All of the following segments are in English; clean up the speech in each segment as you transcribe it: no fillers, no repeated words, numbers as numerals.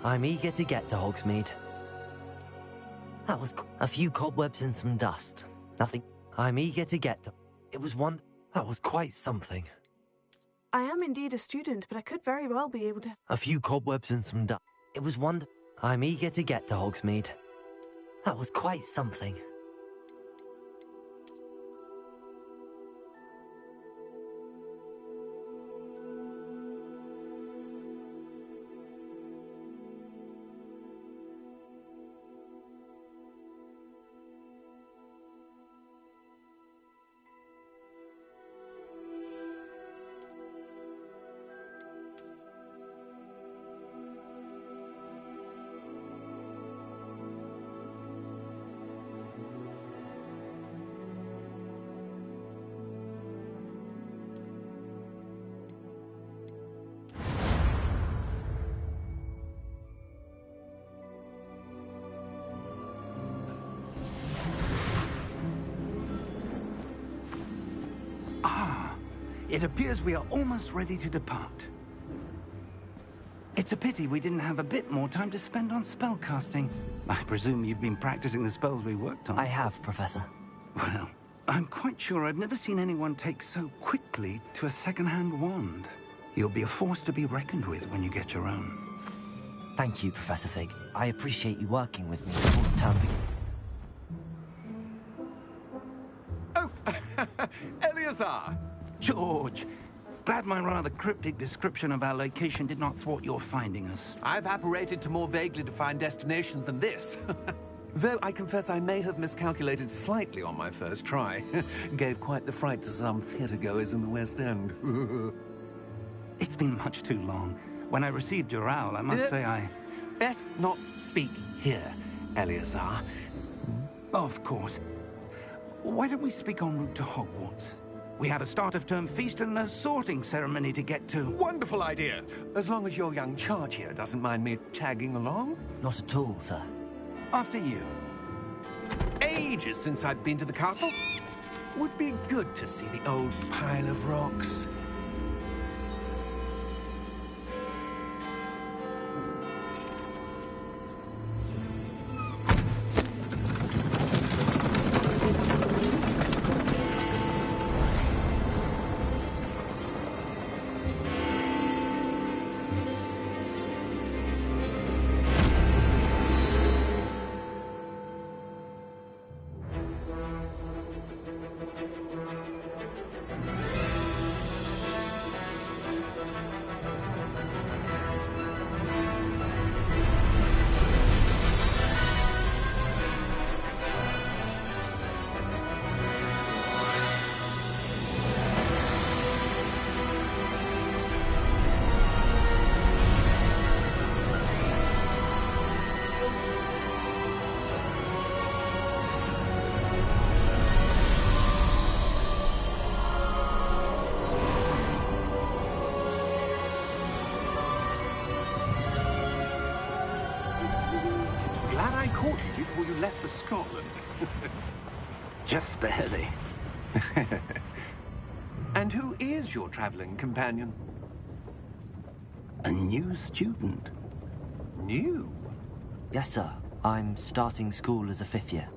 I'm eager to get to Hogsmeade. That was a few cobwebs and some dust. Nothing. I'm eager to get to... It was one... That was quite something. I am indeed a student, but I could very well be able to... A few cobwebs and some dust. It was one... I'm eager to get to Hogsmeade. That was quite something. It appears we are almost ready to depart. It's a pity we didn't have a bit more time to spend on spellcasting. I presume you've been practicing the spells we worked on. I have, Professor. Well, I'm quite sure I've never seen anyone take so quickly to a second-hand wand. You'll be a force to be reckoned with when you get your own. Thank you, Professor Fig. I appreciate you working with me before the term begins. Oh, Eleazar! George, glad my rather cryptic description of our location did not thwart your finding us. I've apparated to more vaguely defined destinations than this. Though I confess I may have miscalculated slightly on my first try. Gave quite the fright to some theatre-goers in the West End. It's been much too long. When I received your owl, I must say I... Best not speak here, Eleazar. Of course. Why don't we speak en route to Hogwarts? We have a start-of-term feast and a sorting ceremony to get to. Wonderful idea! As long as your young charge here doesn't mind me tagging along. Not at all, sir. After you. Ages since I've been to the castle. Would be good to see the old pile of rocks. Before you left for Scotland. Just barely. And who is your traveling companion? A new student. New? Yes, sir. I'm starting school as a 5th year.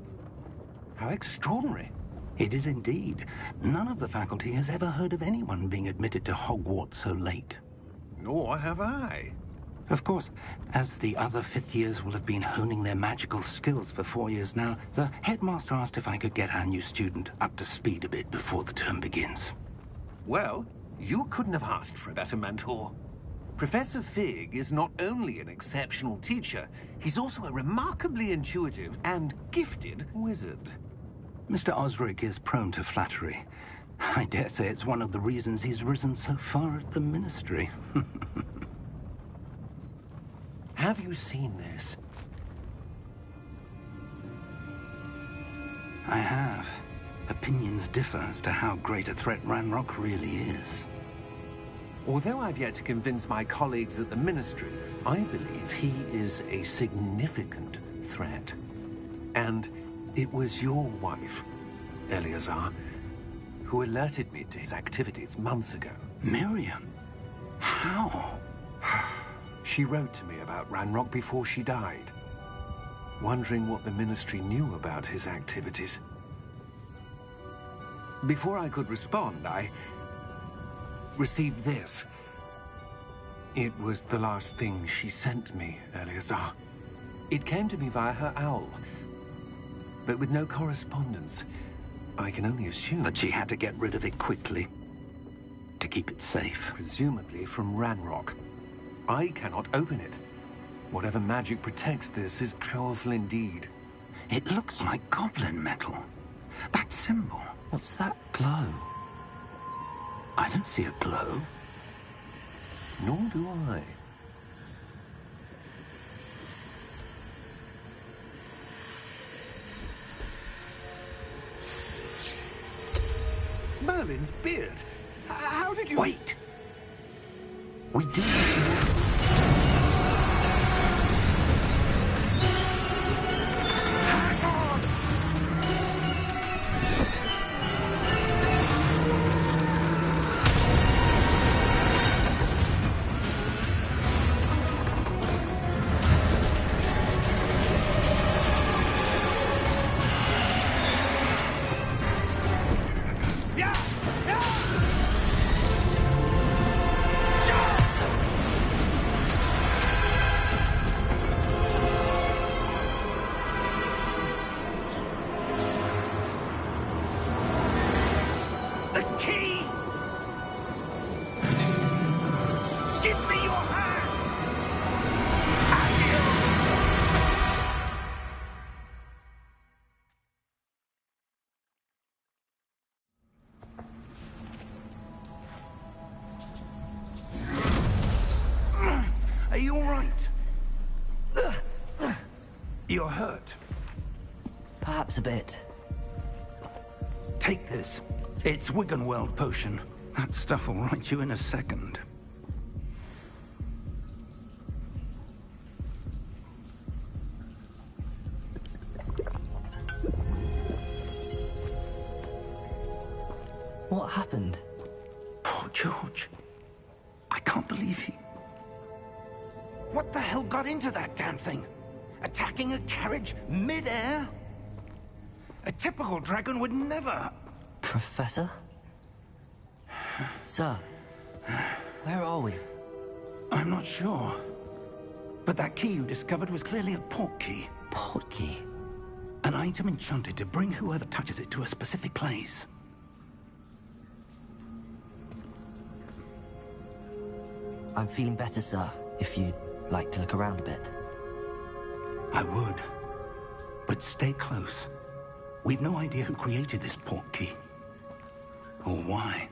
How extraordinary. It is indeed. None of the faculty has ever heard of anyone being admitted to Hogwarts so late. Nor have I. Of course, as the other 5th years will have been honing their magical skills for 4 years now, the headmaster asked if I could get our new student up to speed a bit before the term begins. Well, you couldn't have asked for a better mentor. Professor Fig is not only an exceptional teacher, he's also a remarkably intuitive and gifted wizard. Mr. Osric is prone to flattery. I dare say it's one of the reasons he's risen so far at the Ministry. Have you seen this? I have. Opinions differ as to how great a threat Ranrock really is. Although I've yet to convince my colleagues at the Ministry, I believe he is a significant threat. And it was your wife, Eleazar, who alerted me to his activities months ago. Miriam? How? She wrote to me about Ranrock before she died, wondering what the Ministry knew about his activities. Before I could respond, I received this. It was the last thing she sent me, Eleazar. It came to me via her owl, but with no correspondence. I can only assume That she had to get rid of it quickly, to keep it safe. presumably from Ranrock. I cannot open it. Whatever magic protects this is powerful indeed. It looks like goblin metal. That symbol. What's that glow? I don't see a glow. Nor do I. Merlin's beard. How did you... Wait! We do... Hang on! Yeah! Yeah! The key! Give me your hand! Are you all right? You're hurt. Perhaps a bit. Take this. It's Wiggenweld potion. That stuff will right you in a second. What happened? Poor George. I can't believe he... What the hell got into that damn thing? Attacking a carriage mid-air? A typical dragon would never... Professor? Sir, where are we? I'm not sure. But that key you discovered was clearly a port key. Port key? An item enchanted to bring whoever touches it to a specific place. I'm feeling better, sir, if you'd like to look around a bit. I would. But stay close. We've no idea who created this port key. Or why.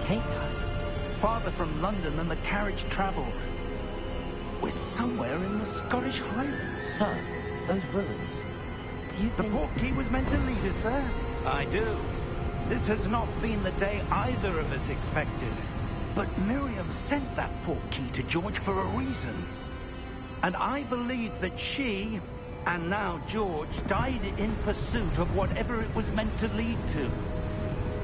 take us? Farther from London than the carriage travelled. We're somewhere in the Scottish Highlands. Sir, those ruins. Do you The think... port key was meant to lead us there? I do. This has not been the day either of us expected. But Miriam sent that portkey to George for a reason. And I believe that she, and now George, died in pursuit of whatever it was meant to lead to.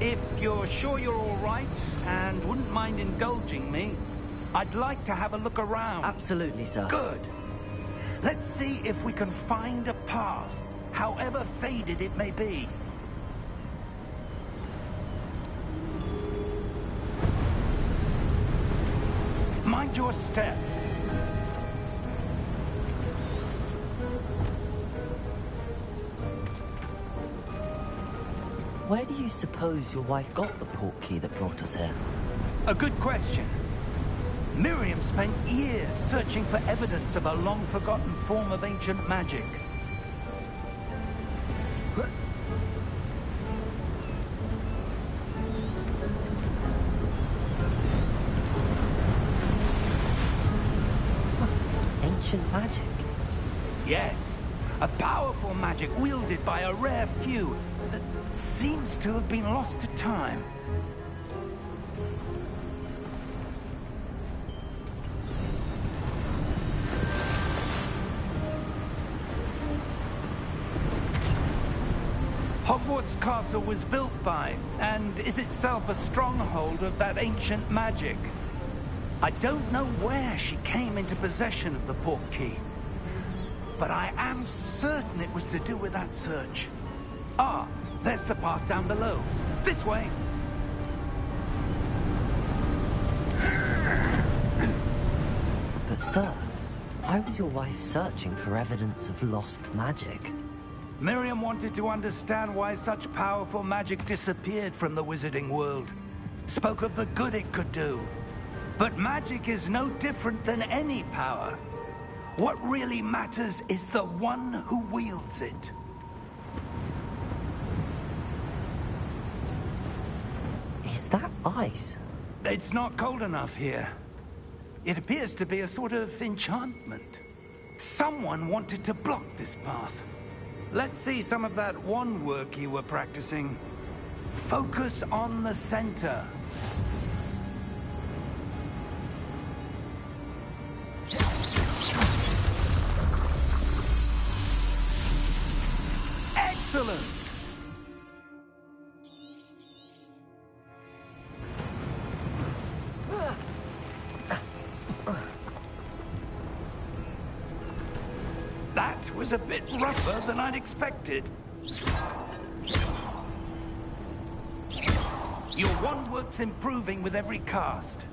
If you're sure you're all right, and wouldn't mind indulging me, I'd like to have a look around. Absolutely, sir. Good. Let's see if we can find a path, however faded it may be. Mind your step. Where do you suppose your wife got the portkey that brought us here? A good question. Miriam spent years searching for evidence of a long-forgotten form of ancient magic. Ancient magic? Yes, a powerful magic wielded by a rare few that seems to have been lost to time. Hogwarts Castle was built by, and is itself a stronghold of that ancient magic. I don't know where she came into possession of the portkey, but I am certain it was to do with that search. Ah, there's the path down below. This way. But sir, why was your wife searching for evidence of lost magic? Miriam wanted to understand why such powerful magic disappeared from the wizarding world. Spoke of the good it could do. But magic is no different than any power. What really matters is the one who wields it. Is that ice? It's not cold enough here. It appears to be a sort of enchantment. Someone wanted to block this path. Let's see some of that wand work you were practicing. Focus on the center. Excellent! That was a bit rougher than I'd expected. Your wand work's improving with every cast.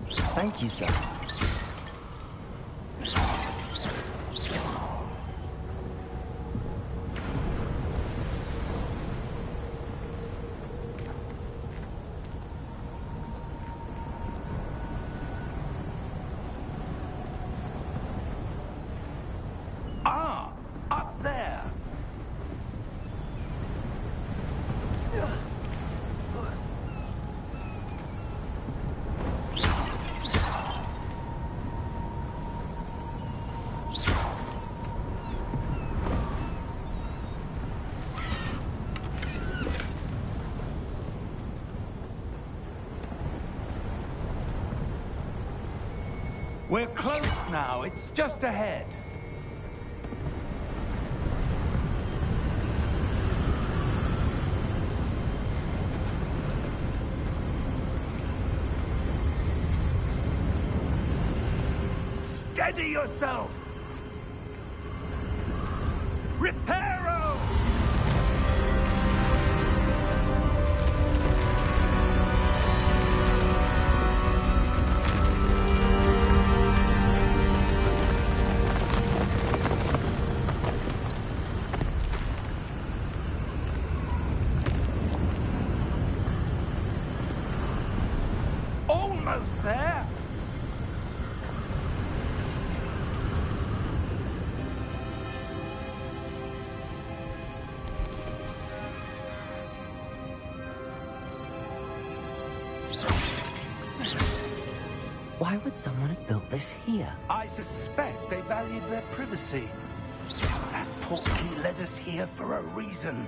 Thank you, sir. Ah, up there. We're close now. It's just ahead. Steady yourself! Reparo! Almost there! Why would someone have built this here? I suspect they valued their privacy. That portkey led us here for a reason.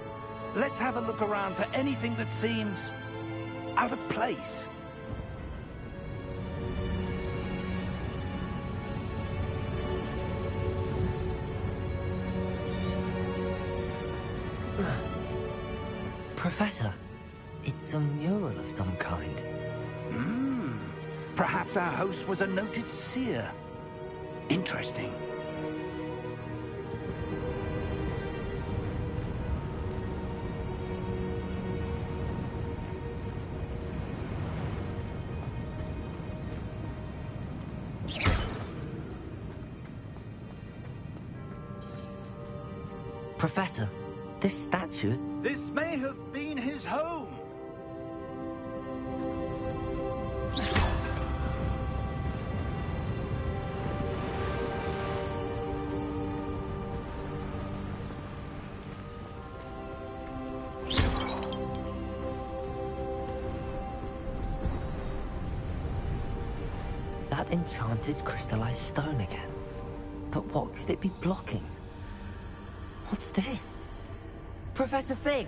Let's have a look around for anything that seems out of place. Professor, it's a mural of some kind. Perhaps our host was a noted seer. Interesting. Professor, this statue... This may have been his home. That enchanted crystallized stone again. But what could it be blocking? What's this? Professor Fig!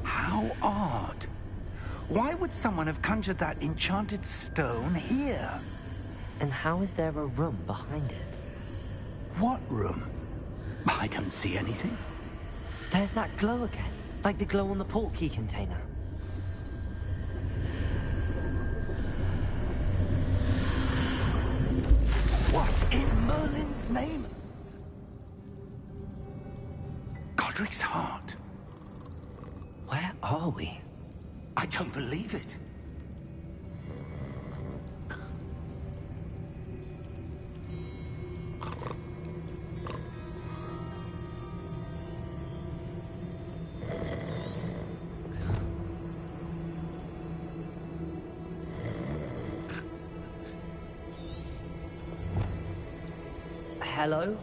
How odd. Why would someone have conjured that enchanted stone here? And how is there a room behind it? What room? I don't see anything. There's that glow again, like the glow on the portkey container. What in Merlin's name? Godric's heart. Where are we? I don't believe it. Hello?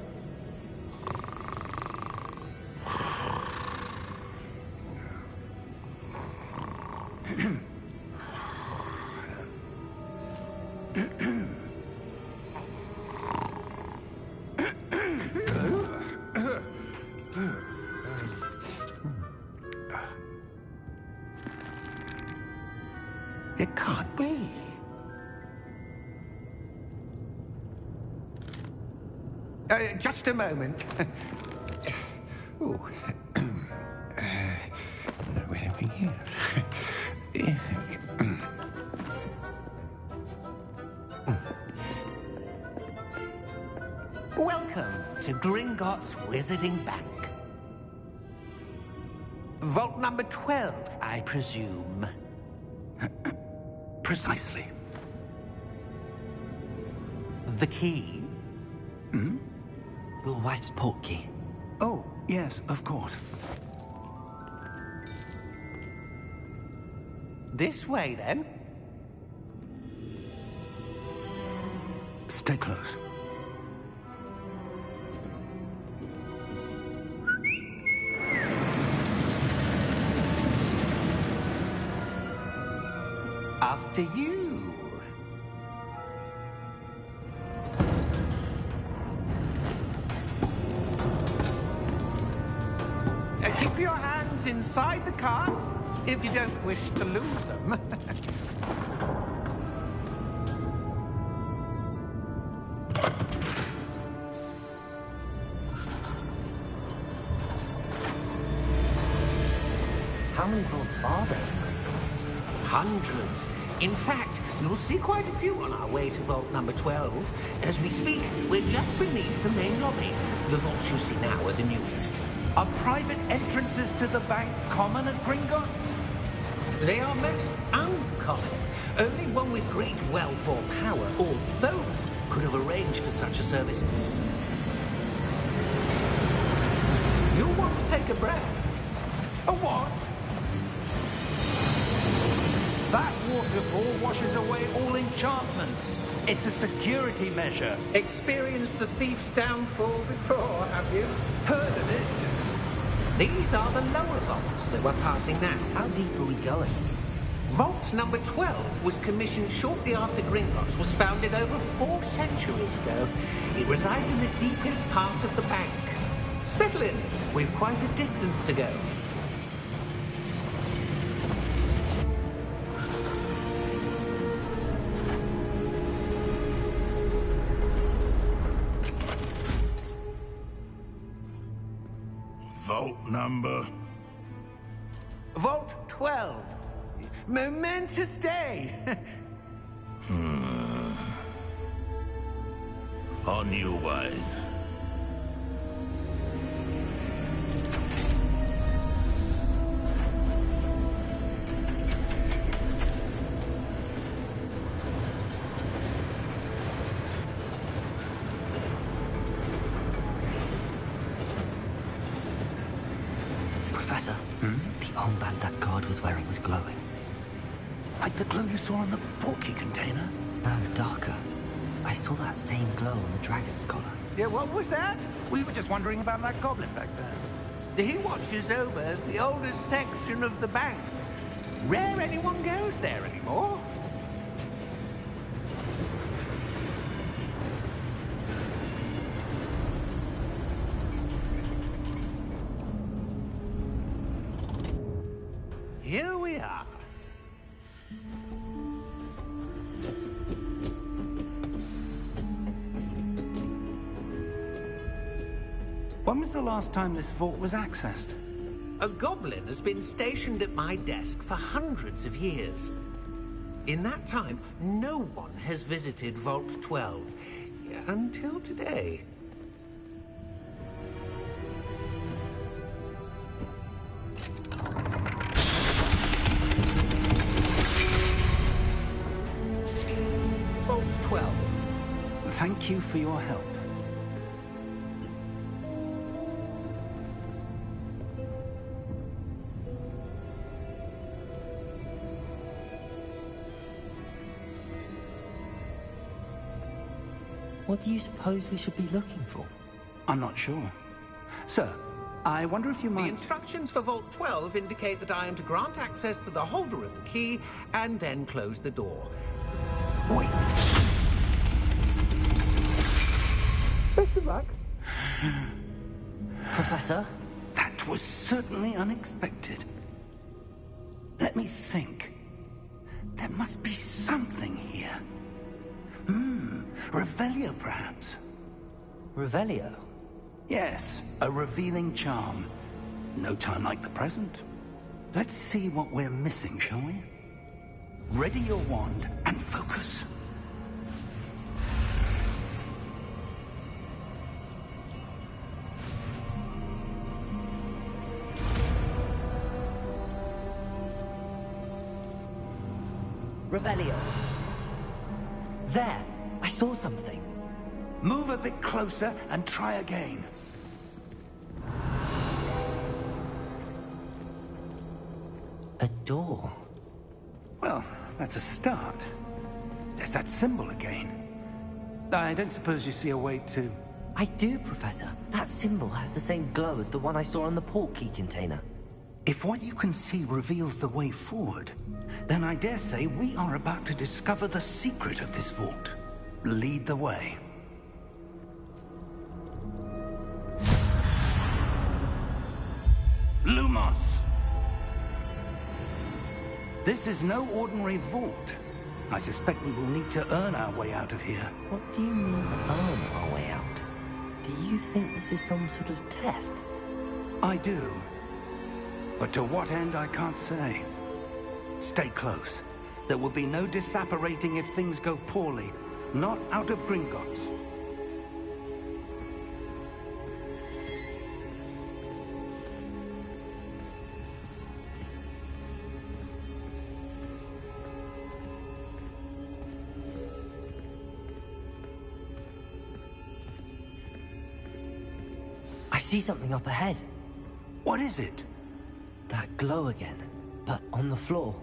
It can't be. Just a moment. Oh. Where are we here? Welcome to Gringotts Wizarding Bank. Vault number 12, I presume. Precisely. The key? Your wife's portkey. Oh, yes, of course. This way, then. Stay close. After you. Keep your hands inside the cart if you don't wish to lose them. How many vaults are there in Gringotts? Hundreds. In fact, you'll see quite a few on our way to vault number 12. As we speak, we're just beneath the main lobby. The vaults you see now are the newest. Are private entrances to the bank common at Gringotts? They are most uncommon. Only one with great wealth or power, or both, could have arranged for such a service. You'll want to take a breath. A what? That waterfall washes away all enchantments. It's a security measure. Experienced the thief's downfall before, have you? Heard of it? These are the lower vaults, the we're passing now. How deep are we going? Vault number 12 was commissioned shortly after Gringotts was founded over 4 centuries ago. It resides in the deepest part of the bank. Settle in. We've quite a distance to go. Vault number? Vault 12. Momentous day. On your way. Professor, the armband that guard was wearing was glowing. Like the glow you saw on the portkey container? No, darker. I saw that same glow on the dragon's collar. Yeah, what was that? We were just wondering about that goblin back there. He watches over the oldest section of the bank. Rare anyone goes there anymore. Here we are. When was the last time this vault was accessed? A goblin has been stationed at my desk for hundreds of years. In that time, no one has visited Vault 12 until today. Vault 12. Thank you for your help. What do you suppose we should be looking for? I'm not sure. Sir, I wonder if you The might... instructions for Vault 12 indicate that I am to grant access to the holder of the key and then close the door. Wait! Best of luck. Professor? That was certainly unexpected. Let me think. There must be something here. Revelio, perhaps? Revelio? Yes, a revealing charm. No time like the present. Let's see what we're missing, shall we? Ready your wand and focus. Revelio. There! I saw something. Move a bit closer and try again. A door. Well, that's a start. There's that symbol again. I don't suppose you see a way to... I do, Professor. That symbol has the same glow as the one I saw on the portkey container. If what you can see reveals the way forward, then I dare say we are about to discover the secret of this vault. Lead the way. Lumos! This is no ordinary vault. I suspect we will need to earn our way out of here. What do you mean, earn our way out? Do you think this is some sort of test? I do. But to what end, I can't say. Stay close. There will be no disapparating if things go poorly. Not out of Gringotts. I see something up ahead. What is it? That glow again, but on the floor.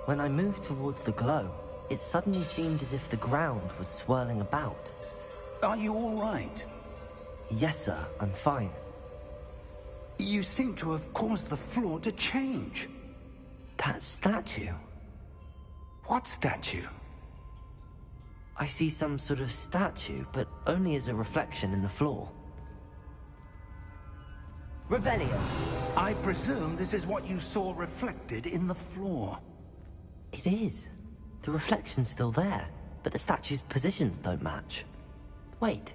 When I moved towards the glow, it suddenly seemed as if the ground was swirling about. Are you all right? Yes, sir, I'm fine. You seem to have caused the floor to change. That statue? What statue? I see some sort of statue, but only as a reflection in the floor. Revelio! I presume this is what you saw reflected in the floor. It is. The reflection's still there, but the statue's positions don't match. Wait.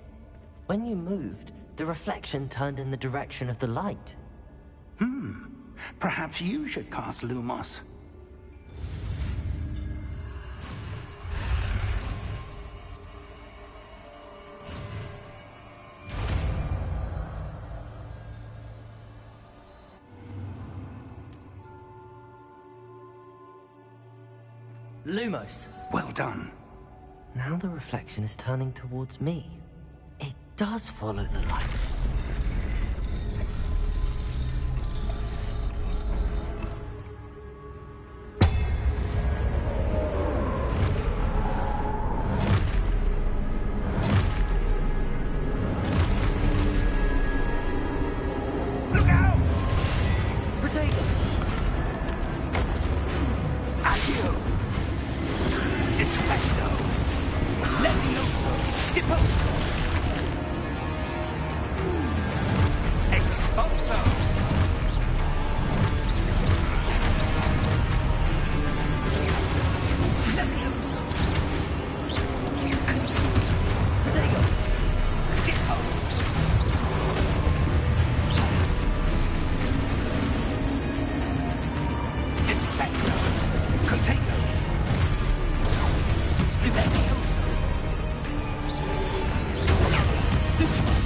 When you moved, the reflection turned in the direction of the light. Perhaps you should cast Lumos. Lumos! Well done. Now the reflection is turning towards me. It does follow the light. Look out! Protego! Accio! Defecto! Levioso! Deposo! Expulso! Levioso! Protego! Deposo! Defecto! Protego! Stupendioso! Stupefy!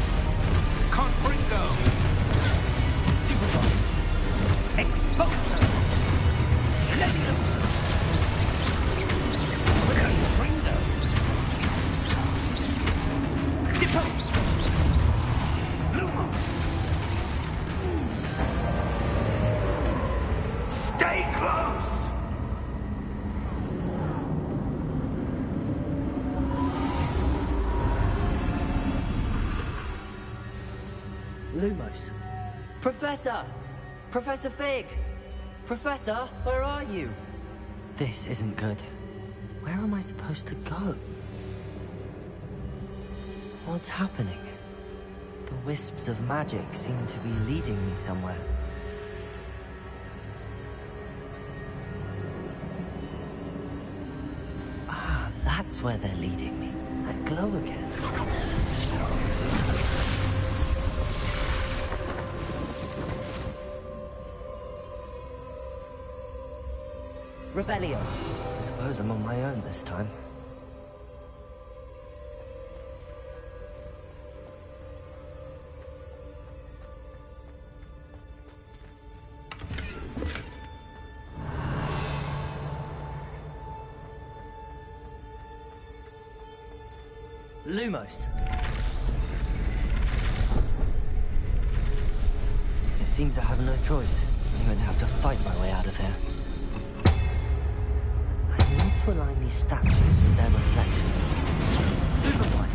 Confringo! Stupefy! Expulso! Levioso! Confringo! Depose! Lumos! Stay close! Lumos. Professor! Professor Fig! Professor, where are you? This isn't good. Where am I supposed to go? What's happening? The wisps of magic seem to be leading me somewhere. Ah, that's where they're leading me. That glow again. Revelio. I suppose I'm on my own this time. Lumos. It seems I have no choice. I'm going to have to fight my way out of here. I need to align these statues with their reflections. Stupefy!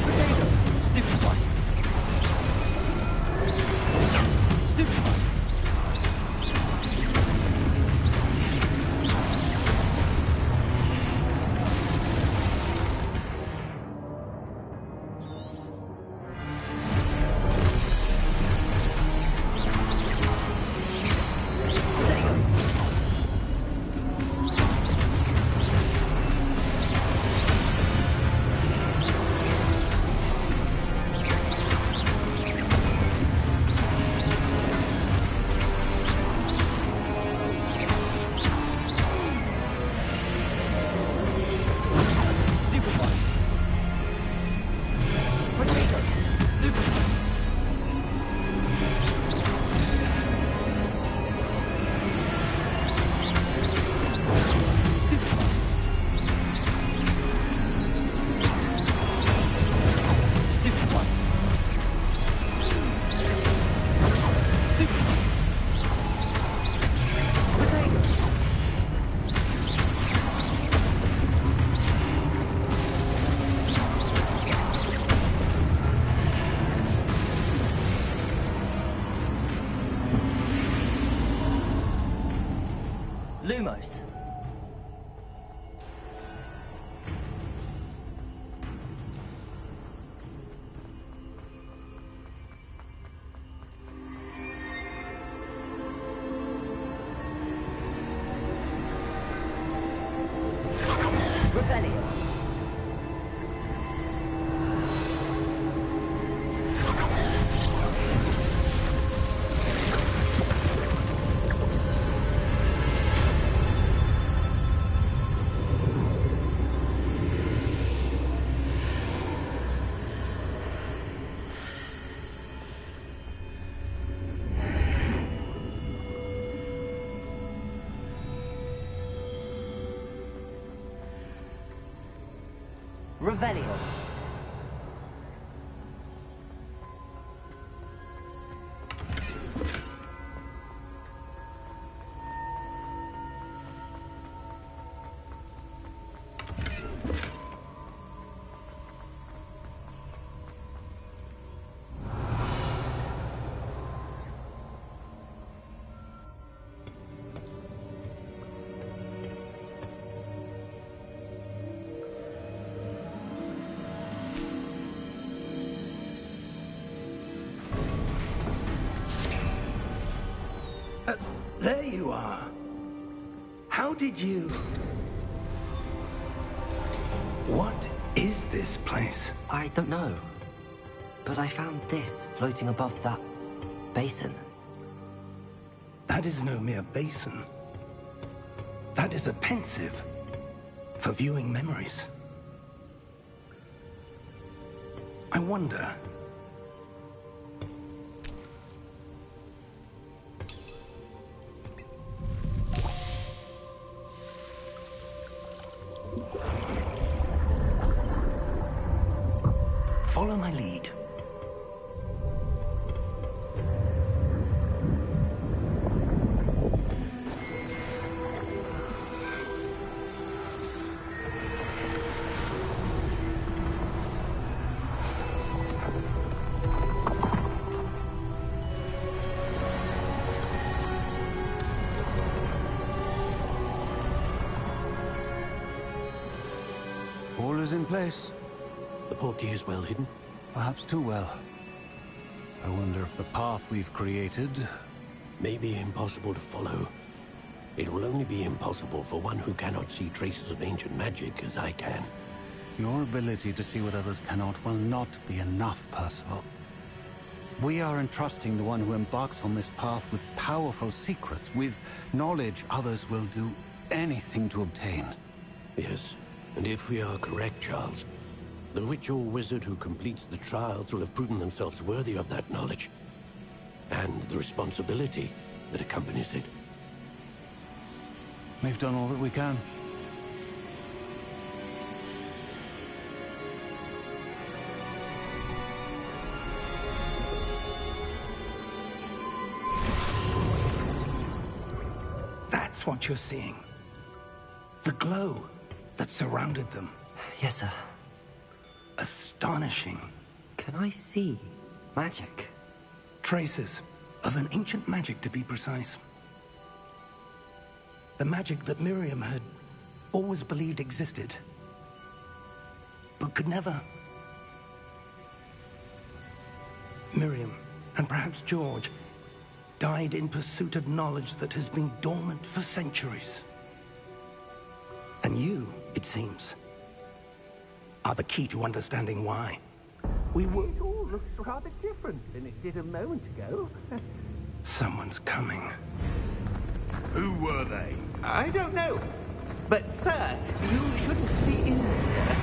Potato! Stupefy! Stupefy! Lumos. Revelio. Revelio. There you are. How did you... What is this place? I don't know. But I found this floating above that basin. That is no mere basin. That is a pensive for viewing memories. I wonder... Follow my lead. All is in place. The portkey is well hidden. Perhaps too well. I wonder if the path we've created... May be impossible to follow. It will only be impossible for one who cannot see traces of ancient magic as I can. Your ability to see what others cannot will not be enough, Percival. We are entrusting the one who embarks on this path with powerful secrets, with knowledge others will do anything to obtain. Yes, and if we are correct, Charles, the witch or wizard who completes the trials will have proven themselves worthy of that knowledge, and the responsibility that accompanies it. We've done all that we can. That's what you're seeing. The glow that surrounded them. Yes, sir. Astonishing. Can I see magic? Traces of an ancient magic, to be precise. The magic that Miriam had always believed existed, but could never. Miriam, and perhaps George, died in pursuit of knowledge that has been dormant for centuries. And you, it seems, are the key to understanding why. We were... It all looks rather different than it did a moment ago. Someone's coming. Who were they? I don't know. But, sir, you shouldn't be in here.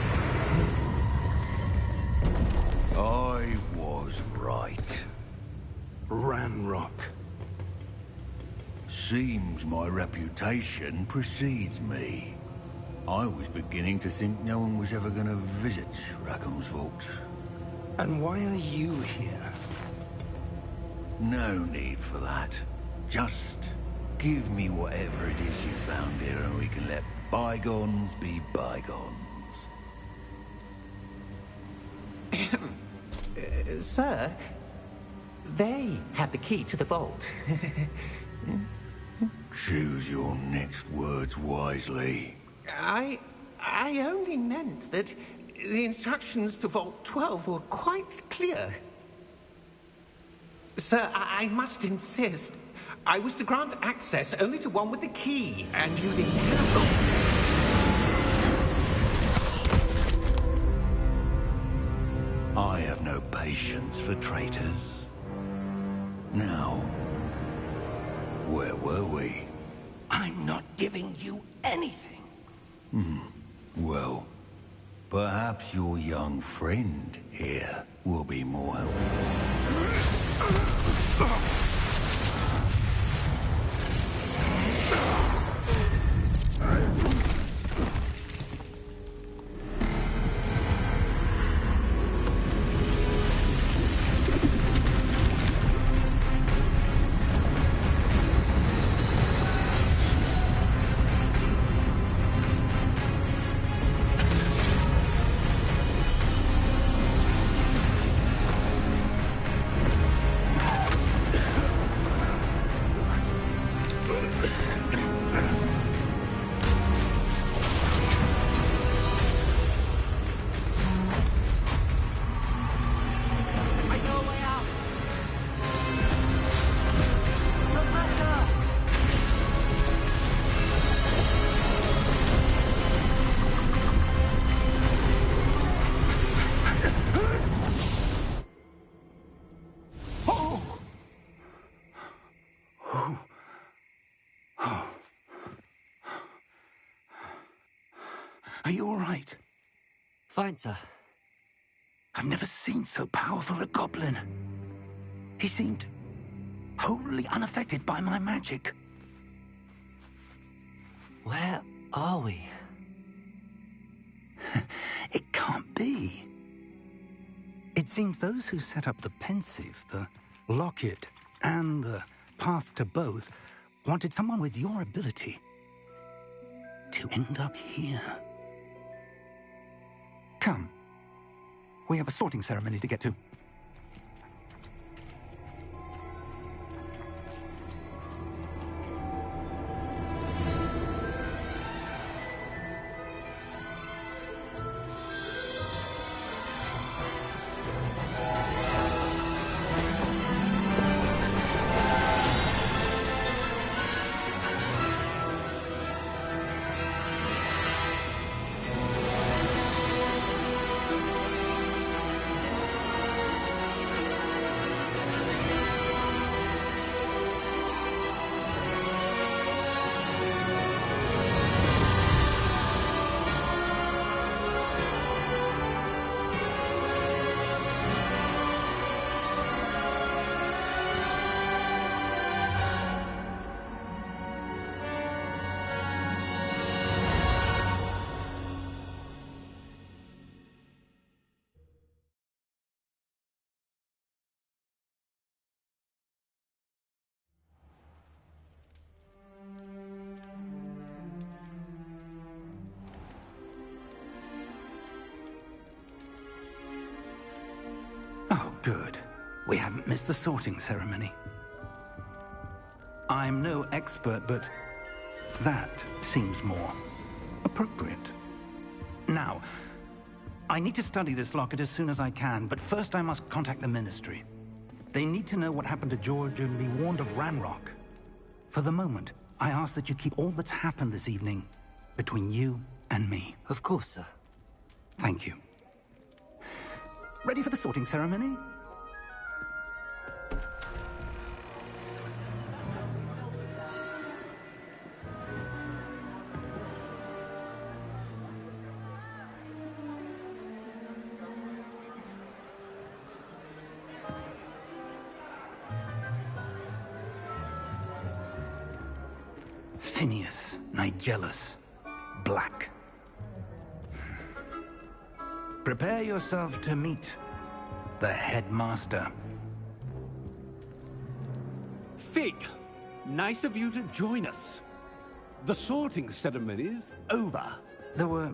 I was right. Ranrock. Seems my reputation precedes me. I was beginning to think no one was ever going to visit Rackham's vault. And why are you here? No need for that. Just give me whatever it is you found here and we can let bygones be bygones. Sir, they had the key to the vault. Choose your next words wisely. I only meant that the instructions to Vault 12 were quite clear. Sir, I must insist. I was to grant access only to one with the key, and you didn't have them. I have no patience for traitors. Now, where were we? I'm not giving you anything. Well, perhaps your young friend here will be more helpful. Are you all right? Fine, sir. I've never seen so powerful a goblin. He seemed wholly unaffected by my magic. Where are we? It can't be. It seems those who set up the pensive, the locket, and the path to both wanted someone with your ability to end up here. Come. We have a sorting ceremony to get to. Oh, good. We haven't missed the sorting ceremony. I'm no expert, but that seems more appropriate. Now, I need to study this locket as soon as I can, but first I must contact the Ministry. They need to know what happened to George and be warned of Ranrock. For the moment, I ask that you keep all that's happened this evening between you and me. Of course, sir. Thank you. Ready for the sorting ceremony? Phineas, Nigellus, Black. Prepare yourself to meet the headmaster. Fig, nice of you to join us. The sorting ceremony's over. There were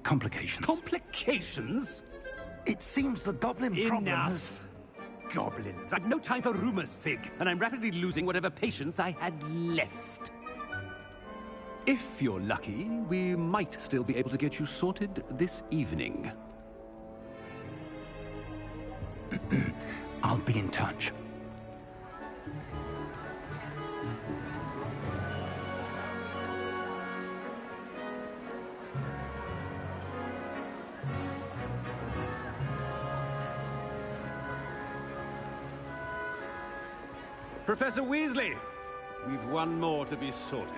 complications. Complications? It seems the goblin problem has... Enough. goblins. I've no time for rumors, Fig, and I'm rapidly losing whatever patience I had left. If you're lucky, we might still be able to get you sorted this evening. I'll be in touch. Professor Weasley, we've one more to be sorted.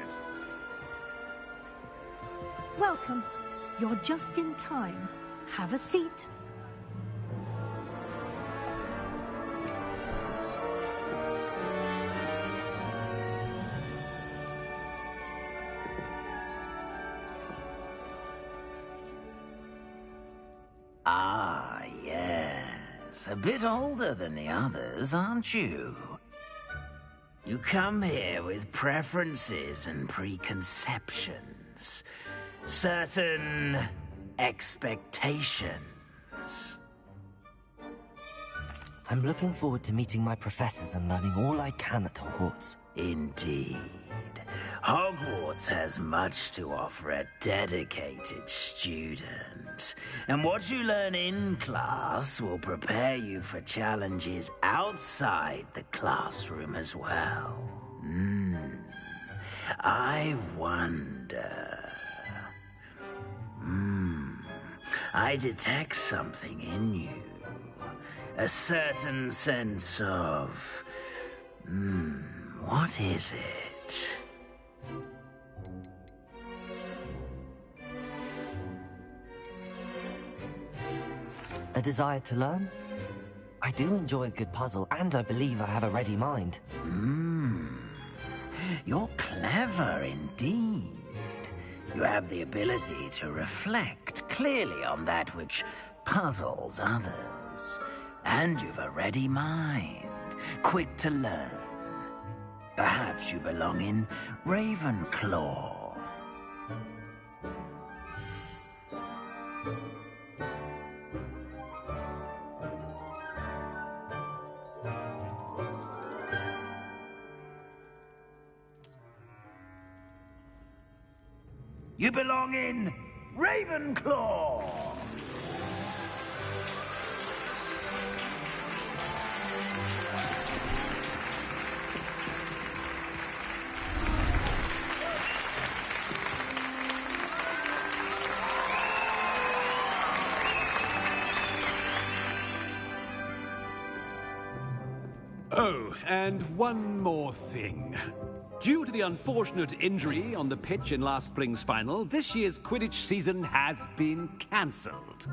Welcome. You're just in time. Have a seat. Ah, yes. A bit older than the others, aren't you? You come here with preferences and preconceptions. Certain expectations. I'm looking forward to meeting my professors and learning all I can at Hogwarts. Indeed. Hogwarts has much to offer a dedicated student. And what you learn in class will prepare you for challenges outside the classroom as well. I wonder... I detect something in you. A certain sense of... what is it? A desire to learn? I do enjoy a good puzzle, and I believe I have a ready mind. You're clever indeed. You have the ability to reflect clearly on that which puzzles others. And you've a ready mind, quick to learn. Perhaps you belong in Ravenclaw. You belong in Ravenclaw! Oh, and one more thing. Due to the unfortunate injury on the pitch in last spring's final, this year's Quidditch season has been cancelled.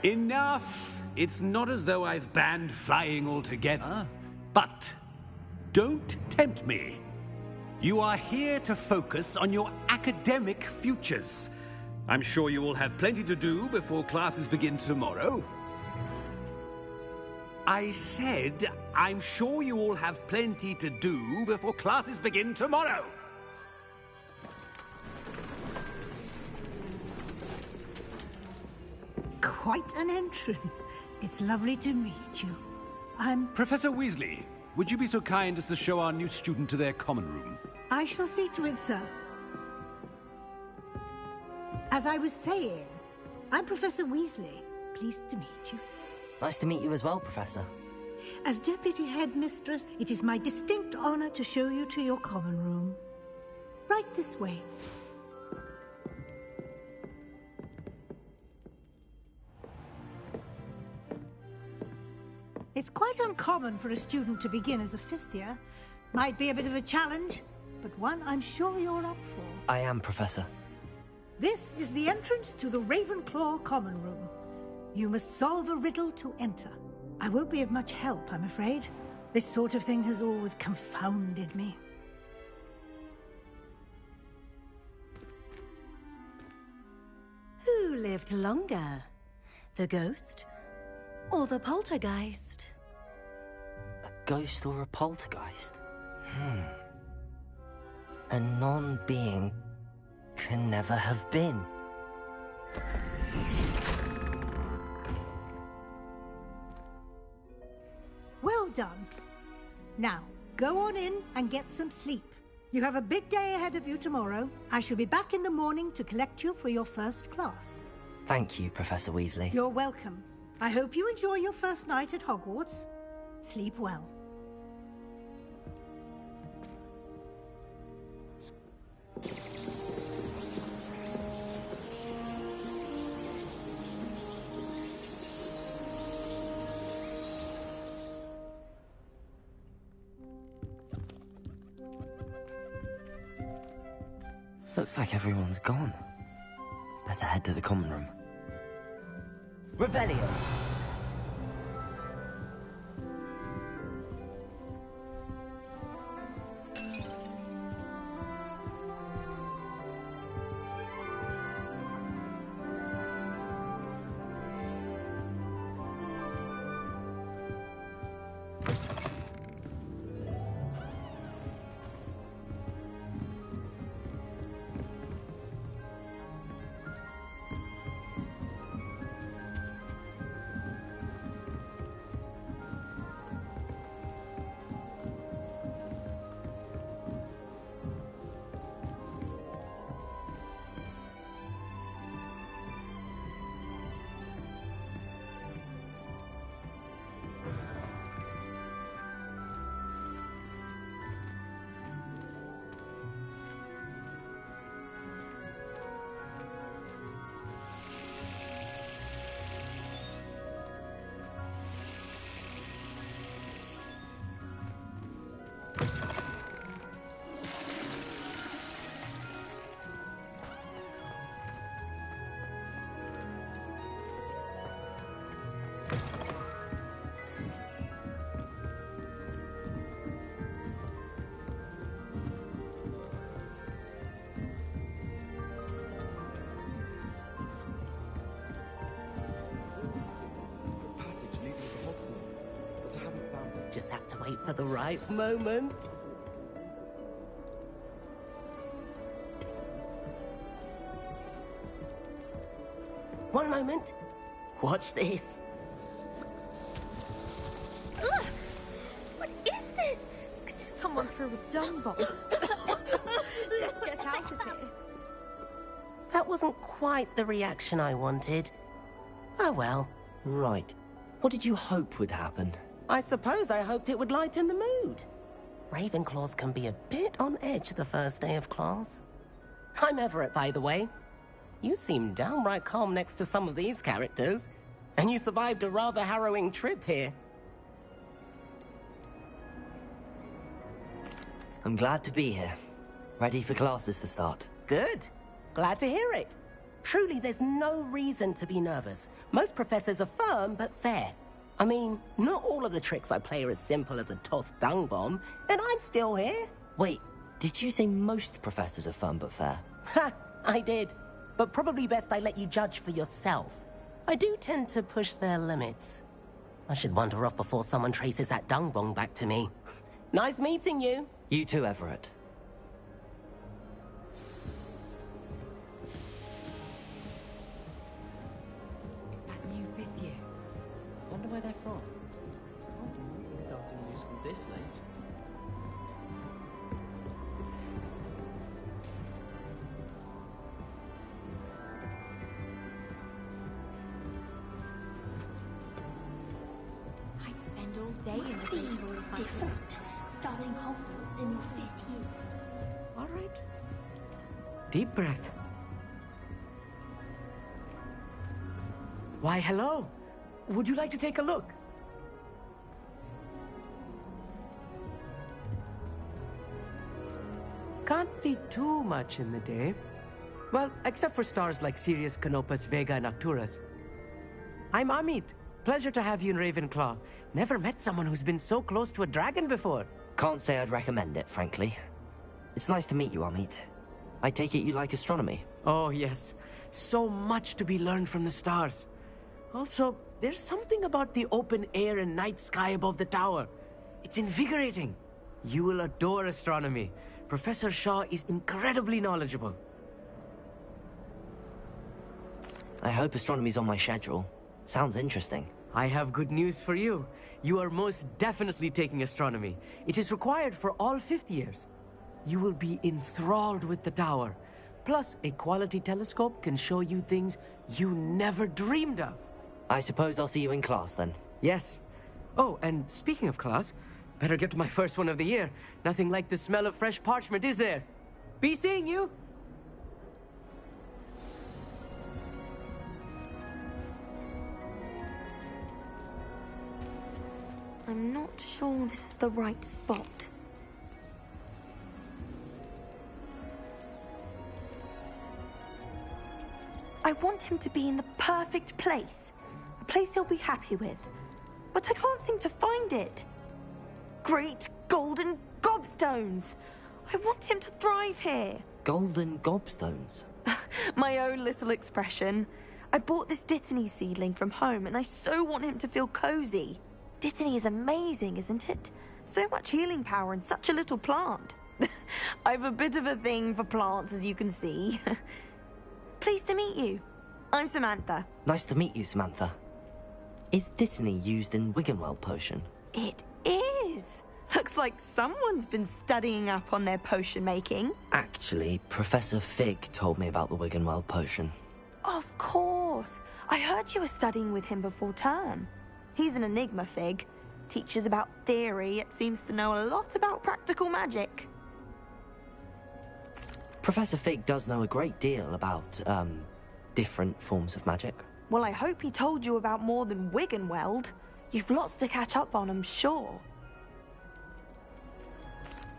Enough! It's not as though I've banned flying altogether, but don't tempt me. You are here to focus on your academic futures. I'm sure you will have plenty to do before classes begin tomorrow. I said, I'm sure you all have plenty to do before classes begin tomorrow. Quite an entrance. It's lovely to meet you. I'm... Professor Weasley, would you be so kind as to show our new student to their common room? I shall see to it, sir. As I was saying, I'm Professor Weasley. Pleased to meet you. Nice to meet you as well, Professor. As Deputy Headmistress, it is my distinct honor to show you to your common room. Right this way. It's quite uncommon for a student to begin as a fifth year. Might be a bit of a challenge, but one I'm sure you're up for. I am, Professor. This is the entrance to the Ravenclaw common room. You must solve a riddle to enter. I won't be of much help, I'm afraid. This sort of thing has always confounded me. Who lived longer? The ghost or the poltergeist? A ghost or a poltergeist? A non-being can never have been. done. Now, go on in and get some sleep. You have a big day ahead of you tomorrow. I shall be back in the morning to collect you for your first class. Thank you, Professor Weasley. You're welcome. I hope you enjoy your first night at Hogwarts. Sleep well. Looks like everyone's gone. Better head to the common room. Revelio! Just have to wait for the right moment. One moment. Watch this. Ugh! What is this? Someone threw a dung bomb. Let's get out of here. That wasn't quite the reaction I wanted. Oh well. Right. What did you hope would happen? I suppose I hoped it would lighten the mood. Ravenclaws can be a bit on edge the first day of class. I'm Everett, by the way. You seem downright calm next to some of these characters, and you survived a rather harrowing trip here. I'm glad to be here. Ready for classes to start. Good. Glad to hear it. Truly, there's no reason to be nervous. Most professors are firm but fair. I mean, not all of the tricks I play are as simple as a tossed dung bomb, and I'm still here. Wait, did you say most professors are fun but fair? Ha! I did. But probably best I let you judge for yourself. I do tend to push their limits. I should wander off before someone traces that dung bomb back to me. Nice meeting you. You too, Everett. It's that new 5th year. Wonder where they're from. Starting new school this late. I'd spend all day in the laboratory if I could. Starting Hogwarts in your 5th year. All right. Deep breath. Why, hello. Would you like to take a look? Can't see too much in the day. Well, except for stars like Sirius, Canopus, Vega, and Arcturus. I'm Amit. Pleasure to have you in Ravenclaw. Never met someone who's been so close to a dragon before. Can't say I'd recommend it, frankly. It's nice to meet you, Amit. I take it you like astronomy? Oh, yes. So much to be learned from the stars. Also, there's something about the open air and night sky above the tower. It's invigorating. You will adore astronomy. Professor Shaw is incredibly knowledgeable. I hope astronomy's on my schedule. Sounds interesting. I have good news for you. You are most definitely taking astronomy. It is required for all 5th years. You will be enthralled with the tower. Plus, a quality telescope can show you things you never dreamed of. I suppose I'll see you in class then. Yes. Oh, and speaking of class, better get to my first one of the year. Nothing like the smell of fresh parchment, is there? Be seeing you! I'm not sure this is the right spot. I want him to be in the perfect place. A place he'll be happy with. But I can't seem to find it. Great golden gobstones! I want him to thrive here. Golden gobstones? My own little expression. I bought this Dittany seedling from home and I so want him to feel cozy. Dittany is amazing, isn't it? So much healing power in such a little plant. I've a bit of a thing for plants, as you can see. Pleased to meet you. I'm Samantha. Nice to meet you, Samantha. Is Dittany used in Wiggenweld potion? It is. Looks like someone's been studying up on their potion making. Actually, Professor Fig told me about the Wiggenweld potion. Of course. I heard you were studying with him before term. He's an enigma, Fig. Teaches about theory, yet seems to know a lot about practical magic. Professor Fig does know a great deal about, different forms of magic. Well, I hope he told you about more than Wiggenweld. You've lots to catch up on, I'm sure.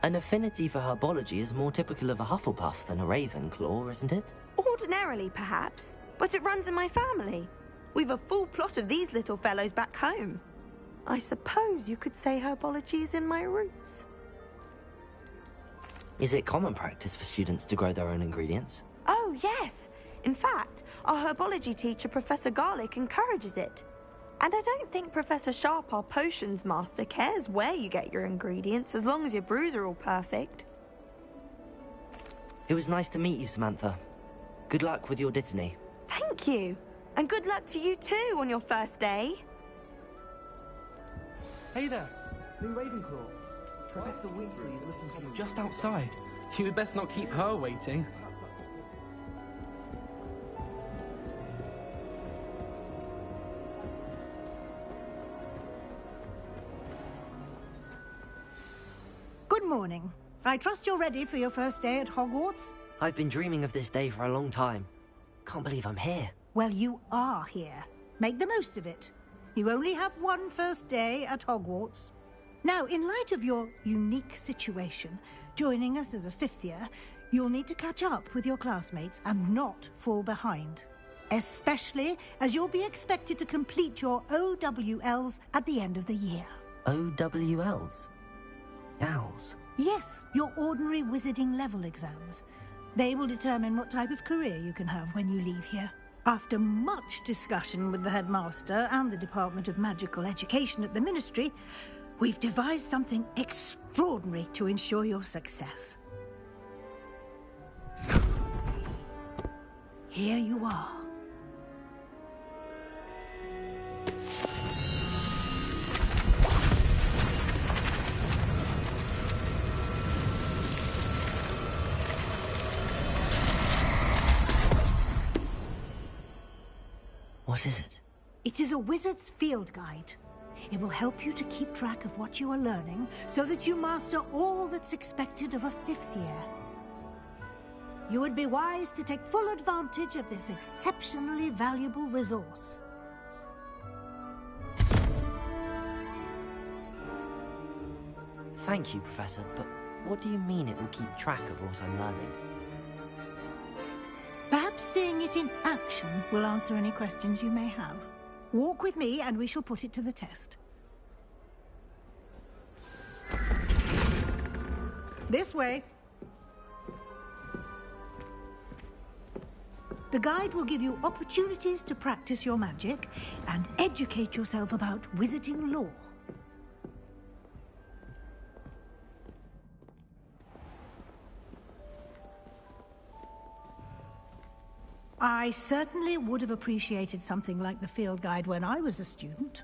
An affinity for herbology is more typical of a Hufflepuff than a Ravenclaw, isn't it? Ordinarily, perhaps, but it runs in my family. We've a full plot of these little fellows back home. I suppose you could say herbology is in my roots. Is it common practice for students to grow their own ingredients? Oh, yes. In fact, our herbology teacher, Professor Garlick, encourages it. And I don't think Professor Sharp, our potions master, cares where you get your ingredients, as long as your brews are all perfect. It was nice to meet you, Samantha. Good luck with your Dittany. Thank you. And good luck to you too on your first day. Hey there, new Ravenclaw. Professor Weasley is looking for you just outside. You would best not keep her waiting. Good morning. I trust you're ready for your first day at Hogwarts? I've been dreaming of this day for a long time. Can't believe I'm here. Well, you are here. Make the most of it. You only have one first day at Hogwarts. Now, in light of your unique situation, joining us as a 5th year, you'll need to catch up with your classmates and not fall behind. Especially as you'll be expected to complete your OWLs at the end of the year. OWLs? Owls? Yes, your ordinary wizarding level exams. They will determine what type of career you can have when you leave here. After much discussion with the headmaster and the Department of Magical Education at the Ministry, we've devised something extraordinary to ensure your success. Here you are. What is it? It is a wizard's field guide. It will help you to keep track of what you are learning so that you master all that's expected of a 5th year. You would be wise to take full advantage of this exceptionally valuable resource. Thank you, Professor, but what do you mean it will keep track of what I'm learning? Perhaps seeing it in action will answer any questions you may have. Walk with me and we shall put it to the test. This way. The guide will give you opportunities to practice your magic and educate yourself about wizarding lore. I certainly would have appreciated something like the field guide when I was a student.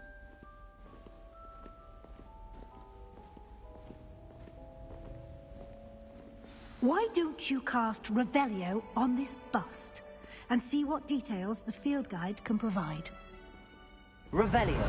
Why don't you cast Revelio on this bust and see what details the field guide can provide? Revelio.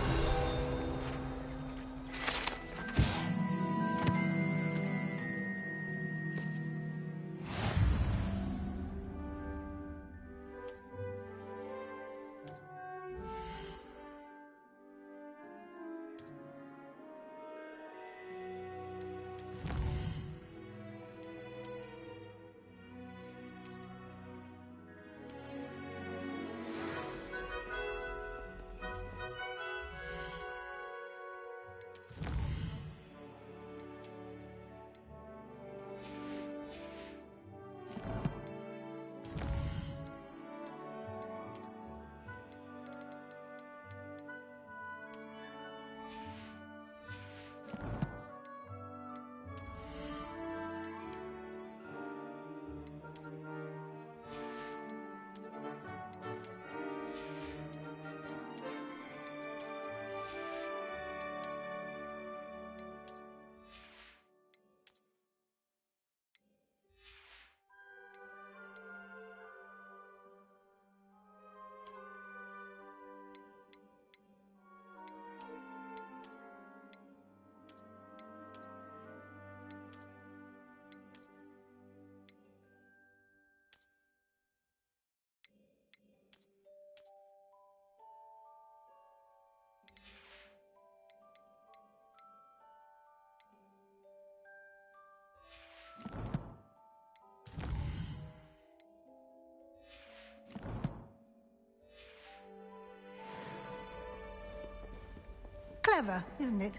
Clever, isn't it?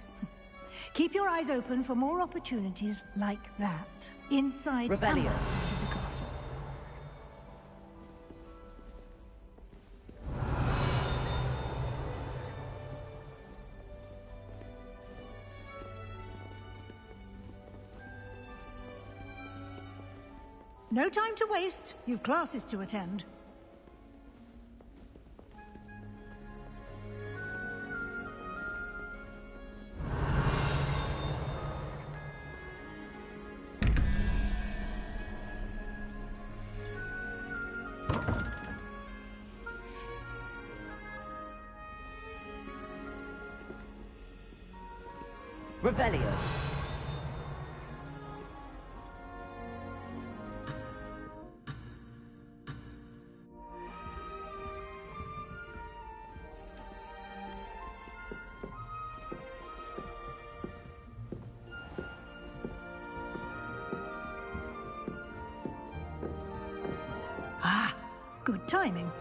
Keep your eyes open for more opportunities like that inside and Revelio. outside of the castle. No time to waste. You've classes to attend. Revelio. Ah, good timing.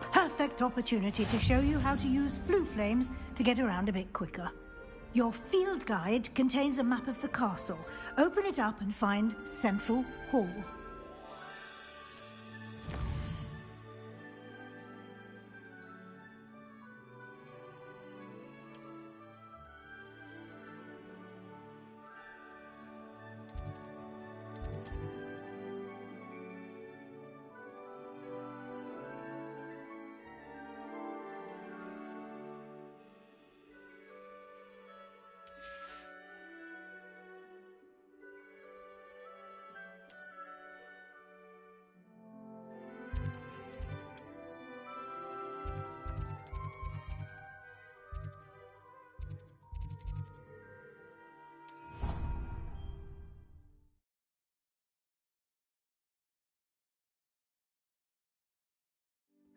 Perfect opportunity to show you how to use flue flames to get around a bit quicker. Your field guide contains a map of the castle. Open it up and find Central Hall.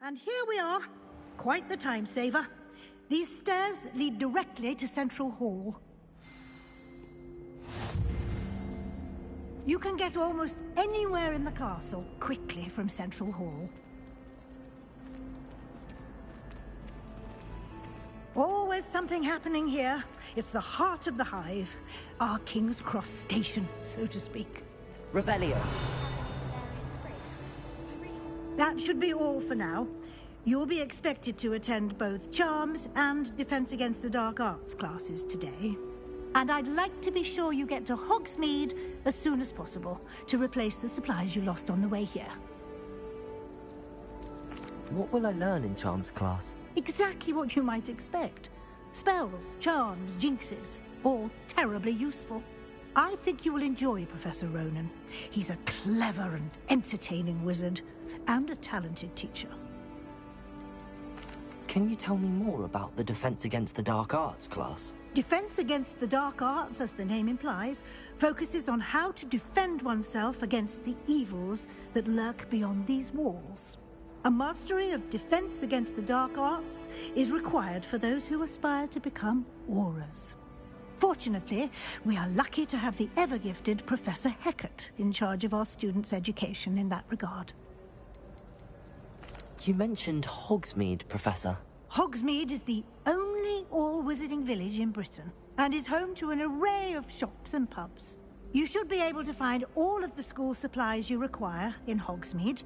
And here we are. Quite the time saver. These stairs lead directly to Central Hall. You can get almost anywhere in the castle quickly from Central Hall. Always something happening here. It's the heart of the hive. Our King's Cross station, so to speak. Revelio. That should be all for now. You'll be expected to attend both Charms and Defense Against the Dark Arts classes today. And I'd like to be sure you get to Hogsmeade as soon as possible to replace the supplies you lost on the way here. What will I learn in Charms class? Exactly what you might expect. Spells, charms, jinxes, all terribly useful. I think you will enjoy Professor Ronan. He's a clever and entertaining wizard, and a talented teacher. Can you tell me more about the Defense Against the Dark Arts class? Defense Against the Dark Arts, as the name implies, focuses on how to defend oneself against the evils that lurk beyond these walls. A mastery of Defense Against the Dark Arts is required for those who aspire to become auras. Fortunately, we are lucky to have the ever-gifted Professor Hecat in charge of our students' education in that regard. You mentioned Hogsmeade, Professor. Hogsmeade is the only all-wizarding village in Britain, and is home to an array of shops and pubs. You should be able to find all of the school supplies you require in Hogsmeade.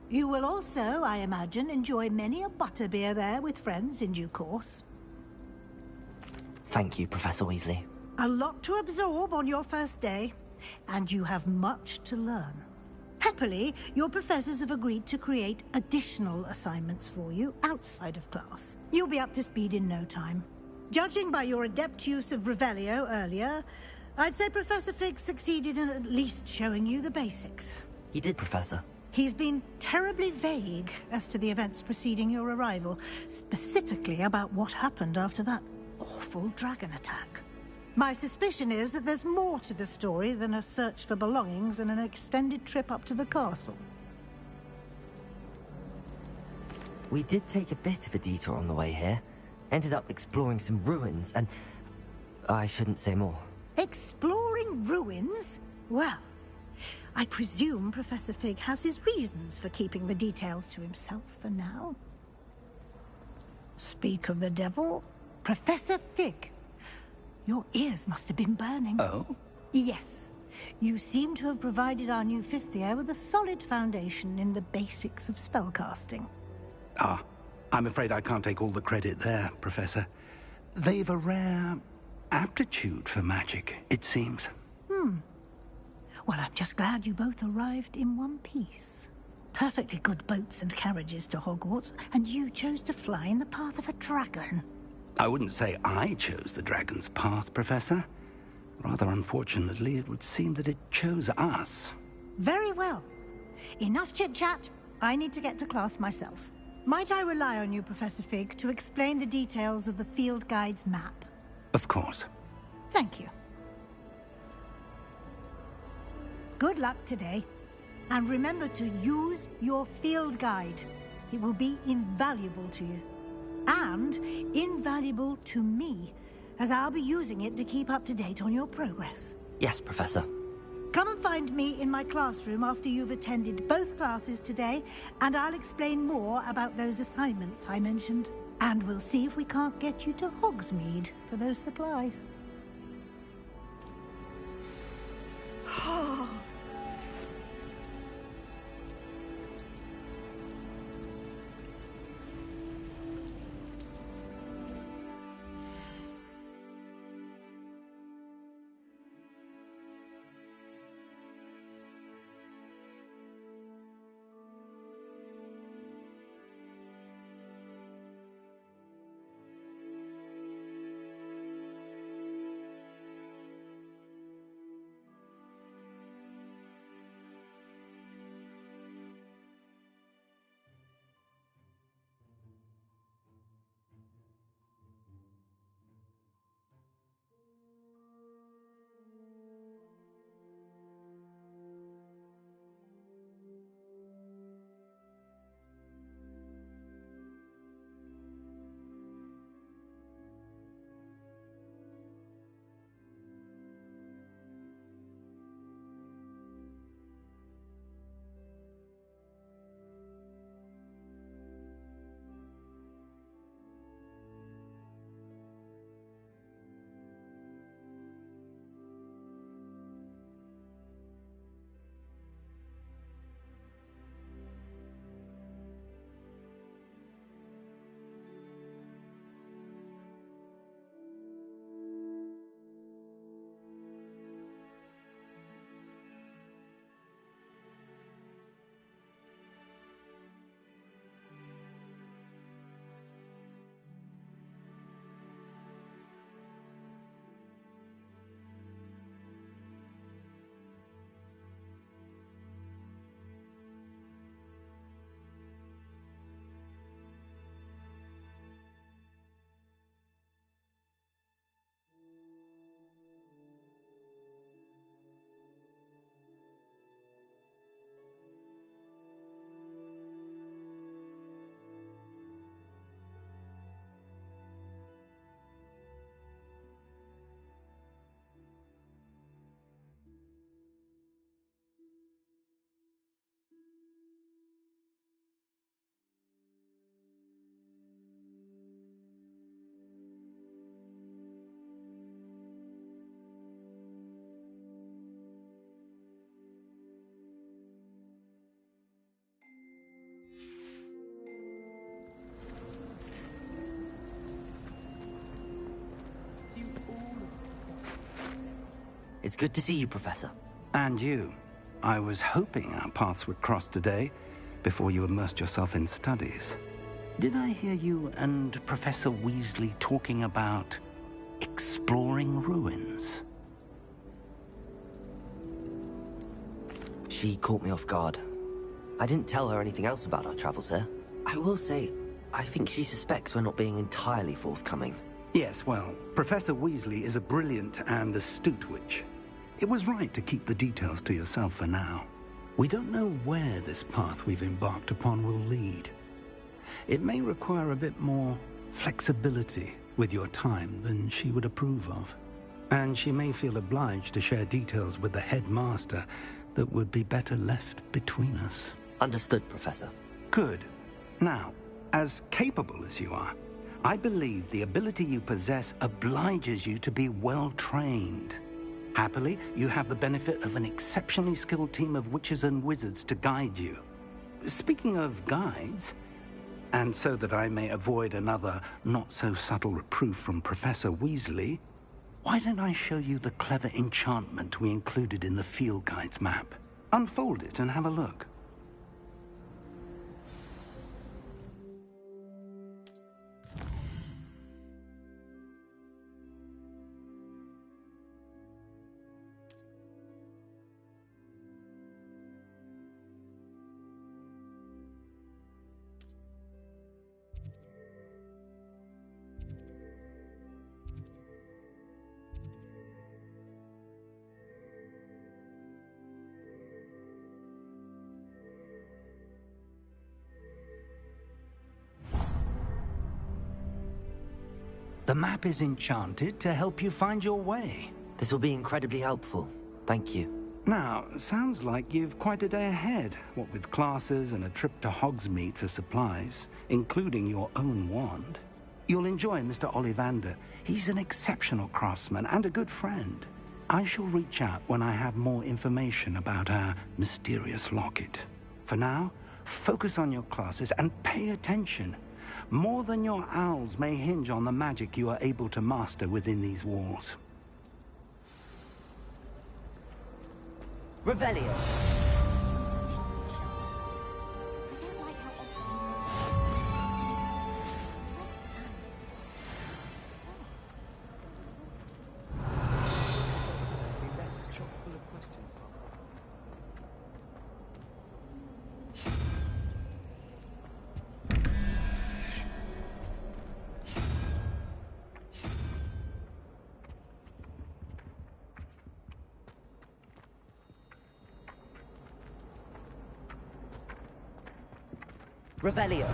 You will also, I imagine, enjoy many a butterbeer there with friends in due course. Thank you, Professor Weasley. A lot to absorb on your first day, and you have much to learn. Happily, your professors have agreed to create additional assignments for you outside of class. You'll be up to speed in no time. Judging by your adept use of Revelio earlier, I'd say Professor Fig succeeded in at least showing you the basics. He did, Professor. He's been terribly vague as to the events preceding your arrival, specifically about what happened after that awful dragon attack. My suspicion is that there's more to the story than a search for belongings and an extended trip up to the castle. We did take a bit of a detour on the way here. Ended up exploring some ruins and... I shouldn't say more. Exploring ruins? Well, I presume Professor Fig has his reasons for keeping the details to himself for now. Speak of the devil, Professor Fig. Your ears must have been burning. Oh? Yes. You seem to have provided our new fifth year with a solid foundation in the basics of spellcasting. Ah, I'm afraid I can't take all the credit there, Professor. They've a rare aptitude for magic, it seems. Well, I'm just glad you both arrived in one piece. Perfectly good boats and carriages to Hogwarts, and you chose to fly in the path of a dragon. I wouldn't say I chose the dragon's path, Professor. Rather unfortunately, it would seem that it chose us. Very well. Enough chit-chat. I need to get to class myself. Might I rely on you, Professor Fig, to explain the details of the field guide's map? Of course. Thank you. Good luck today. And remember to use your field guide. It will be invaluable to you. And invaluable to me, as I'll be using it to keep up to date on your progress. Yes, Professor. Come and find me in my classroom after you've attended both classes today, and I'll explain more about those assignments I mentioned. And we'll see if we can't get you to Hogsmeade for those supplies. It's good to see you, Professor. And you. I was hoping our paths would cross today, before you immersed yourself in studies. Did I hear you and Professor Weasley talking about exploring ruins? She caught me off guard. I didn't tell her anything else about our travels here. I will say, I think she suspects we're not being entirely forthcoming. Yes, well, Professor Weasley is a brilliant and astute witch. It was right to keep the details to yourself for now. We don't know where this path we've embarked upon will lead. It may require a bit more flexibility with your time than she would approve of. And she may feel obliged to share details with the headmaster that would be better left between us. Understood, Professor. Good. Now, as capable as you are, I believe the ability you possess obliges you to be well trained. Happily, you have the benefit of an exceptionally skilled team of witches and wizards to guide you. Speaking of guides, and so that I may avoid another not-so-subtle reproof from Professor Weasley, why don't I show you the clever enchantment we included in the field guide's map? Unfold it and have a look. The map is enchanted to help you find your way. This will be incredibly helpful. Thank you. Now, sounds like you've quite a day ahead, what with classes and a trip to Hogsmeade for supplies, including your own wand. You'll enjoy Mr. Ollivander. He's an exceptional craftsman and a good friend. I shall reach out when I have more information about our mysterious locket. For now, focus on your classes and pay attention. More than your owls may hinge on the magic you are able to master within these walls. Revelio. Revelio.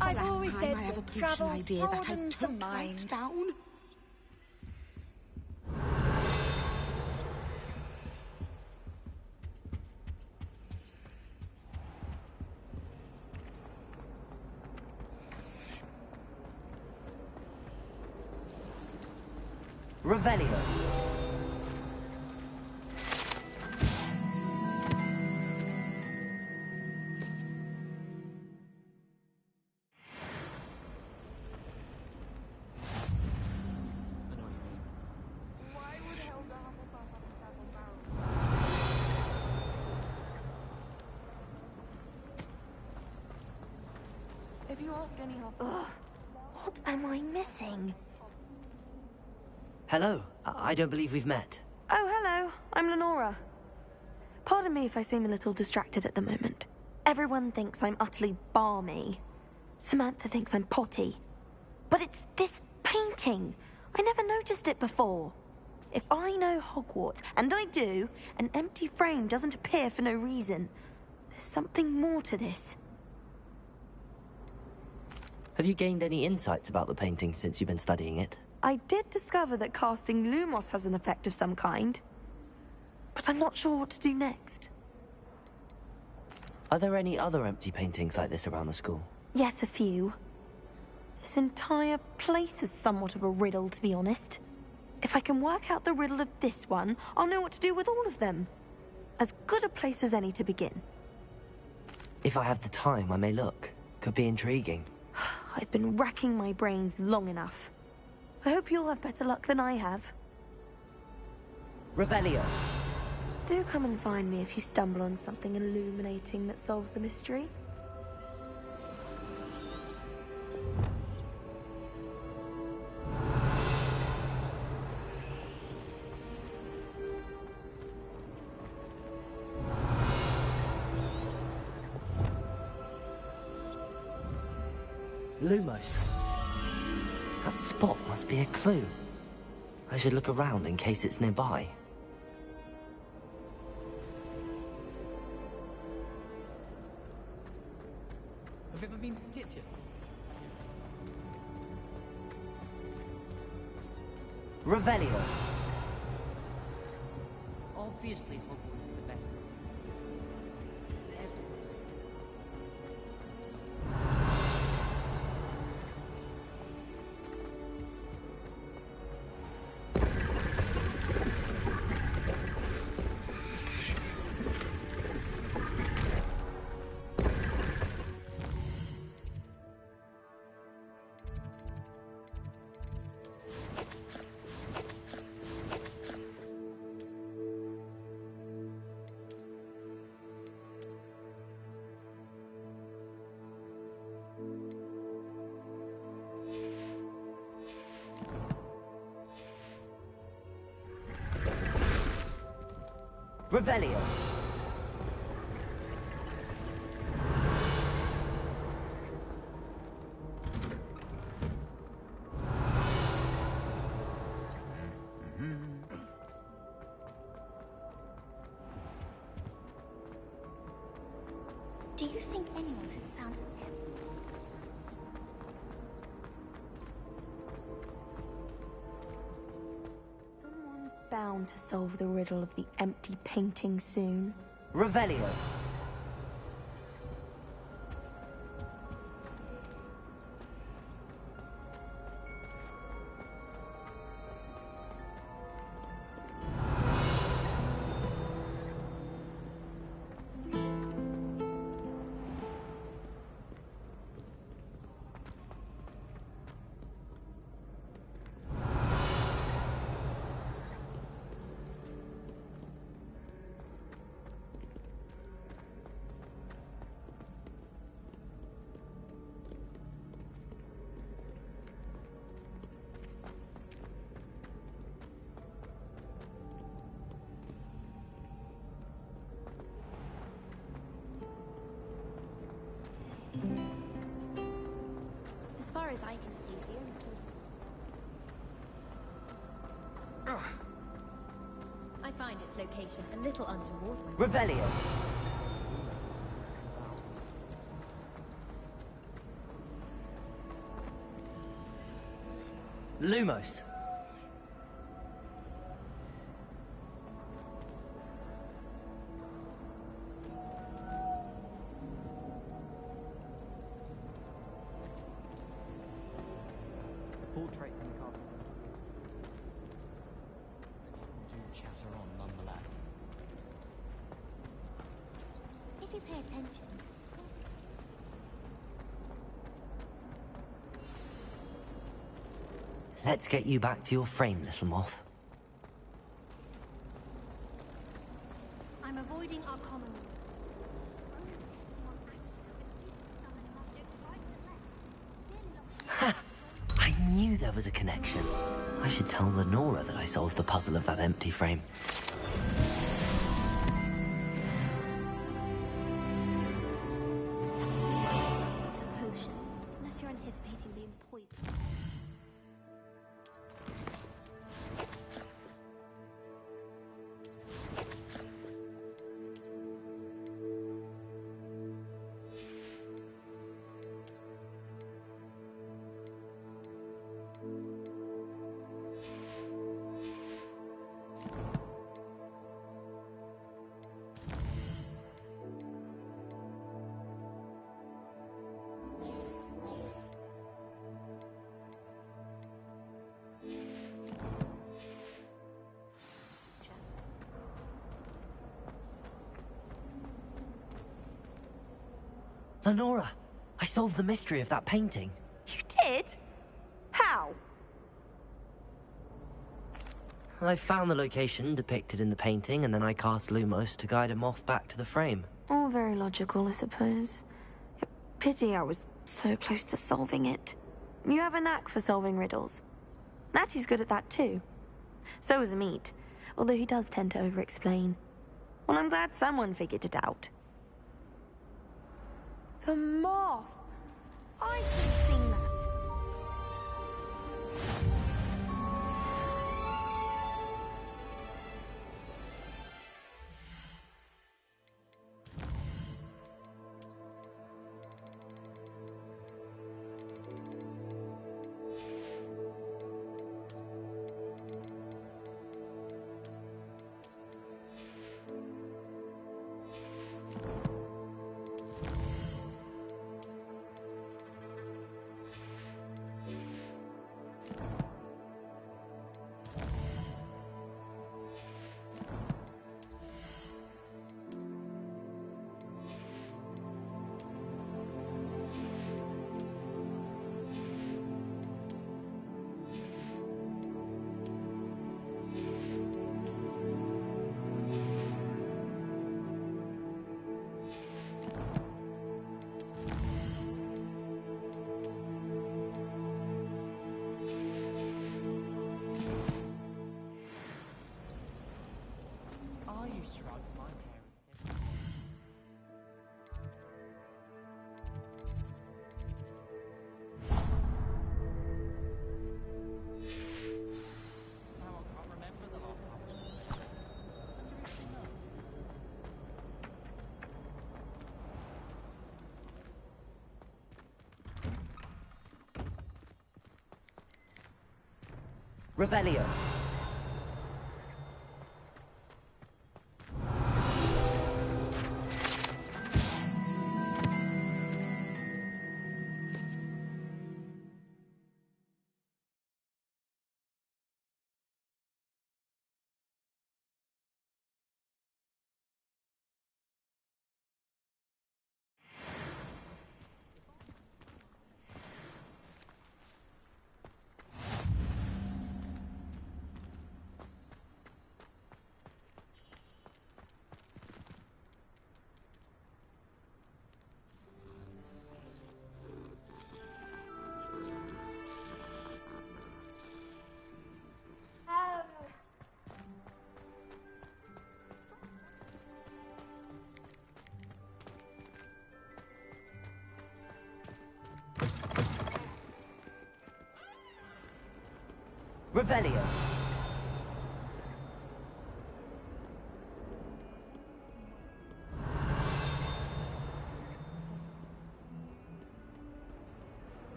I've always said I have a pollution idea that I don't write down. Revelio. If you ask any help... Ugh, what am I missing? Hello. I don't believe we've met. Oh, hello. I'm Lenora. Pardon me if I seem a little distracted at the moment. Everyone thinks I'm utterly balmy. Samantha thinks I'm potty. But it's this painting. I never noticed it before. If I know Hogwarts, and I do, an empty frame doesn't appear for no reason. There's something more to this. Have you gained any insights about the painting since you've been studying it? I did discover that casting Lumos has an effect of some kind. But I'm not sure what to do next. Are there any other empty paintings like this around the school? Yes, a few. This entire place is somewhat of a riddle, to be honest. If I can work out the riddle of this one, I'll know what to do with all of them. As good a place as any to begin. If I have the time, I may look. Could be intriguing. I've been racking my brains long enough. I hope you'll have better luck than I have. Revelio. Do come and find me if you stumble on something illuminating that solves the mystery. Lumos. That spot must be a clue. I should look around in case it's nearby. Have you ever been to the kitchen? Revelio. Obviously, Hogwarts is the best. Revelio. Do you think anyone has found it yet? Someone's bound to solve the riddle of the empty painting soon. Revelio. As far as I can see, the only key... I find its location a little untoward. Revelio. Lumos. Portrait from the castle. Do chatter on nonetheless. If you pay attention... Let's get you back to your frame, little moth. I'm avoiding our common room. Ha! I knew there was a connection. I should tell Lenora that I solved the puzzle of that empty frame. Potions, unless you're anticipating being poisoned. Lenora, I solved the mystery of that painting. You did? How? I found the location depicted in the painting, and then I cast Lumos to guide him off back to the frame. All very logical, I suppose. Pity I was so close to solving it. You have a knack for solving riddles. Natty's good at that too. So is Amit, although he does tend to over-explain. Well, I'm glad someone figured it out. The moth! I should have seen that. Revelio. Revelio.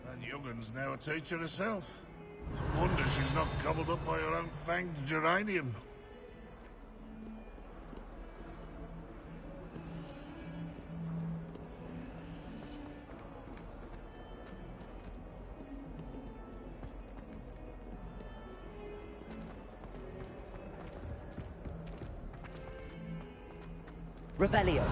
That young'un's now a teacher herself. Wonder she's not gobbled up by her own fanged geranium. Revelio.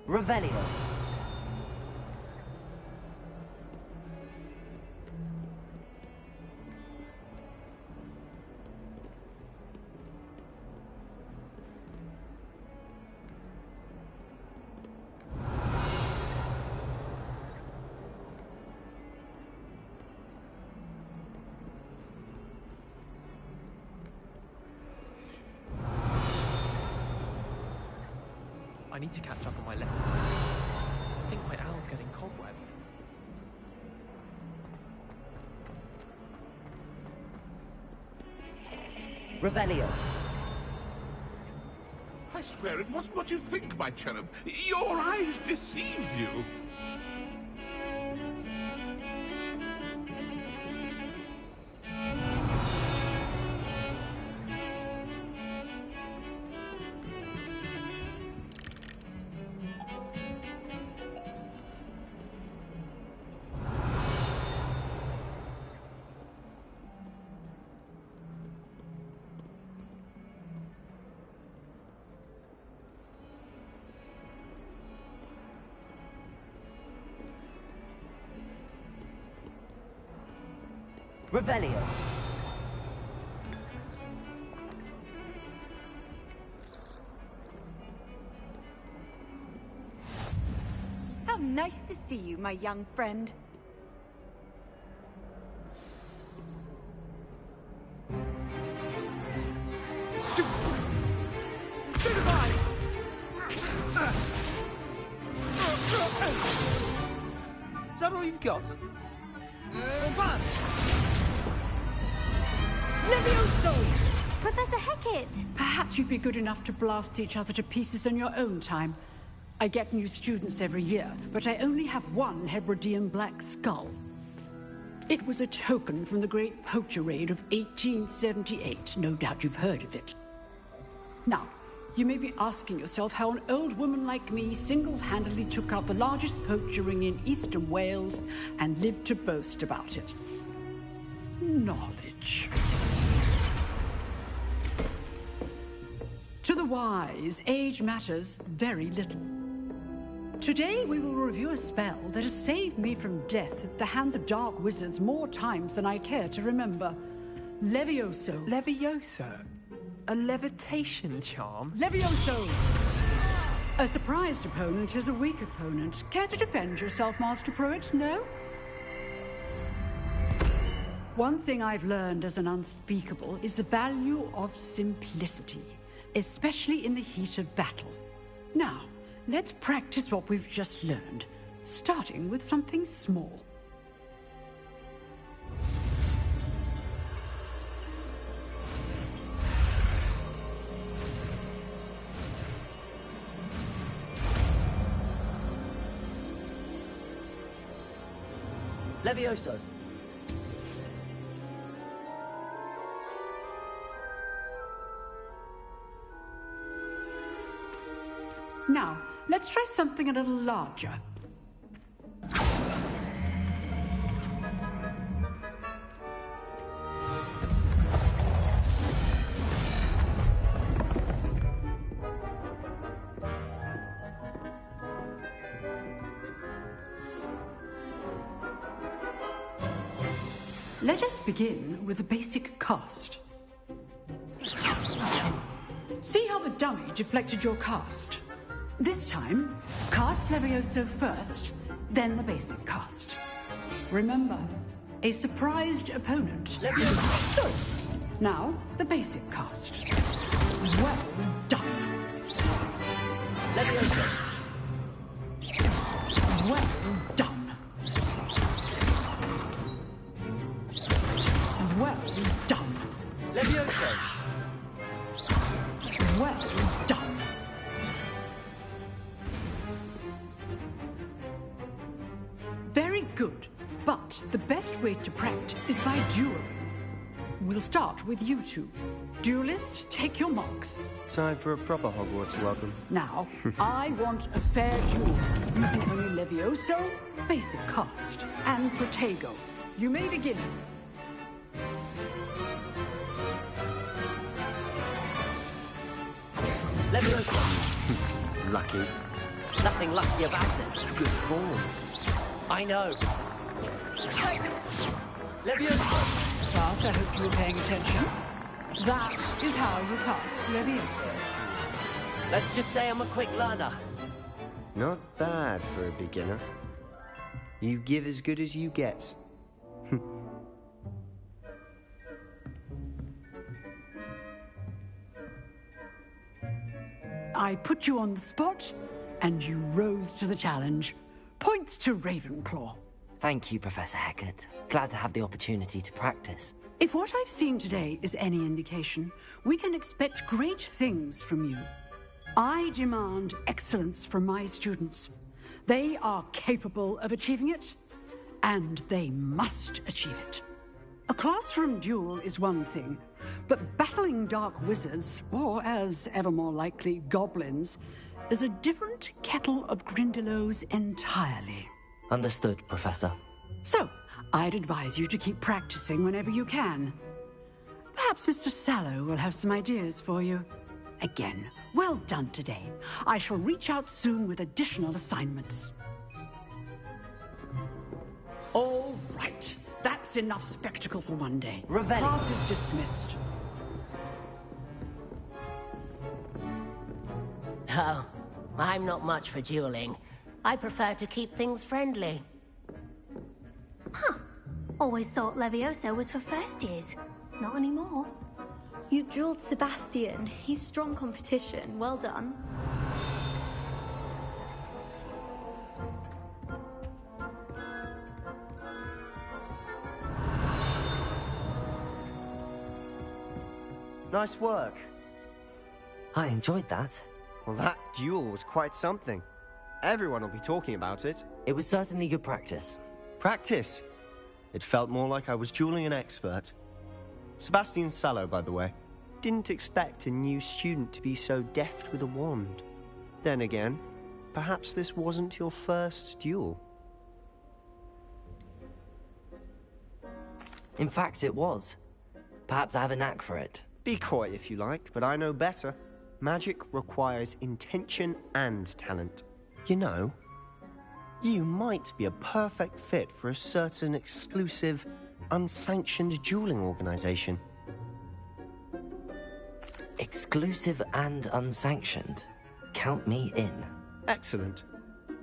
Revelio. I need to catch up on my letters. I think my owl's getting cobwebs. Revelio. I swear it wasn't what you think, my cherub. Your eyes deceived you. Revelio. How nice to see you, my young friend. Stupefy! Is that all you've got? Levioso! Professor Hecat! Perhaps you'd be good enough to blast each other to pieces in your own time. I get new students every year, but I only have one Hebridean black skull. It was a token from the Great Poacher Raid of 1878. No doubt you've heard of it. Now, you may be asking yourself how an old woman like me single-handedly took out the largest poacher ring in eastern Wales and lived to boast about it. Knowledge. To the wise, age matters very little. Today we will review a spell that has saved me from death at the hands of dark wizards more times than I care to remember. Levioso. Levioso? A levitation charm? Levioso! A surprised opponent is a weak opponent. Care to defend yourself, Master Pruitt? No? One thing I've learned as an unspeakable is the value of simplicity, especially in the heat of battle. Now, let's practice what we've just learned, starting with something small. Levioso. Now, let's try something a little larger. Let us begin with the basic cast. See how the dummy deflected your cast? This time, cast Levioso first, then the basic cast. Remember, a surprised opponent. Levioso! Now, the basic cast. Well done. Levioso. Well done. Well done. Levioso. Well done. Very good, but the best way to practice is by dueling. We'll start with you two. Duelists, take your marks. Time for a proper Hogwarts welcome. Now, I want a fair duel, using only Levioso, basic cast, and Protego. You may begin. Levioso. Lucky. Nothing lucky about it. Good form. I know. Levioso. Class, I hope you were paying attention. That is how you cast Levioso. Let's just say I'm a quick learner. Not bad for a beginner. You give as good as you get. I put you on the spot, and you rose to the challenge. Points to Ravenclaw. Thank you, Professor Hecat. Glad to have the opportunity to practice. If what I've seen today is any indication, we can expect great things from you. I demand excellence from my students. They are capable of achieving it, and they must achieve it. A classroom duel is one thing, but battling dark wizards, or as ever more likely, goblins, is a different kettle of Grindylows entirely. Understood, Professor. So, I'd advise you to keep practicing whenever you can. Perhaps Mr. Sallow will have some ideas for you. Again, well done today. I shall reach out soon with additional assignments. All right. That's enough spectacle for one day. Revelli. Class is dismissed. Oh, I'm not much for dueling. I prefer to keep things friendly. Huh. Always thought Levioso was for first years. Not anymore. You drilled Sebastian. He's strong competition. Well done. Nice work. I enjoyed that. Well, that duel was quite something. Everyone will be talking about it. It was certainly good practice. Practice? It felt more like I was dueling an expert. Sebastian Sallow, by the way. Didn't expect a new student to be so deft with a wand. Then again, perhaps this wasn't your first duel. In fact, it was. Perhaps I have a knack for it. Be coy if you like, but I know better. Magic requires intention and talent. You know, you might be a perfect fit for a certain exclusive, unsanctioned dueling organization. Exclusive and unsanctioned? Count me in. Excellent.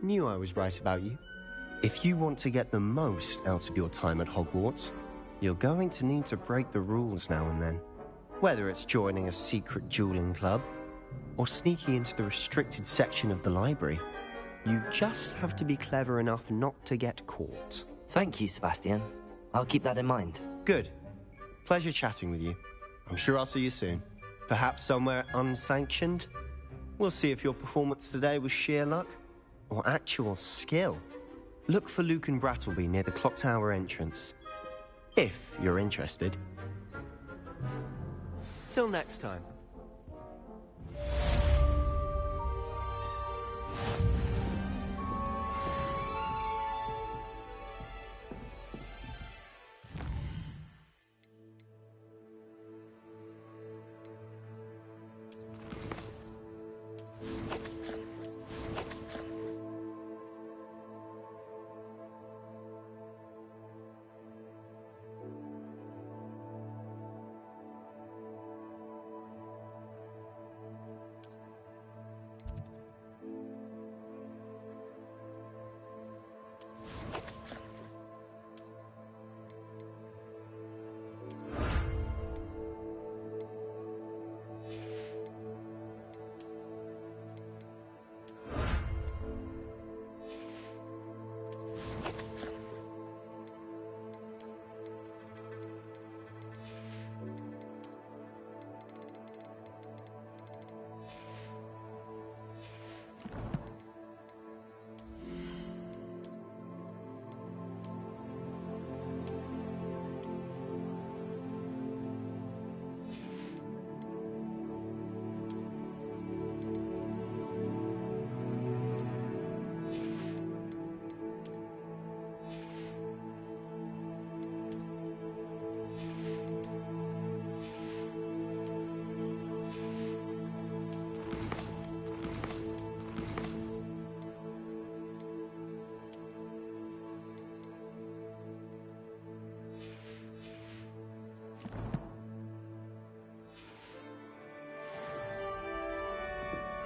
Knew I was right about you. If you want to get the most out of your time at Hogwarts, you're going to need to break the rules now and then. Whether it's joining a secret dueling club, or sneaking into the restricted section of the library, you just have to be clever enough not to get caught. Thank you, Sebastian. I'll keep that in mind. Good. Pleasure chatting with you. I'm sure I'll see you soon. Perhaps somewhere unsanctioned? We'll see if your performance today was sheer luck, or actual skill. Look for Luke and Brattleby near the clock tower entrance. If you're interested. Till next time.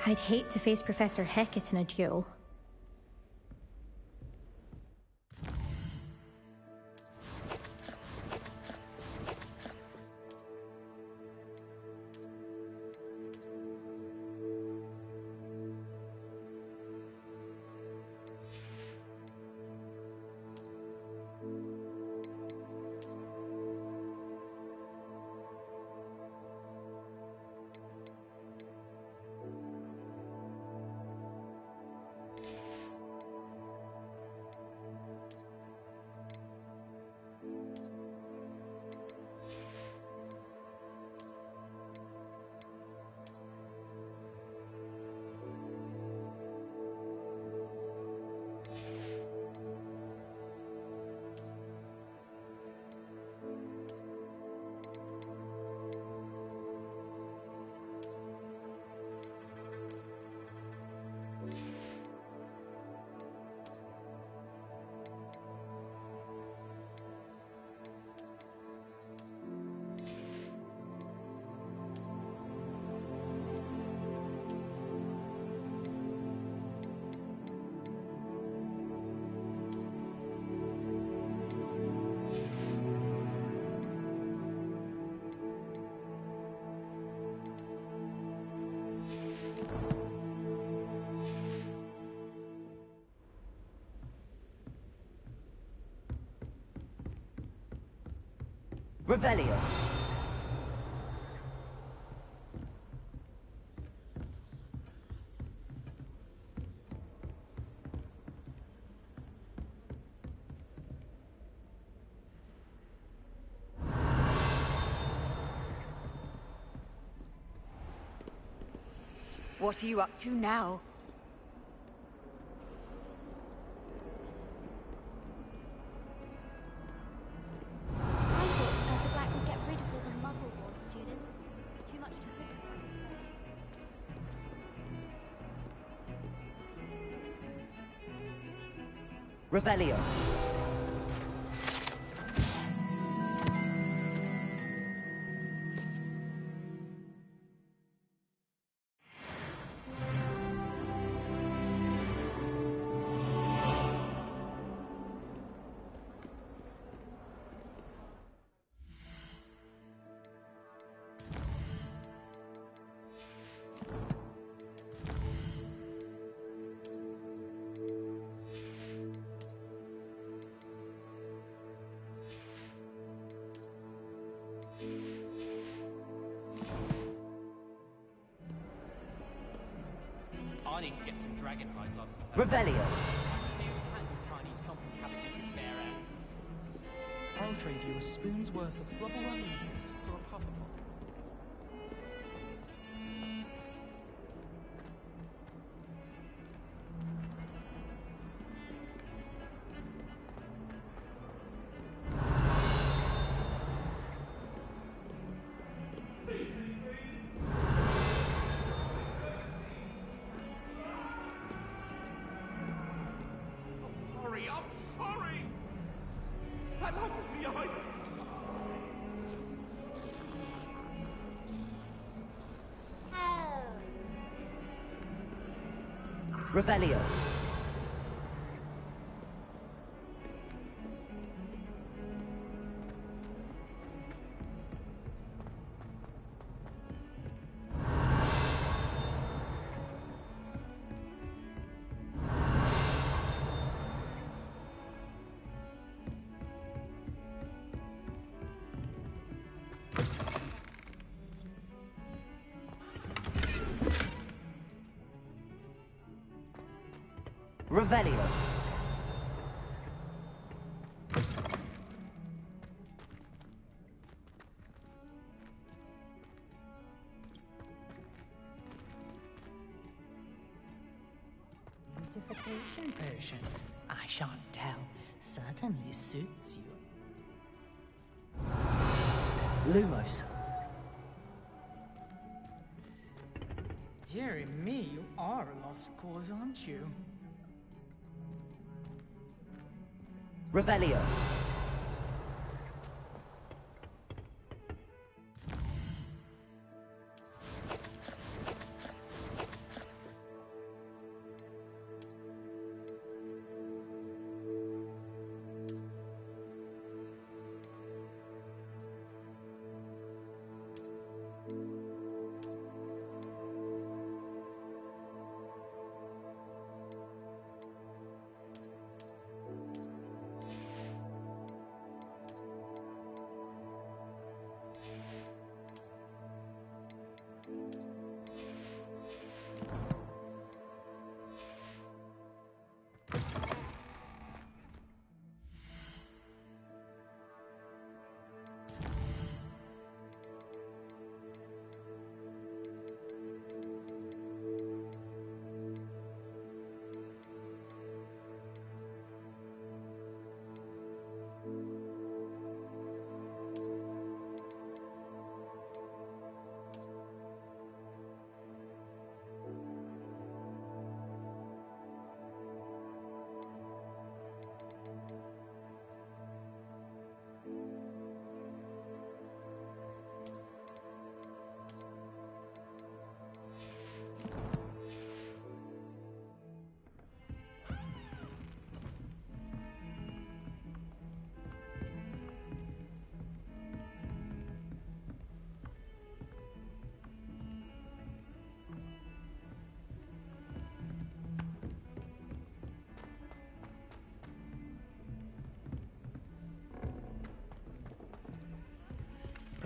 I'd hate to face Professor Hecat in a duel. Revelio. What are you up to now? I thought Professor Black would get rid of all the Muggle Ward students. Too much to hope for. Revelio. I need to get some dragonhide gloves. Revelio. I'll trade you a spoon's worth of flubberwell leaves for a pufferful. Sorry, I'm sorry! That love was behind us! Revelio. Revelio. Beautification potion. I shan't tell. Certainly suits you. Lumos. Dearie me, you are a lost cause, aren't you? Revelio.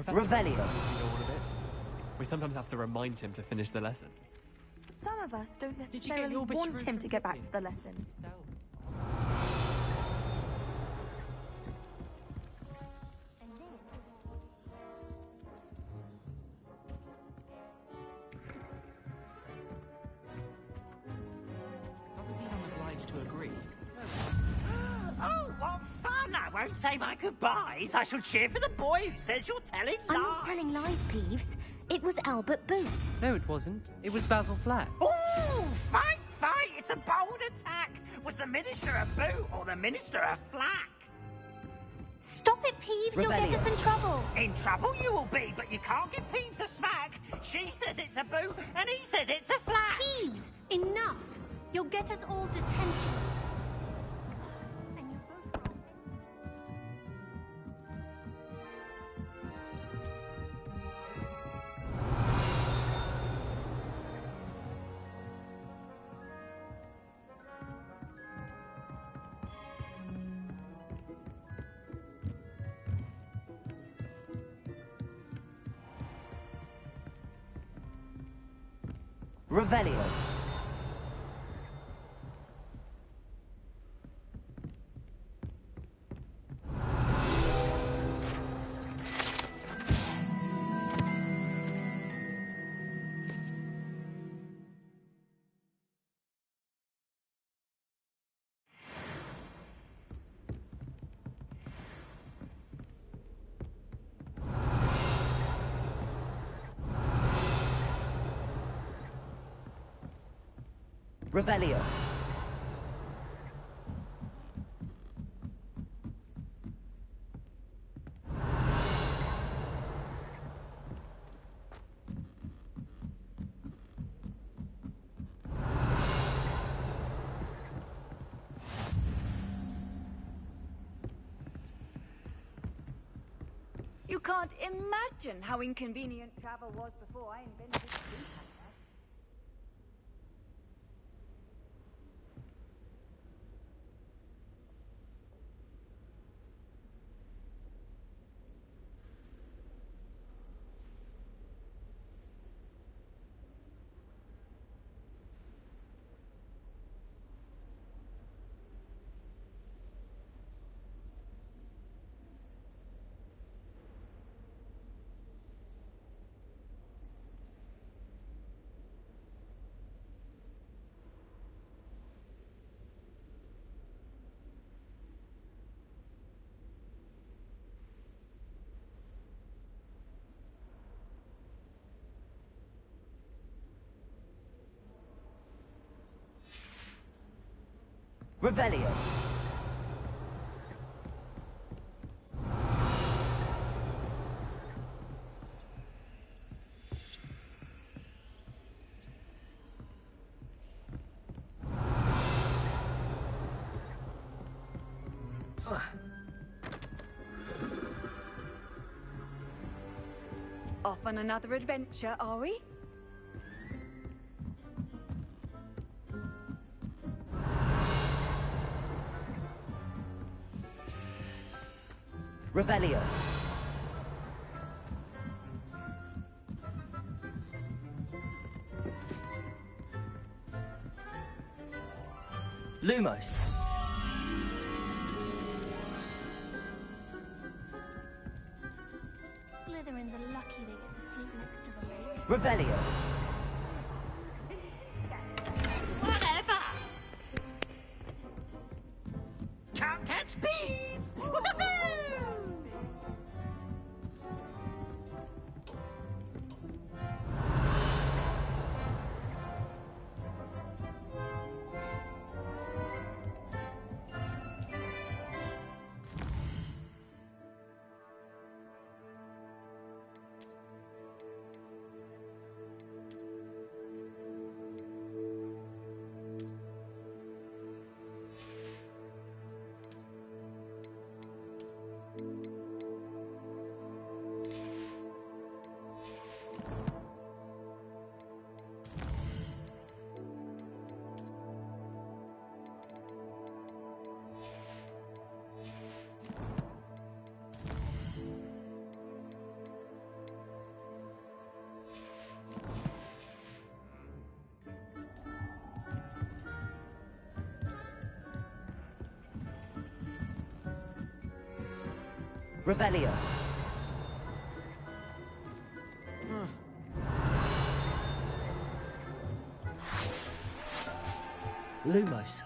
Professor Revelio. You know all of it. We sometimes have to remind him to finish the lesson. Some of us don't you get necessarily your want best him fruit to from get back Ripley? to the lesson. Doesn't mean I'm obliged to agree. Oh, what fun! I won't say my goodbyes. I shall cheer for the boy who says you're telling lies. I'm not telling lies, Peeves. It was Albert Boot. No, it wasn't. It was Basil Flack. Ooh, fight! It's a bold attack. Was the Minister a boot or the Minister a flack? Stop it, Peeves. You'll get us in trouble. In trouble you will be, but you can't give Peeves a smack. She says it's a boot and he says it's a flack. Peeves, enough. You'll get us all detention. Revelio. Revelio. You can't imagine how inconvenient travel was before I invented sleep. Revelio. Off on another adventure, are we? Revelio. Lumos. Slytherins are lucky they get to sleep next to the lake. Revelio. Whatever! Can't catch Peeves! Woohoo! Revelio. Lumos.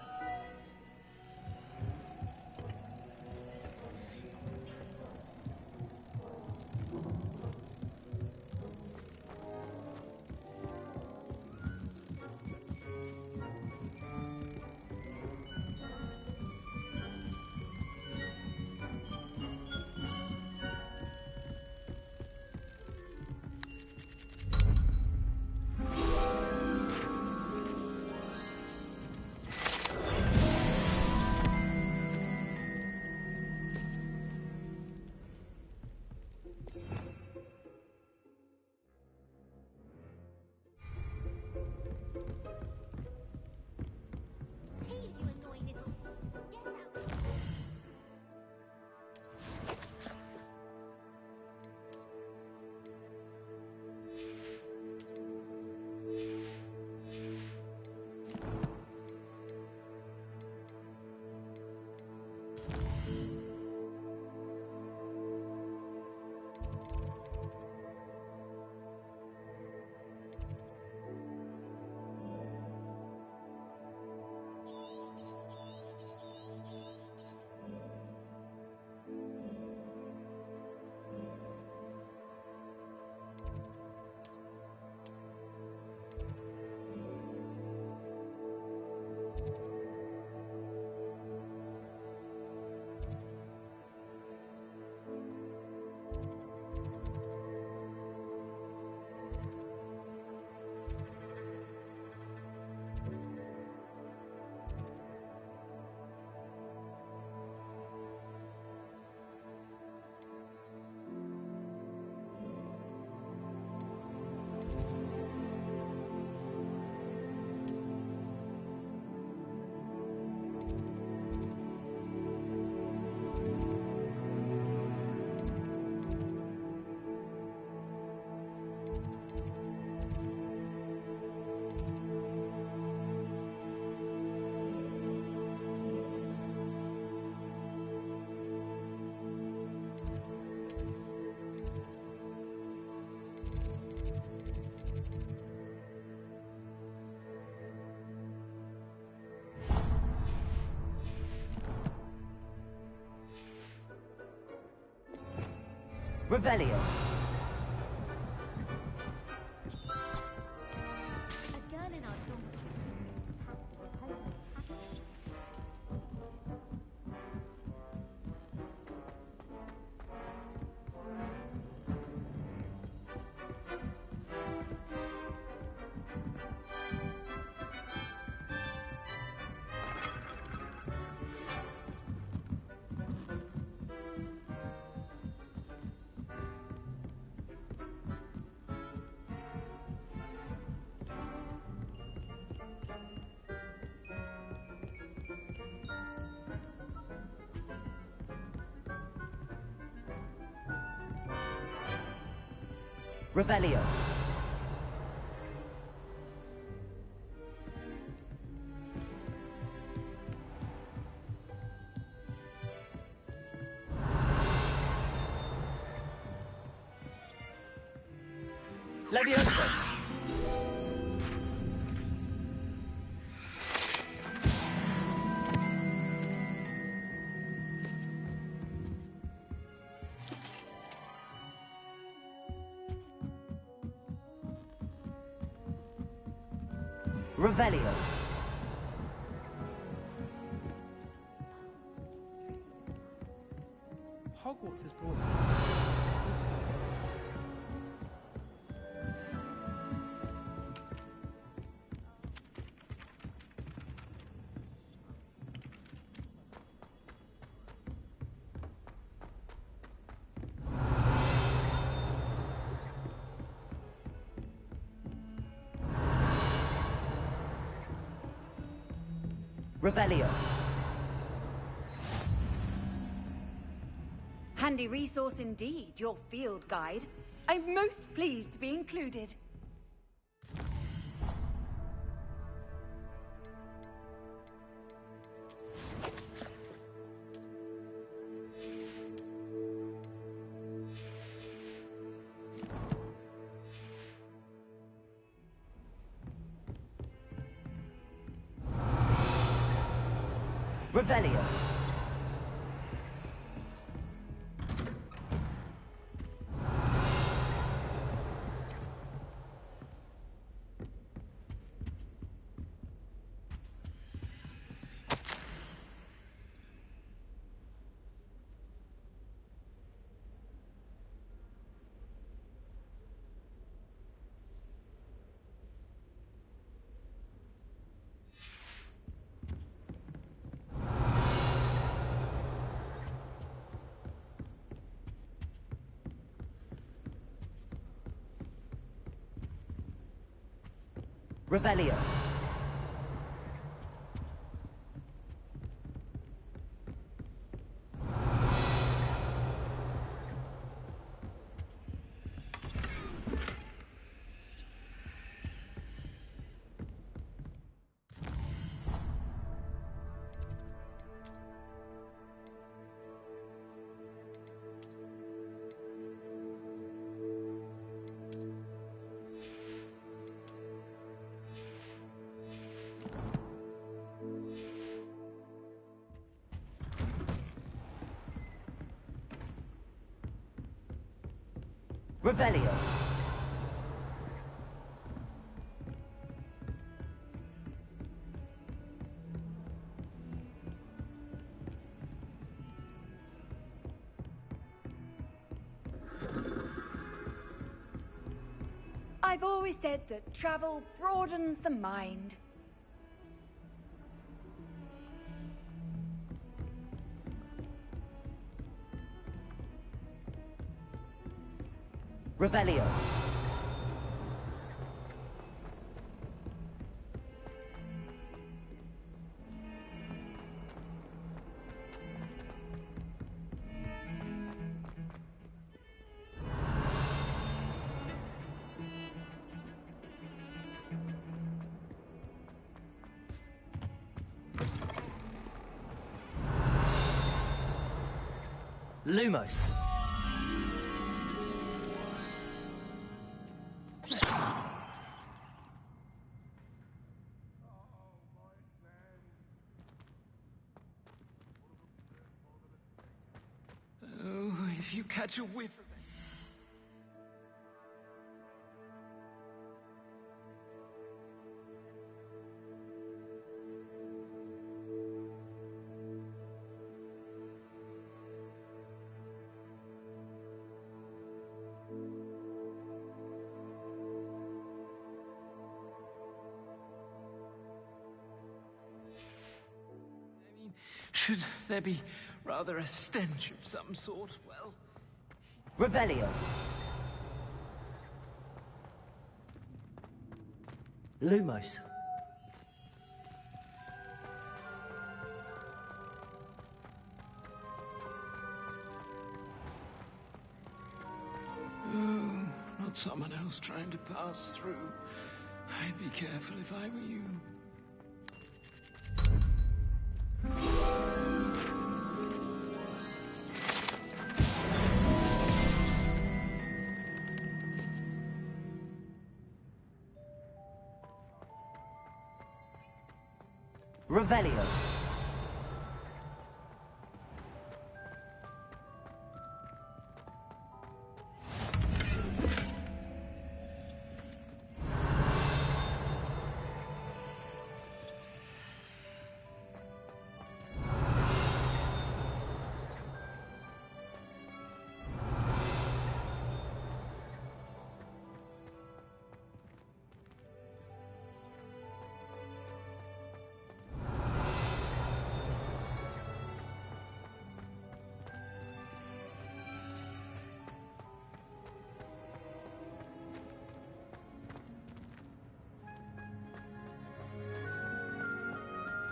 Revelio. Revelio. Levioso. Revelio. Hogwarts is boring. Revelio. Handy resource indeed, your field guide. I'm most pleased to be included. Revelio. Revelio. Revelio. I've always said that travel broadens the mind. Revelio. Lumos. Oh, if you catch a whiff of it. Should there be rather a stench of some sort, well... Revelio. Lumos. Oh, not someone else trying to pass through. I'd be careful if I were you. Revelio.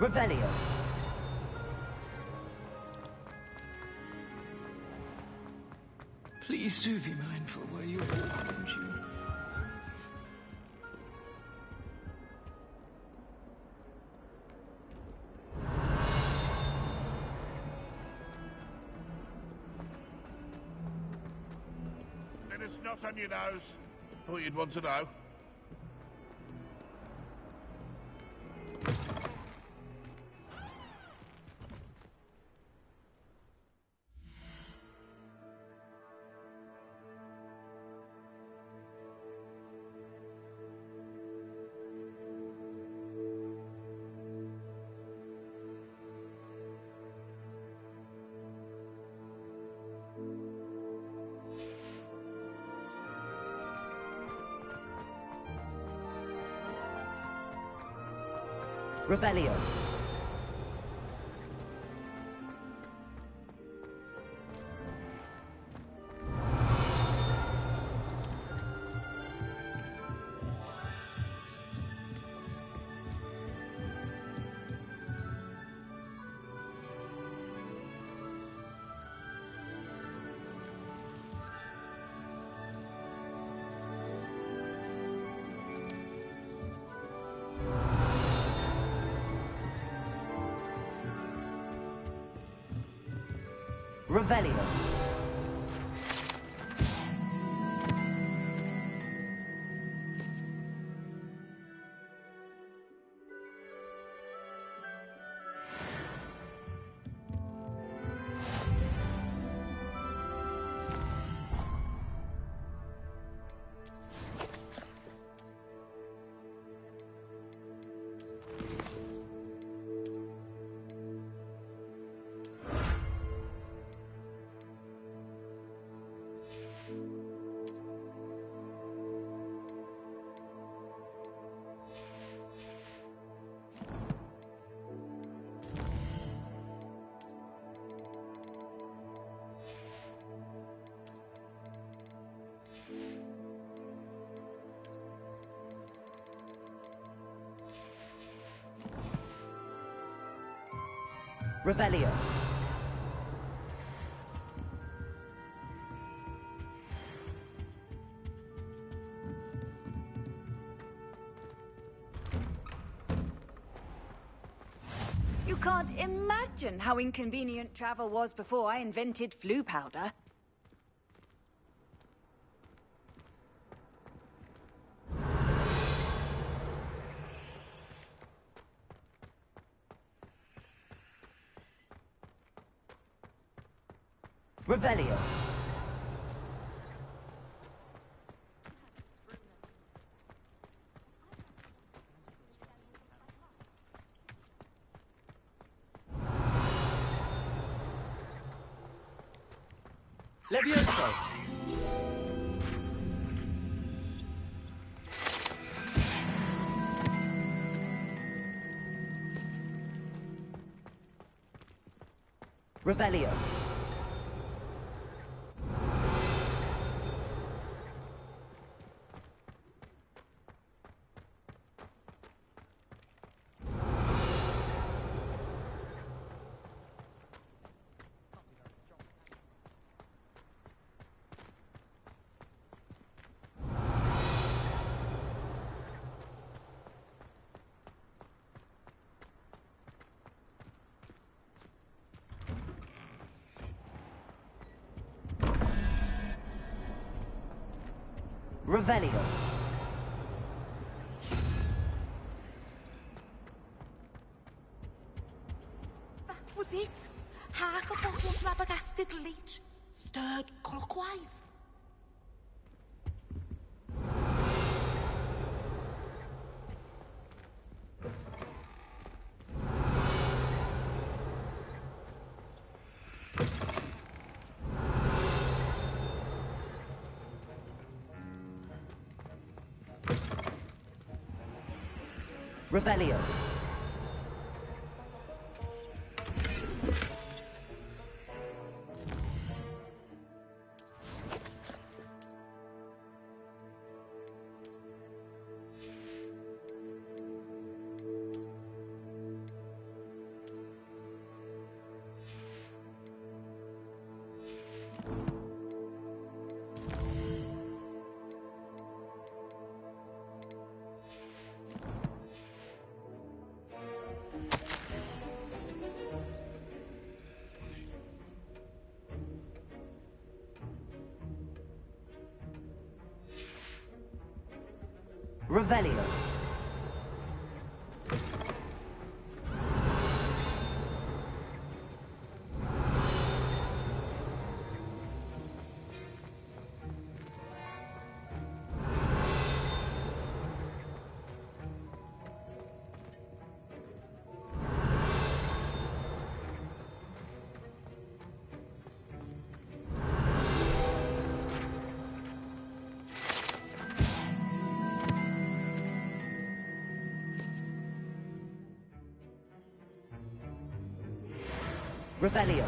Revelio. Please do be mindful where you walk, won't you? Bit of snot on your nose. Thought you'd want to know. Revelio. Revelio. Revelio. You can't imagine how inconvenient travel was before I invented flu powder. Revelio. Levioso. Revelio. Revelio. That was it. Half a bottle of flabbergasted leech, stirred clockwise. Revelio. Revelio. Revelio.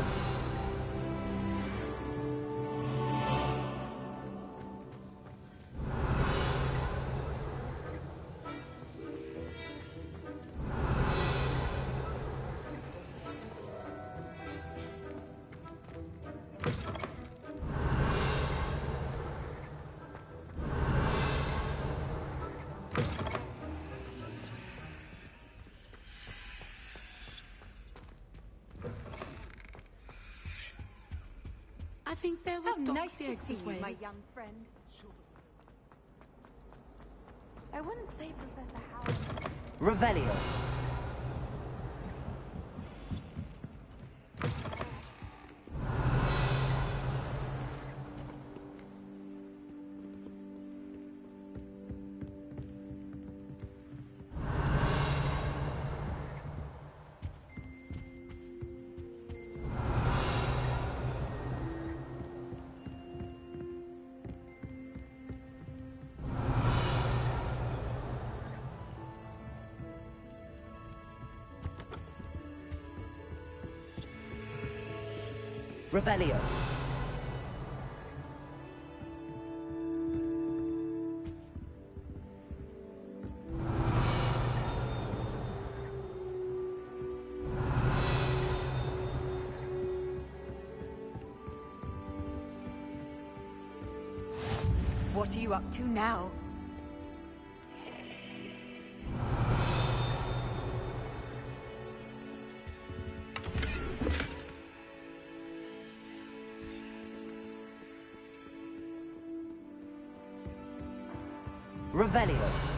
I think they're with Nice Doxy to eggs see as you, well. my young friend. I wouldn't say Professor Howard. Revelio. Revelio. What are you up to now? Revelio.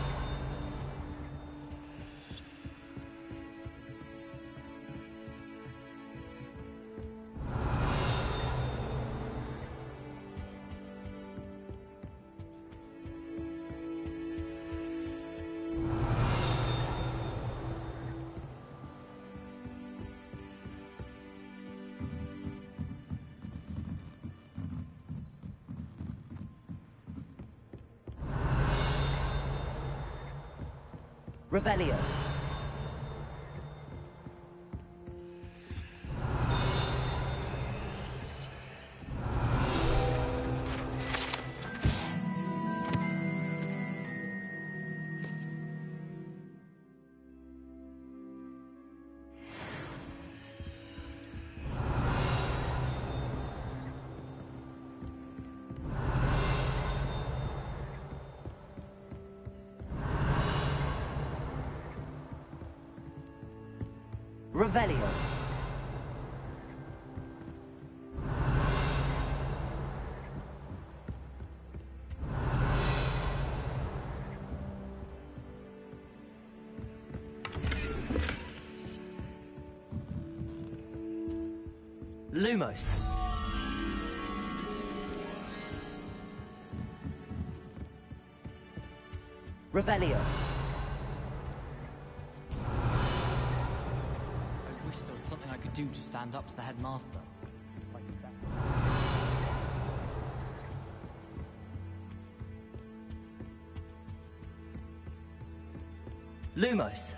Revelio. Revelio. Lumos. Revelio. I wish there was something I could do to stand up to the headmaster. Lumos.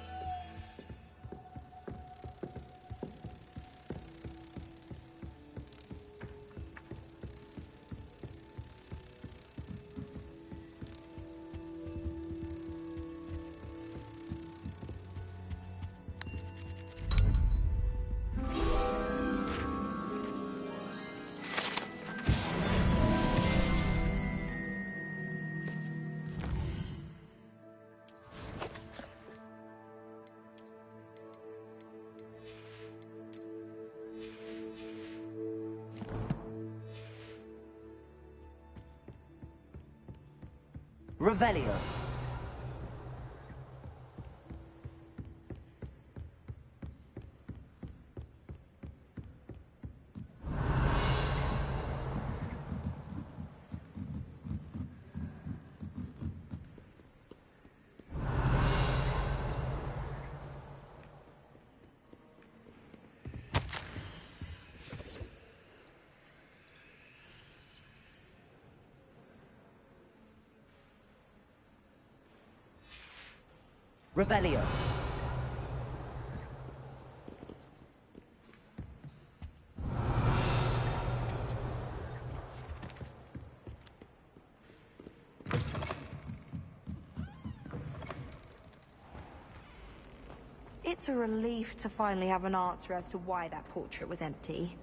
Revelio. Revelio. It's a relief to finally have an answer as to why that portrait was empty.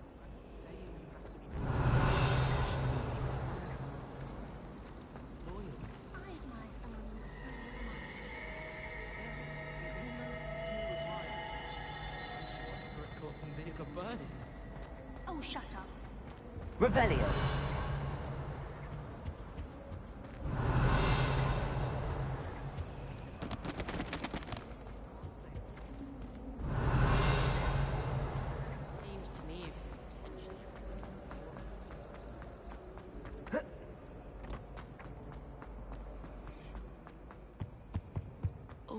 Oh, shut up. Revelio. Seems to me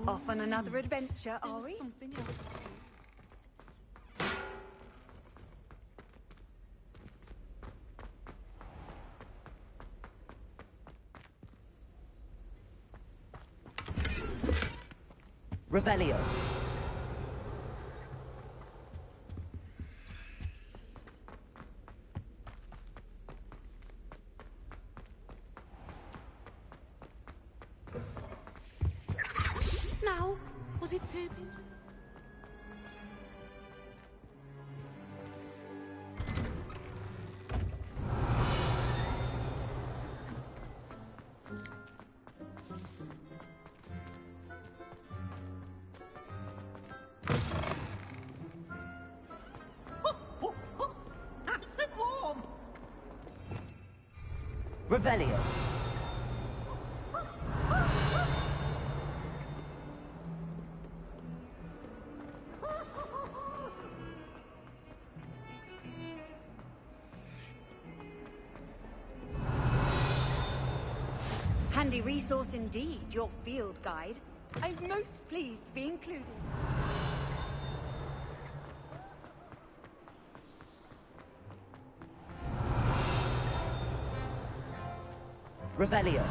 Off on another adventure, are we? Something else. Revelio. Now, was it too? Nice and warm. Revelio. Handy resource indeed, your field guide. I'm most pleased to be included. Revelio.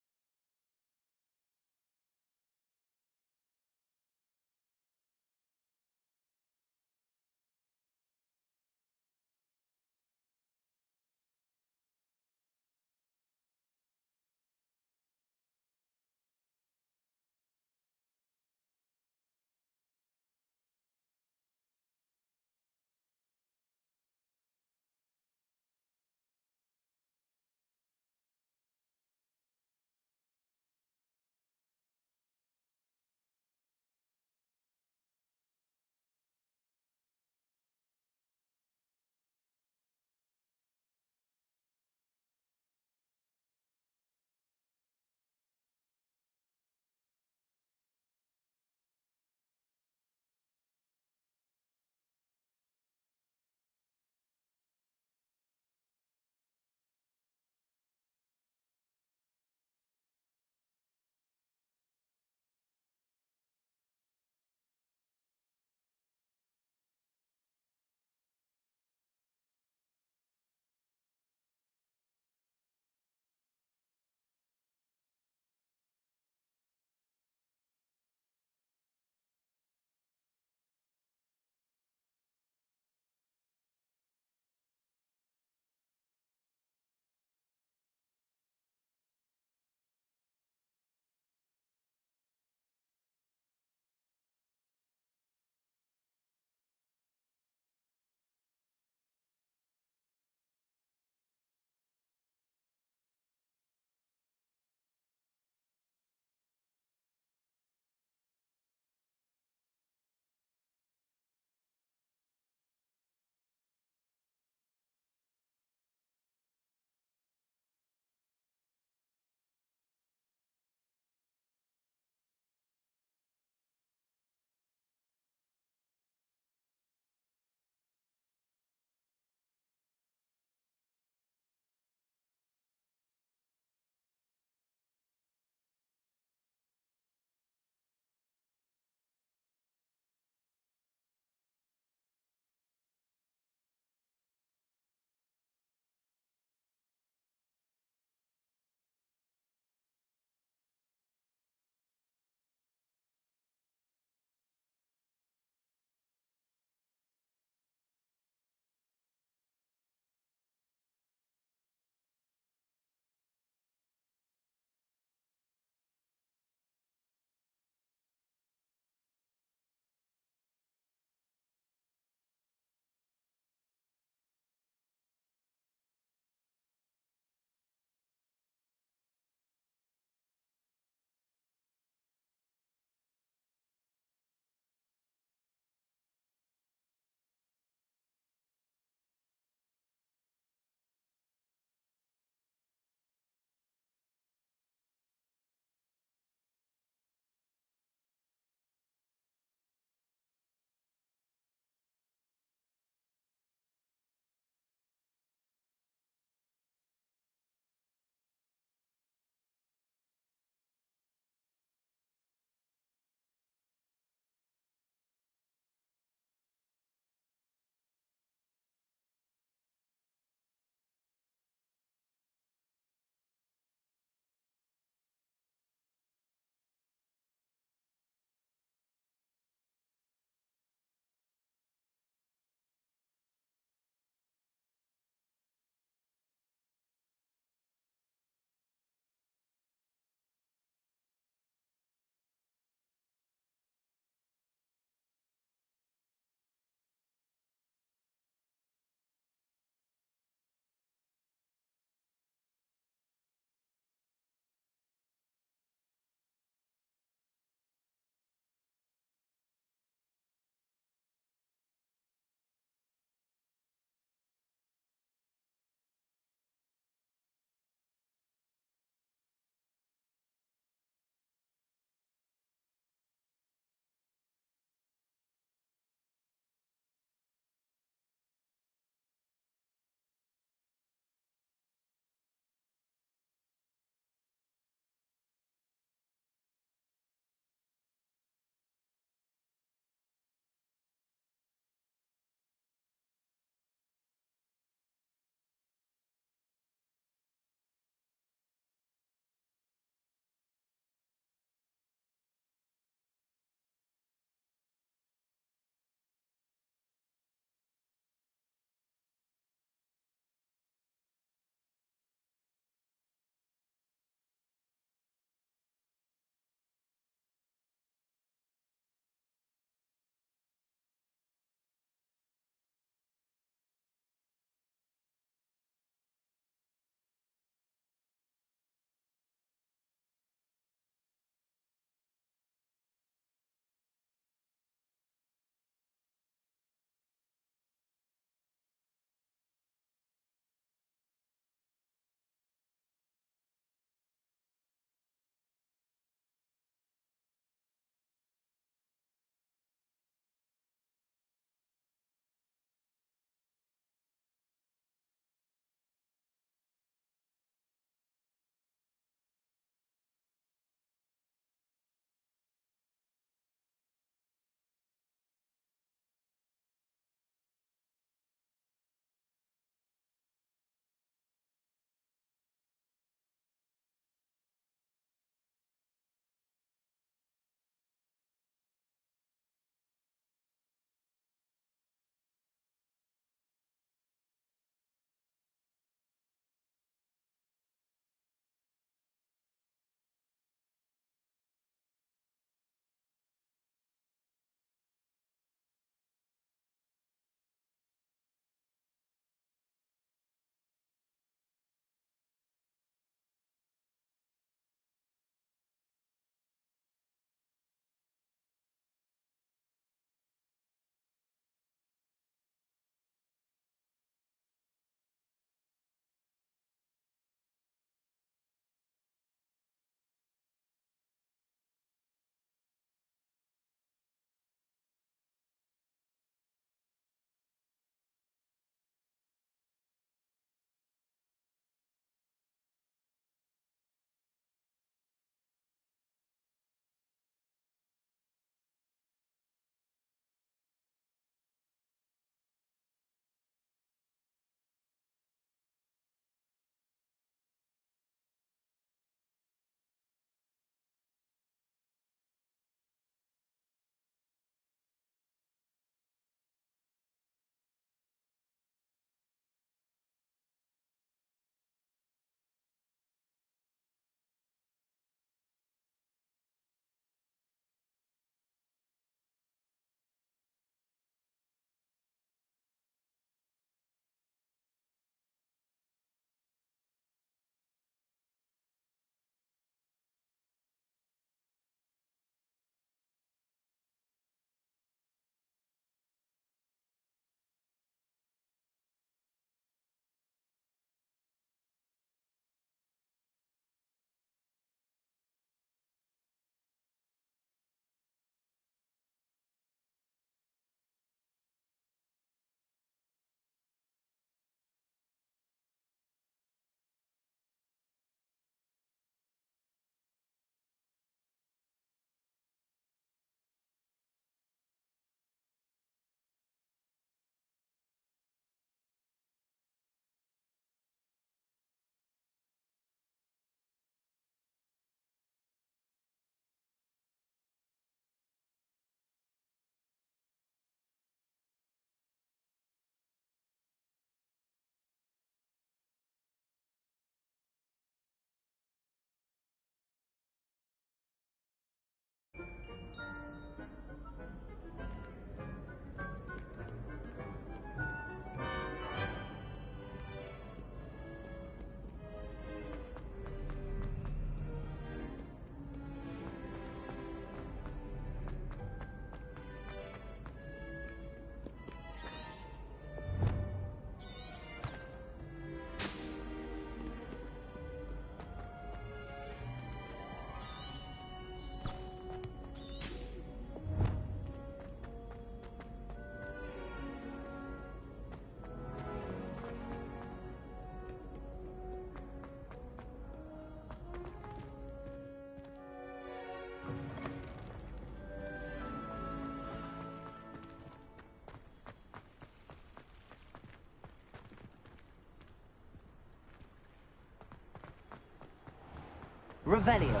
Revelio.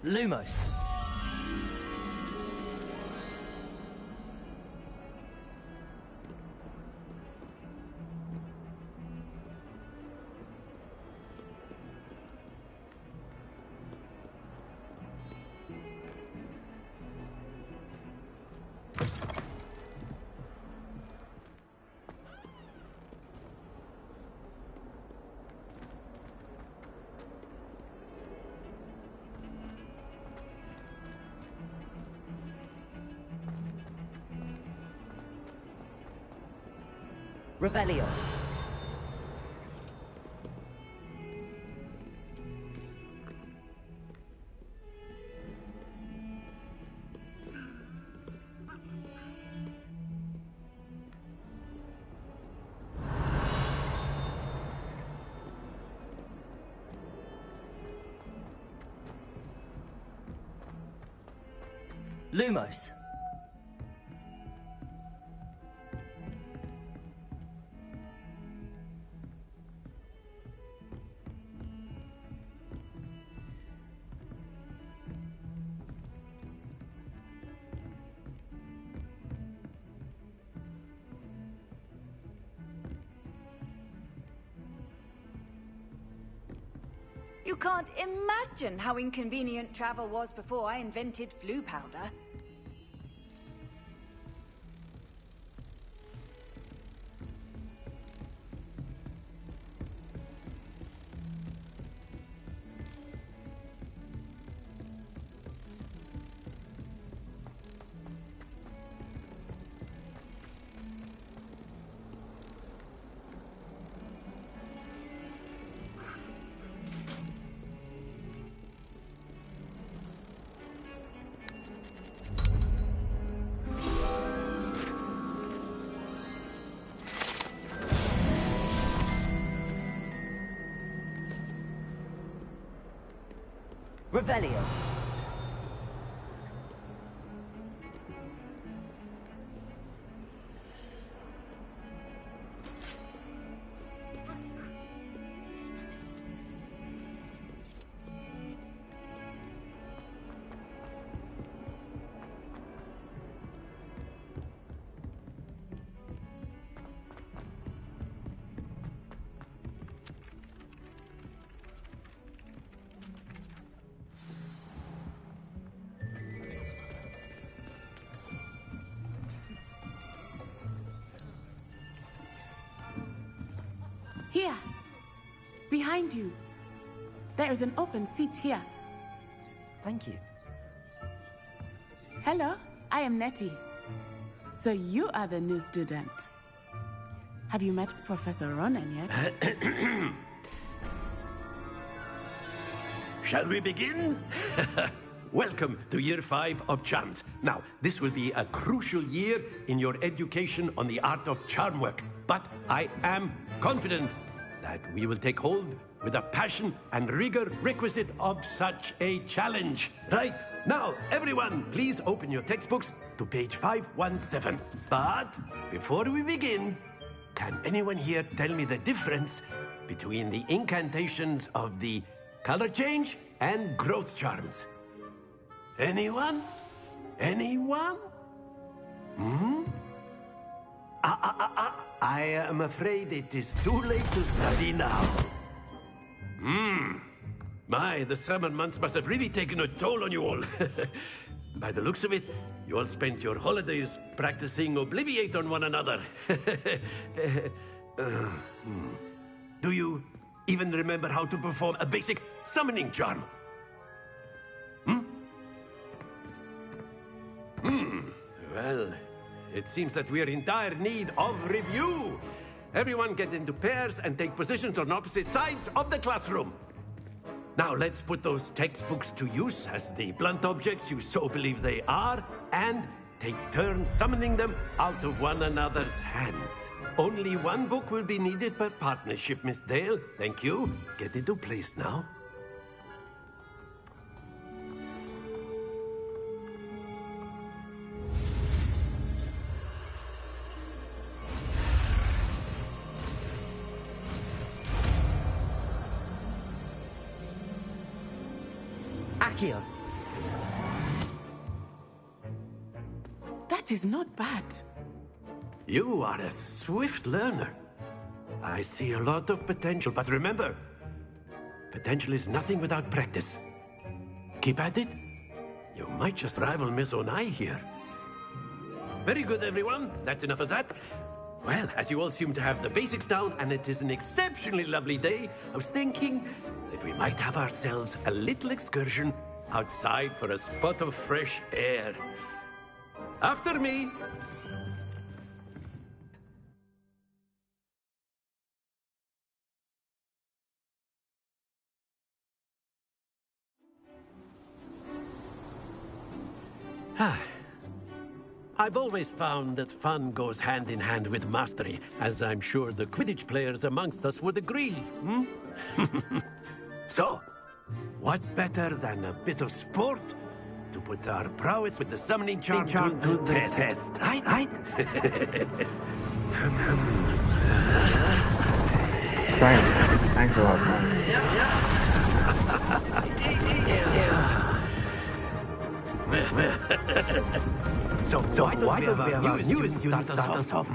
Lumos. Revelio. Lumos. You can't imagine how inconvenient travel was before I invented flu powder. Revelio. Here, behind you. There is an open seat here. Thank you. Hello, I am Nettie. So you are the new student. Have you met Professor Ronan yet? Shall we begin? Welcome to Year 5 of Charms. Now, this will be a crucial year in your education on the art of charm work. But I am confident that we will take hold with the passion and rigor requisite of such a challenge. Right, now, everyone, please open your textbooks to page 517. But before we begin, can anyone here tell me the difference between the incantations of the color change and growth charms? Anyone? Anyone? I am afraid it is too late to study now. My, the summer months must have really taken a toll on you all. By the looks of it, you all spent your holidays practicing Obliviate on one another. Do you even remember how to perform a basic summoning charm? Well, it seems that we are in dire need of review. Everyone get into pairs and take positions on opposite sides of the classroom. Now let's put those textbooks to use as the blunt objects you so believe they are, and take turns summoning them out of one another's hands. Only one book will be needed per partnership, Miss Dale. Thank you. Get into place now. Accio. That is not bad. You are a swift learner. I see a lot of potential, but remember, potential is nothing without practice. Keep at it. You might just rival Miss Onai here. Very good, everyone. That's enough of that. Well, as you all seem to have the basics down, and it is an exceptionally lovely day, I was thinking that we might have ourselves a little excursion outside for a spot of fresh air. After me. I've always found that fun goes hand in hand with mastery, as I'm sure the Quidditch players amongst us would agree, hmm? So, what better than a bit of sport to put our prowess with the summoning charm to the test, right? Thanks a lot, man. So why don't we have our newest student start us off?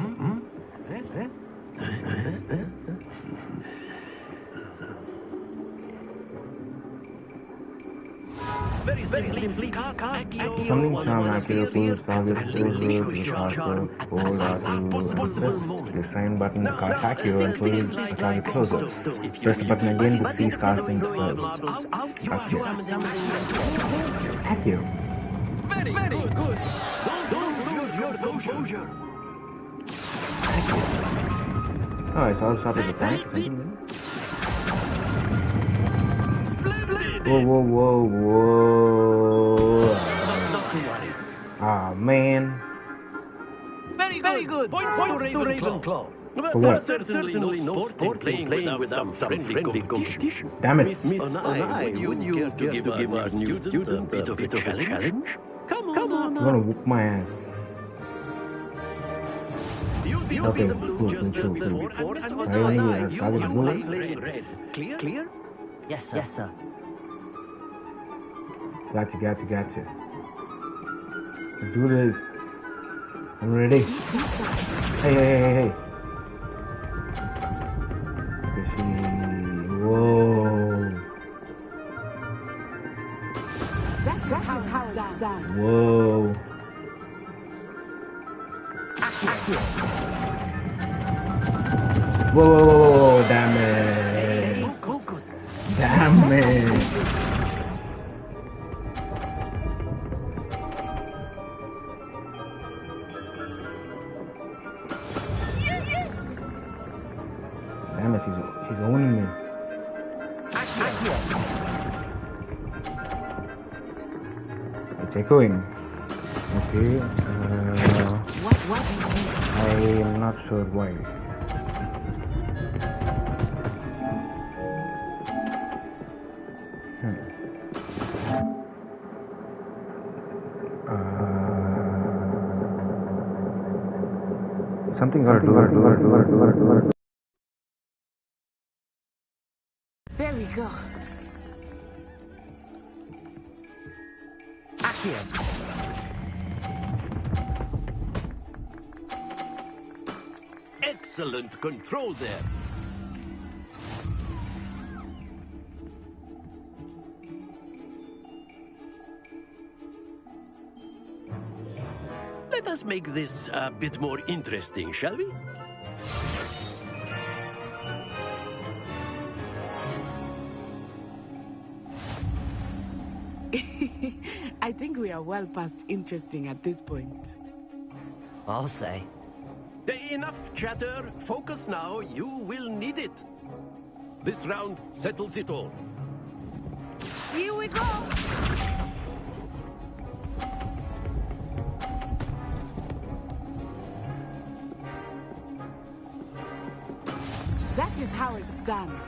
Very simply, cast Accio Something charm Accio to target the sign button to cast Accio and pull the target closer. Press the button again to cease casting spells. Accio. Very good. Don't lose your composure. Oh, it's all started with that. Whoa. Ah, man. Very good. Points to Ravenclaw. But there's certainly no sport in playing without some friendly competition. Damn it. Miss Onai, would you care to give our new student a bit of a challenge? Come on. I'm gonna whoop my ass. You'll be the moves just as before, and Miss Onai, you will play red. Clear? Yes, sir. Gotcha. Let's do this. I'm ready. Hey. Whoa. That's how it's done. Whoa. Whoa, damn it. Damn it. Damn it, she's owning me. It's echoing. Okay. I'm not sure why. Something got to do. There we go. Excellent control there. Let us make this a bit more interesting, shall we? I think we are well past interesting at this point. I'll say. Enough chatter. Focus now. You will need it. This round settles it all. Here we go! That is how it's done.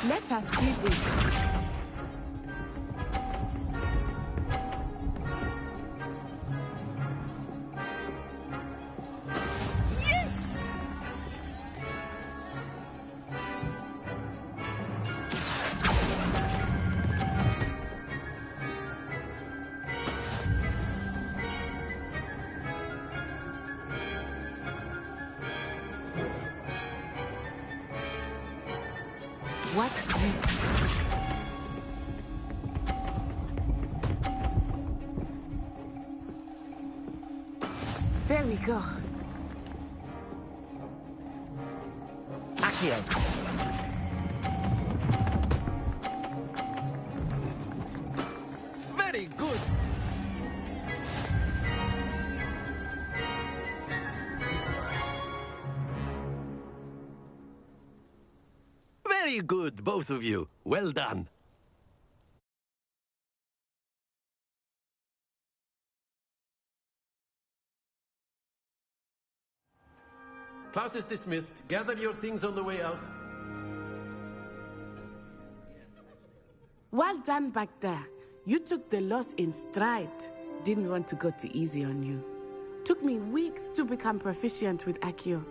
Let us see this. What's this? There we go. Accio. Very good. Very good, both of you. Well done. Class is dismissed. Gather your things on the way out. Well done back there. You took the loss in stride. Didn't want to go too easy on you. Took me weeks to become proficient with Accio.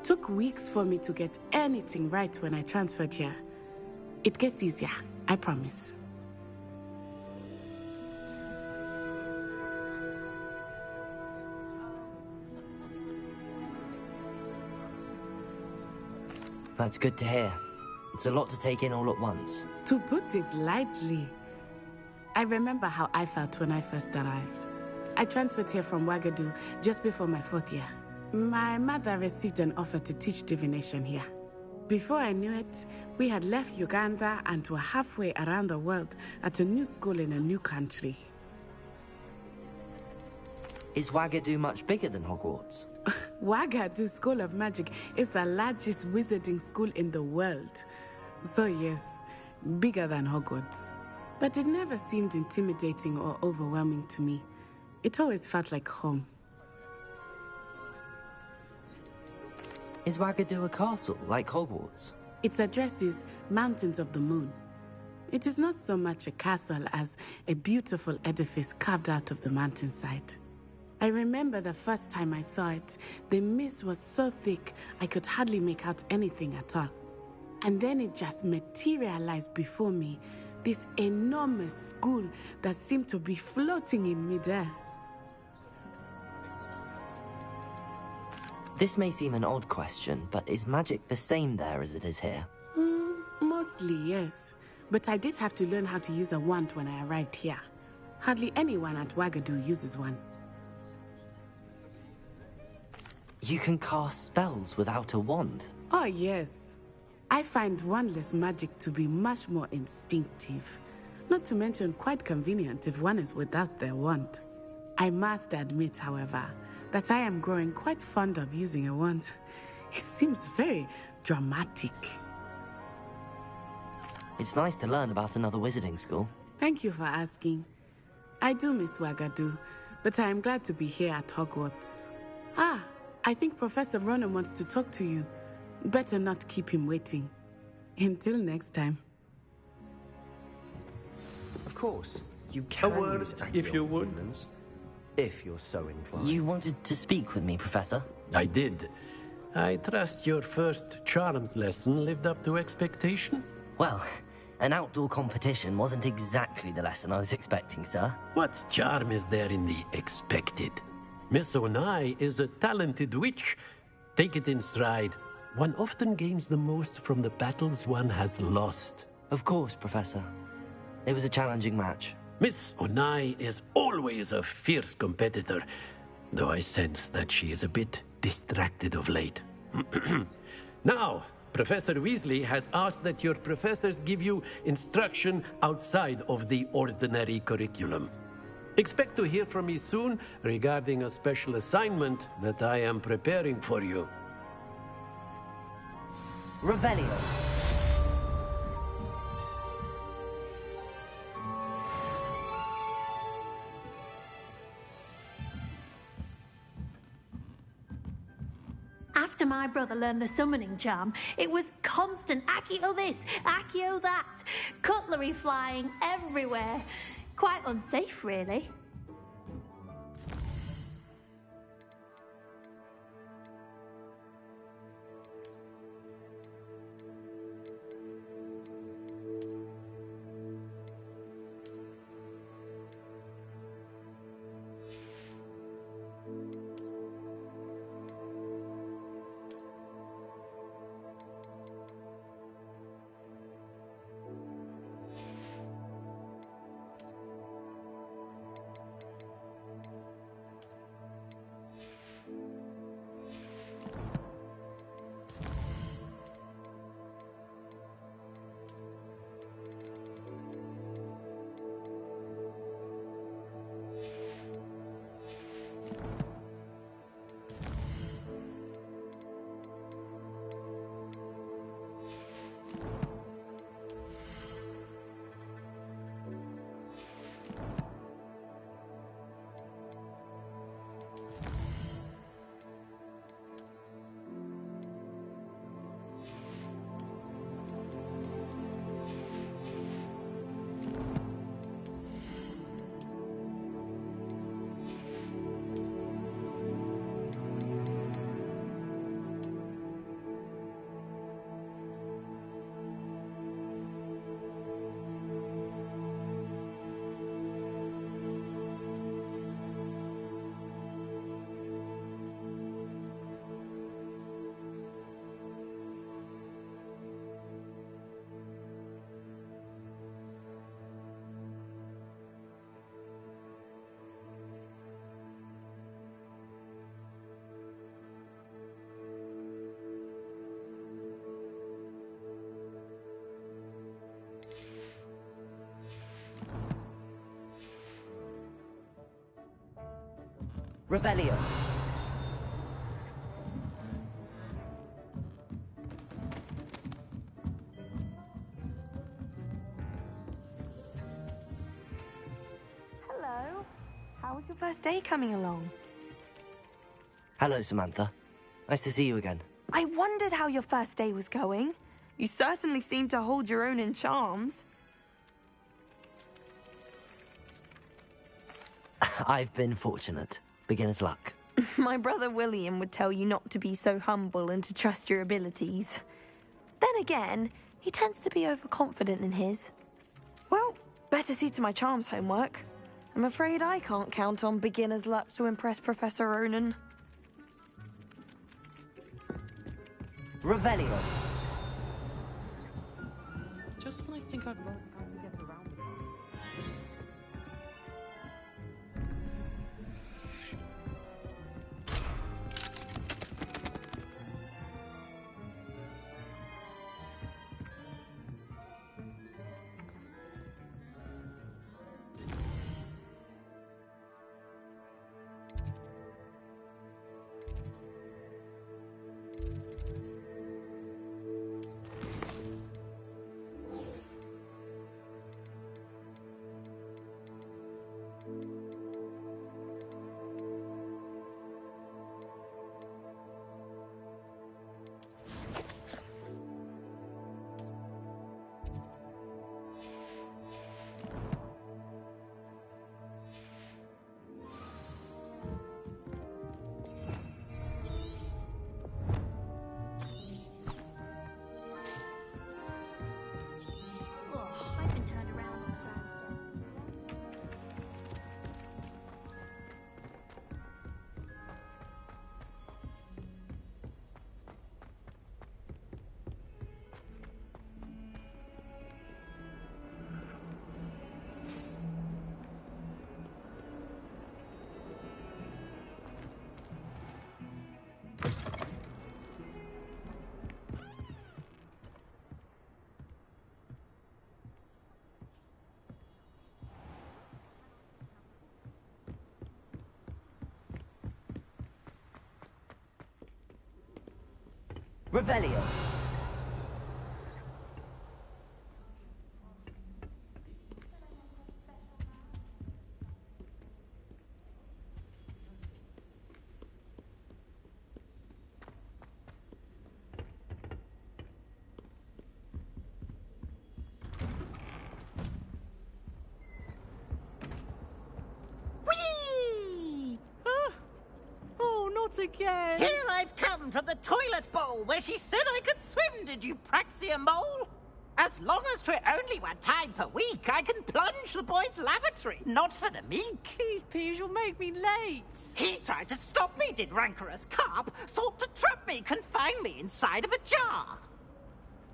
Took weeks for me to get anything right when I transferred here. It gets easier, I promise. That's good to hear. It's a lot to take in all at once. To put it lightly, I remember how I felt when I first arrived. I transferred here from Ouagadougou just before my 4th year. My mother received an offer to teach divination here. Before I knew it, we had left Uganda and were halfway around the world at a new school in a new country. Is Ouagadougou much bigger than Hogwarts? Ouagadougou School of Magic is the largest wizarding school in the world. So yes, bigger than Hogwarts. But it never seemed intimidating or overwhelming to me. It always felt like home. Is Ouagadougou a castle, like Hogwarts? Its address is Mountains of the Moon. It is not so much a castle as a beautiful edifice carved out of the mountainside. I remember the first time I saw it, the mist was so thick I could hardly make out anything at all. And then it just materialized before me, this enormous school that seemed to be floating in midair. This may seem an odd question, but is magic the same there as it is here? Mostly, yes. But I did have to learn how to use a wand when I arrived here. Hardly anyone at Ouagadougou uses one. You can cast spells without a wand? Oh, yes. I find wandless magic to be much more instinctive. Not to mention quite convenient if one is without their wand. I must admit, however, that I am growing quite fond of using a wand. It seems very dramatic. It's nice to learn about another wizarding school. Thank you for asking. I do miss Ouagadougou, but I am glad to be here at Hogwarts. Ah, I think Professor Ronan wants to talk to you. Better not keep him waiting. Until next time. Of course, you can word, use if you would. humans, if you're so inclined. You wanted to speak with me, Professor? I did. I trust your first charms lesson lived up to expectation? Well, an outdoor competition wasn't exactly the lesson I was expecting, sir. What charm is there in the expected? Miss Onai is a talented witch. Take it in stride. One often gains the most from the battles one has lost. Of course, Professor. It was a challenging match. Miss Onai is always a fierce competitor, though I sense that she is a bit distracted of late. Now, Professor Weasley has asked that your professors give you instruction outside of the ordinary curriculum. Expect to hear from me soon regarding a special assignment that I am preparing for you. Revelio. After my brother learned the summoning charm, it was constant Accio this, Accio that, cutlery flying everywhere. Quite unsafe, really. Revelio. Hello. How was your first day coming along? Hello, Samantha. Nice to see you again. I wondered how your first day was going. You certainly seem to hold your own in charms. I've been fortunate. Beginner's luck. My brother William would tell you not to be so humble and to trust your abilities. Then again, he tends to be overconfident in his. Well, better see to my charms homework. I'm afraid I can't count on beginner's luck to impress Professor Ronan. Revelio. Just when I think I've learned how to get around the car. I've been turned around. Revelio. Whee! Oh, not again! Here I've come from the toilet bowl where she said I could swim, did you praxia mole? As long as 'twere only one time per week, I can plunge the boy's lavatory, not for the meek. Please, Piers, you'll make me late. He tried to stop me, did rancorous carp, sought to trap me, confine me inside of a jar.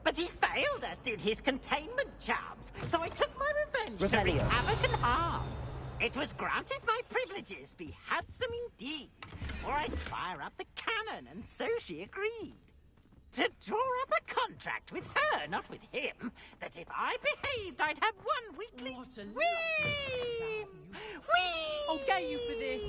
But he failed, as did his containment charms, so I took my revenge to wreak Revelio. havoc and harm. It was granted my privileges be handsome indeed, or I'd fire up the cannon, and so she agreed. To draw up a contract with her, not with him, that if I behaved, I'd have one weekly swim. Whee! I'll get you for this.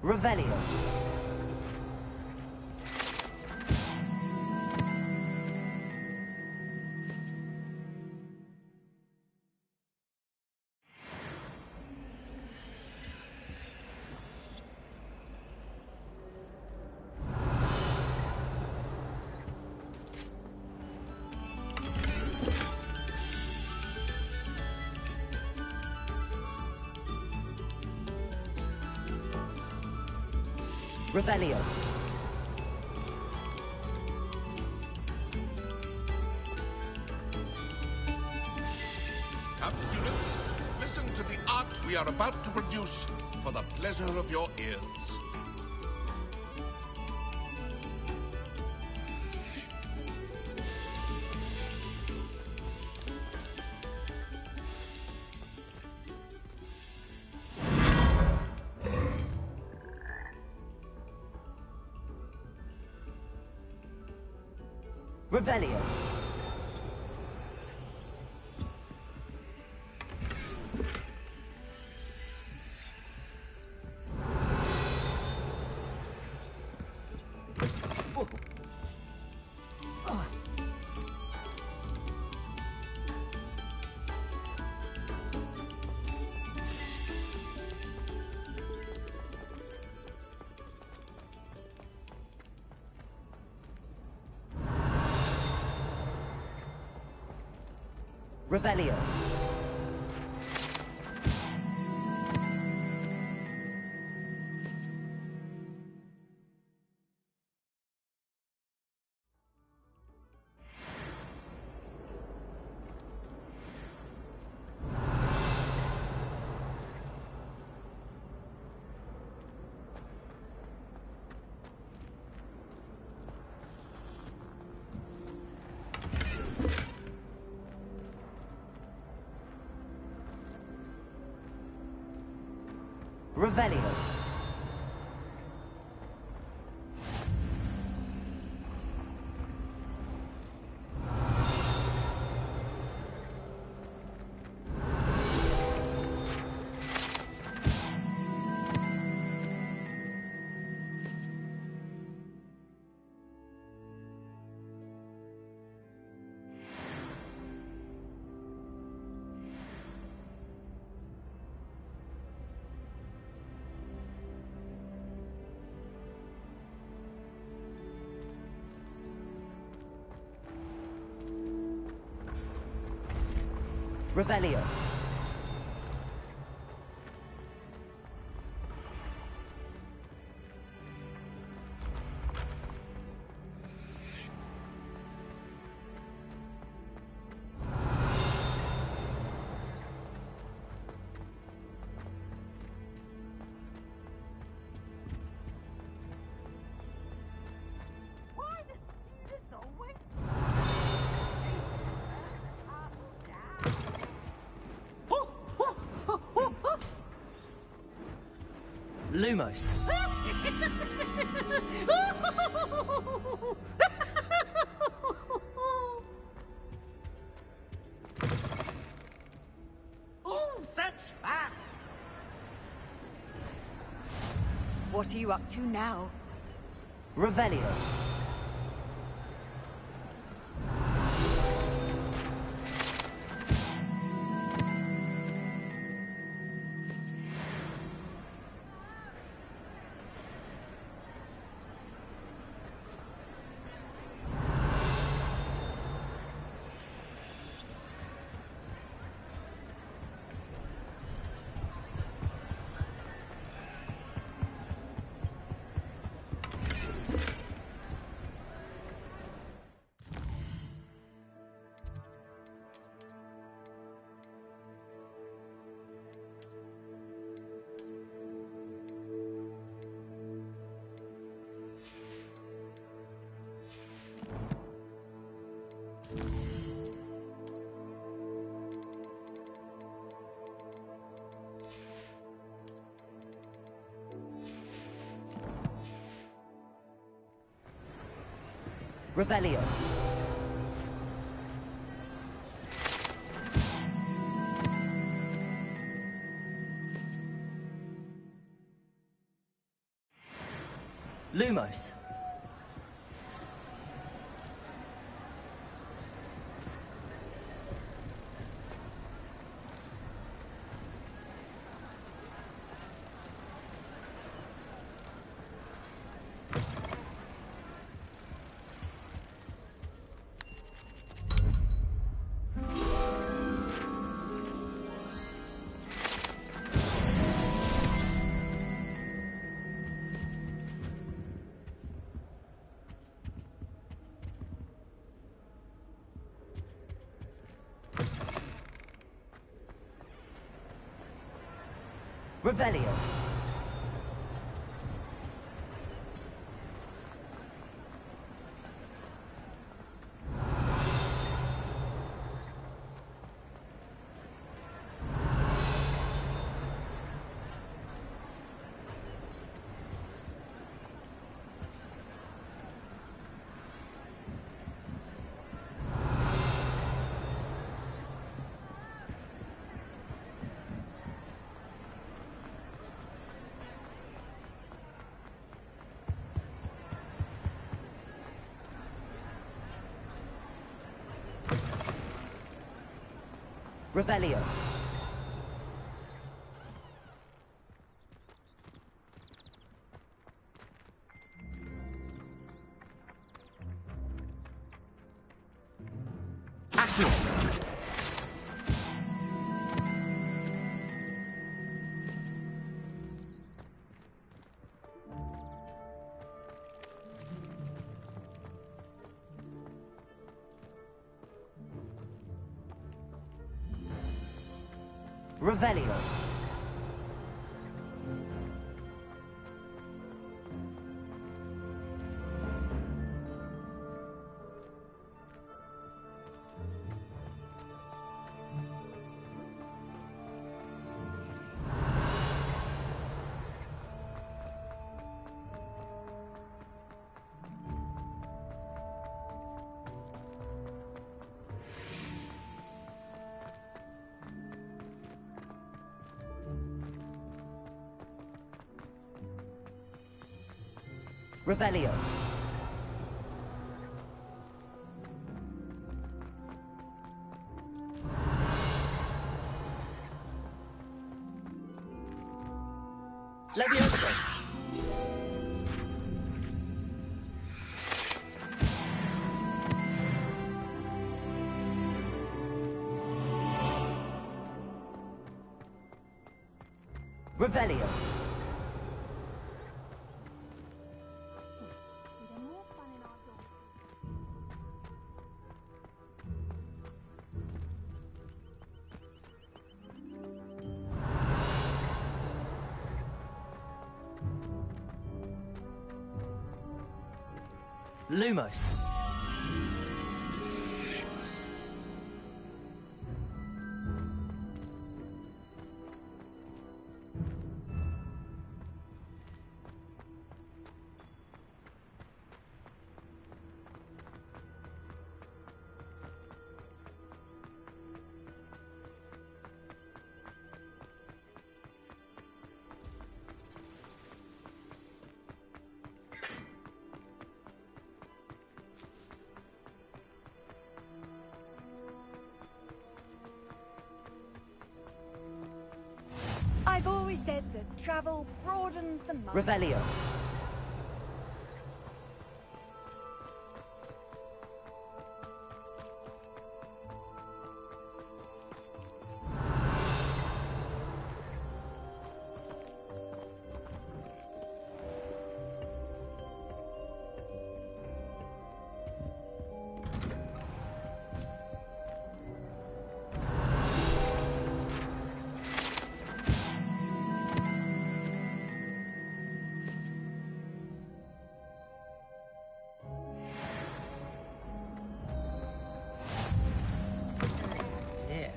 Revelio. Revelio. Come, students, listen to the art we are about to produce for the pleasure of your ears. Revelio. Revelio. Revelio. Revelio. Lumos. Oh, such fun! What are you up to now? Revelio. Revelio. Lumos. Revelio. Revelio. Revelio. Revelio. Levioso. Revelio. Lumos. I've always said that travel broadens the mind. Revelio. Dear,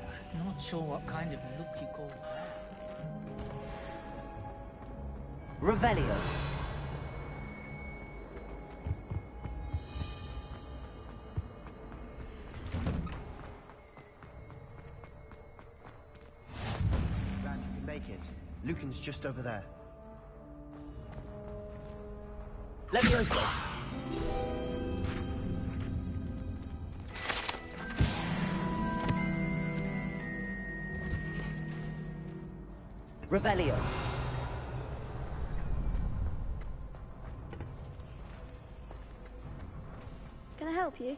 not sure what kind of look you call that. Revelio. Glad you can make it. Lucan's just over there. Levioso. Revelio. Can I help you?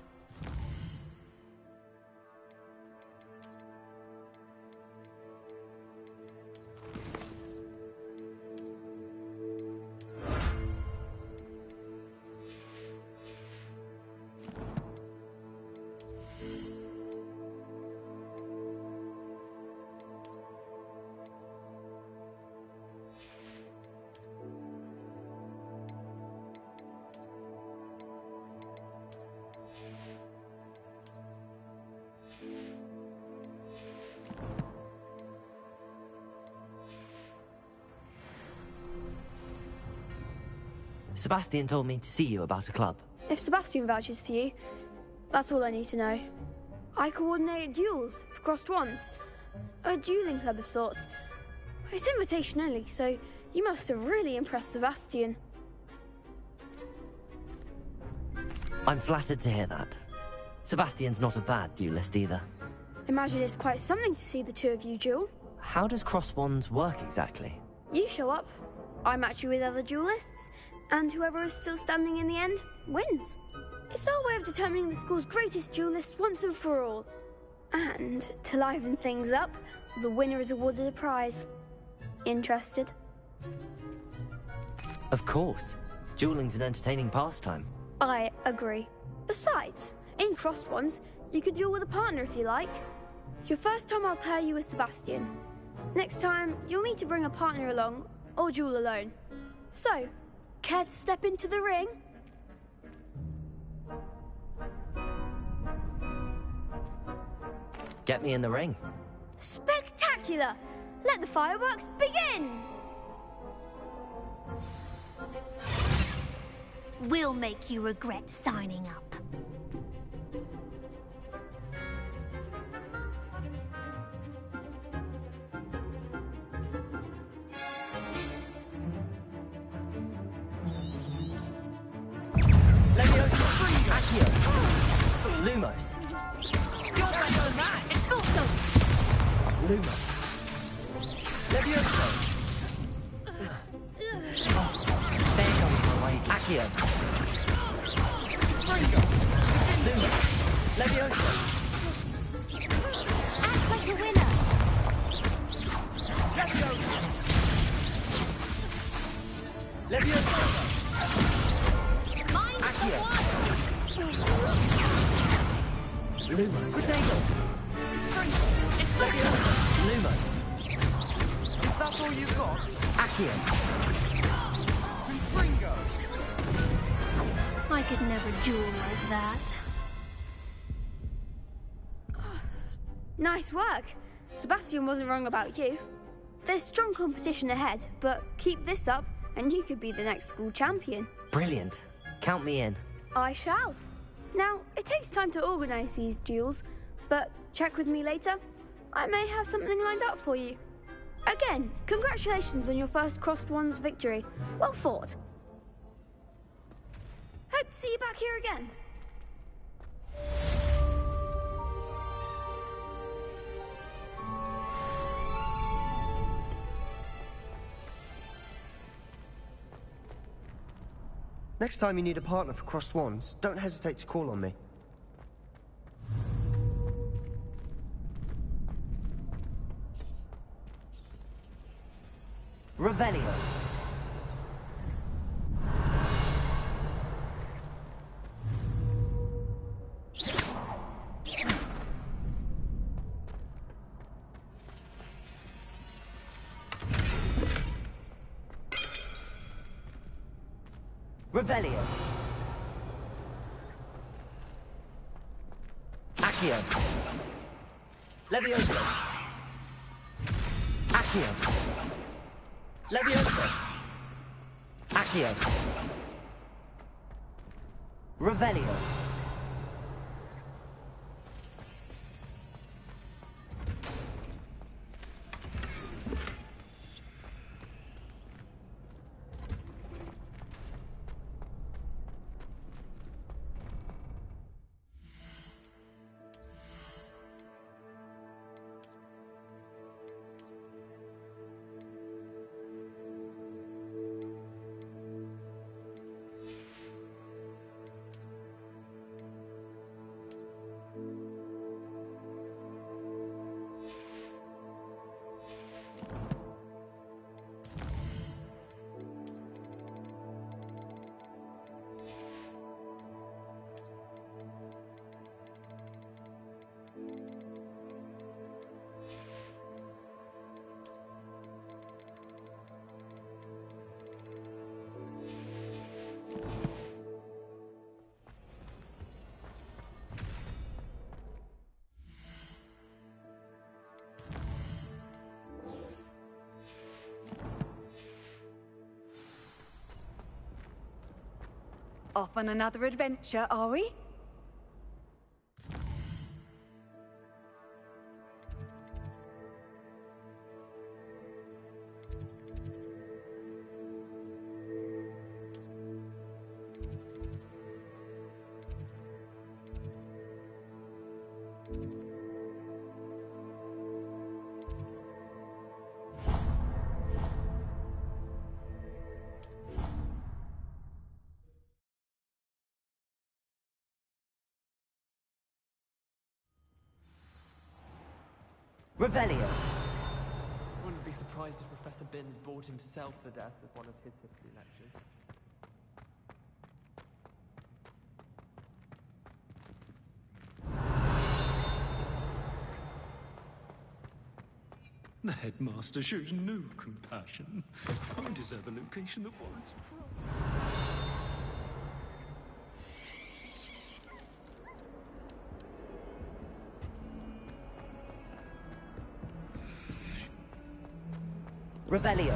Sebastian told me to see you about a club. If Sebastian vouches for you, that's all I need to know. I coordinate duels for crossed wands. A dueling club of sorts. It's invitation only, so you must have really impressed Sebastian. I'm flattered to hear that. Sebastian's not a bad duelist either. Imagine it's quite something to see the two of you duel. How does cross wands work exactly? You show up, I match you with other duelists, and whoever is still standing in the end wins. It's our way of determining the school's greatest duelist once and for all. And to liven things up, the winner is awarded a prize. Interested? Of course. Dueling's an entertaining pastime. I agree. Besides, in crossed ones, you could duel with a partner if you like. Your first time I'll pair you with Sebastian. Next time, you'll need to bring a partner along, or duel alone. So, care to step into the ring? Get me in the ring. Spectacular! Let the fireworks begin! We'll make you regret signing up. Accio! Lumos! You're better than that! It's also... Lumos! Levioso! They're going away. Accio! Fringo! Lumos! Levioso! Act like a winner! Levioso! Levioso! Accio! Lumos! Protego! It's Lumos! Is that all you got? Accio! Fringo! I could never duel like that. Nice work. Sebastian wasn't wrong about you. There's strong competition ahead, but keep this up and you could be the next school champion. Brilliant. Count me in. I shall. Now, it takes time to organise these duels, but check with me later. I may have something lined up for you. Again, congratulations on your first crossed wands victory. Well fought. Hope to see you back here again. Next time you need a partner for cross wands, don't hesitate to call on me. Revelio. Revelio. Accio. Levioso. Accio. Levioso. Accio. Revelio. Off on another adventure, are we? Revelio. Wouldn't be surprised if Professor Binns bored himself to death with one of his history lectures. The headmaster shows no compassion. I deserve a location that warrants pride. Revelio.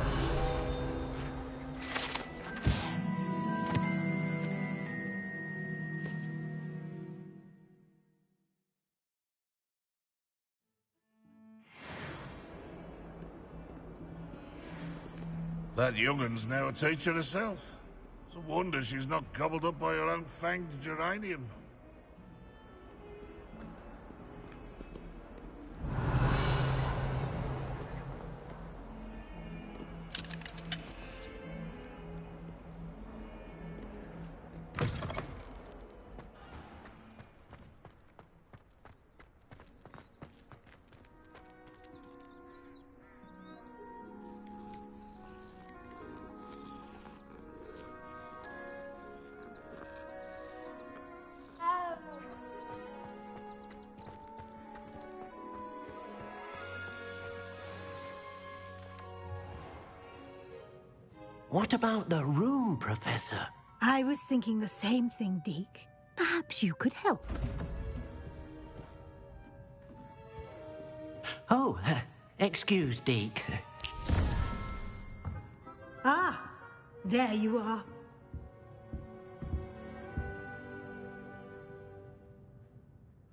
That young'un's now a teacher herself. It's a wonder she's not gobbled up by her unfanged geranium. What about the room, Professor? I was thinking the same thing, Deke. Perhaps you could help. Oh, excuse, Deke. Ah, there you are.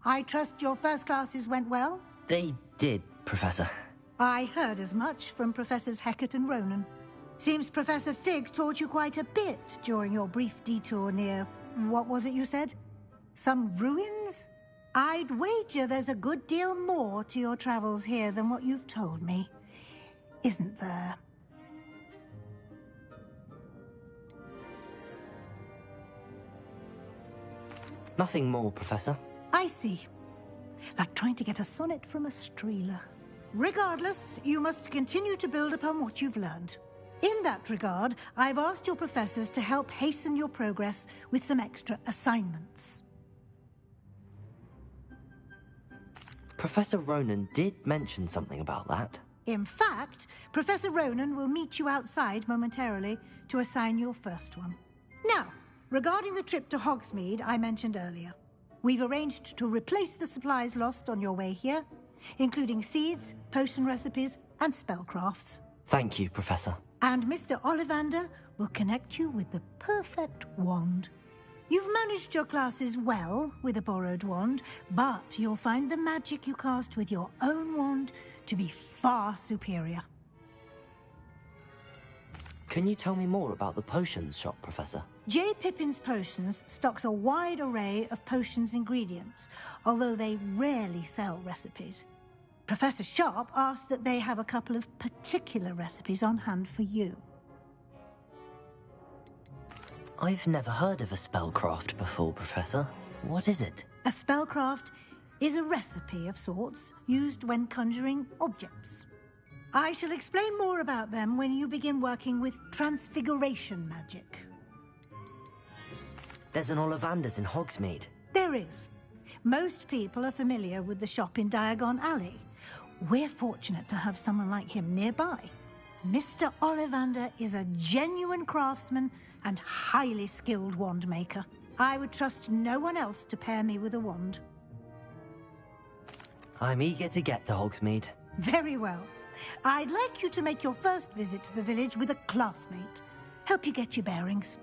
I trust your first classes went well? They did, Professor. I heard as much from Professors Hecat and Ronan. Seems Professor Fig taught you quite a bit during your brief detour near... what was it you said? Some ruins? I'd wager there's a good deal more to your travels here than what you've told me. Isn't there? Nothing more, Professor. I see. Like trying to get a sonnet from a streeler. Regardless, you must continue to build upon what you've learned. In that regard, I've asked your professors to help hasten your progress with some extra assignments. Professor Ronan did mention something about that. In fact, Professor Ronan will meet you outside momentarily to assign your first one. Now, regarding the trip to Hogsmeade I mentioned earlier, we've arranged to replace the supplies lost on your way here, including seeds, potion recipes, and spellcrafts. Thank you, Professor. And Mr. Ollivander will connect you with the perfect wand. You've managed your classes well with a borrowed wand, but you'll find the magic you cast with your own wand to be far superior. Can you tell me more about the potions shop, Professor? J. Pippin's Potions stocks a wide array of potions ingredients, although they rarely sell recipes. Professor Sharp asked that they have a couple of particular recipes on hand for you. I've never heard of a spellcraft before, Professor. What is it? A spellcraft is a recipe of sorts used when conjuring objects. I shall explain more about them when you begin working with transfiguration magic. There's an Ollivander's in Hogsmeade. There is. Most people are familiar with the shop in Diagon Alley. We're fortunate to have someone like him nearby. Mr. Ollivander is a genuine craftsman and highly skilled wand maker. I would trust no one else to pair me with a wand. I'm eager to get to Hogsmeade. Very well. I'd like you to make your first visit to the village with a classmate. Help you get your bearings.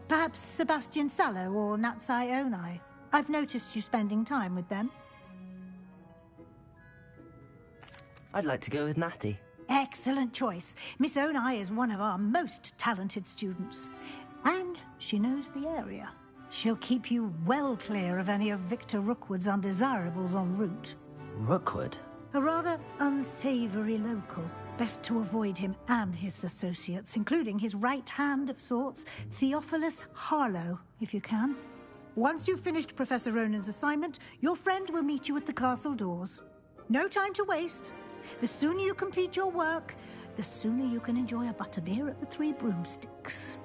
Perhaps Sebastian Sallow or Natsai Onai. I've noticed you spending time with them. I'd like to go with Natty. Excellent choice. Miss Onai is one of our most talented students. And she knows the area. She'll keep you well clear of any of Victor Rookwood's undesirables en route. Rookwood? A rather unsavory local. Best to avoid him and his associates, including his right hand of sorts, Theophilus Harlow, if you can. Once you've finished Professor Ronan's assignment, your friend will meet you at the castle doors. No time to waste. The sooner you complete your work, the sooner you can enjoy a butterbeer at the Three Broomsticks.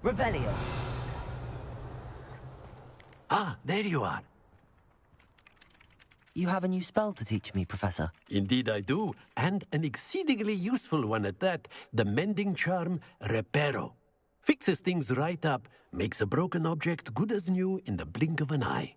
Revelio. Ah, there you are. You have a new spell to teach me, Professor. Indeed I do, and an exceedingly useful one at that. The mending charm, Reparo. Fixes things right up, makes a broken object good as new in the blink of an eye.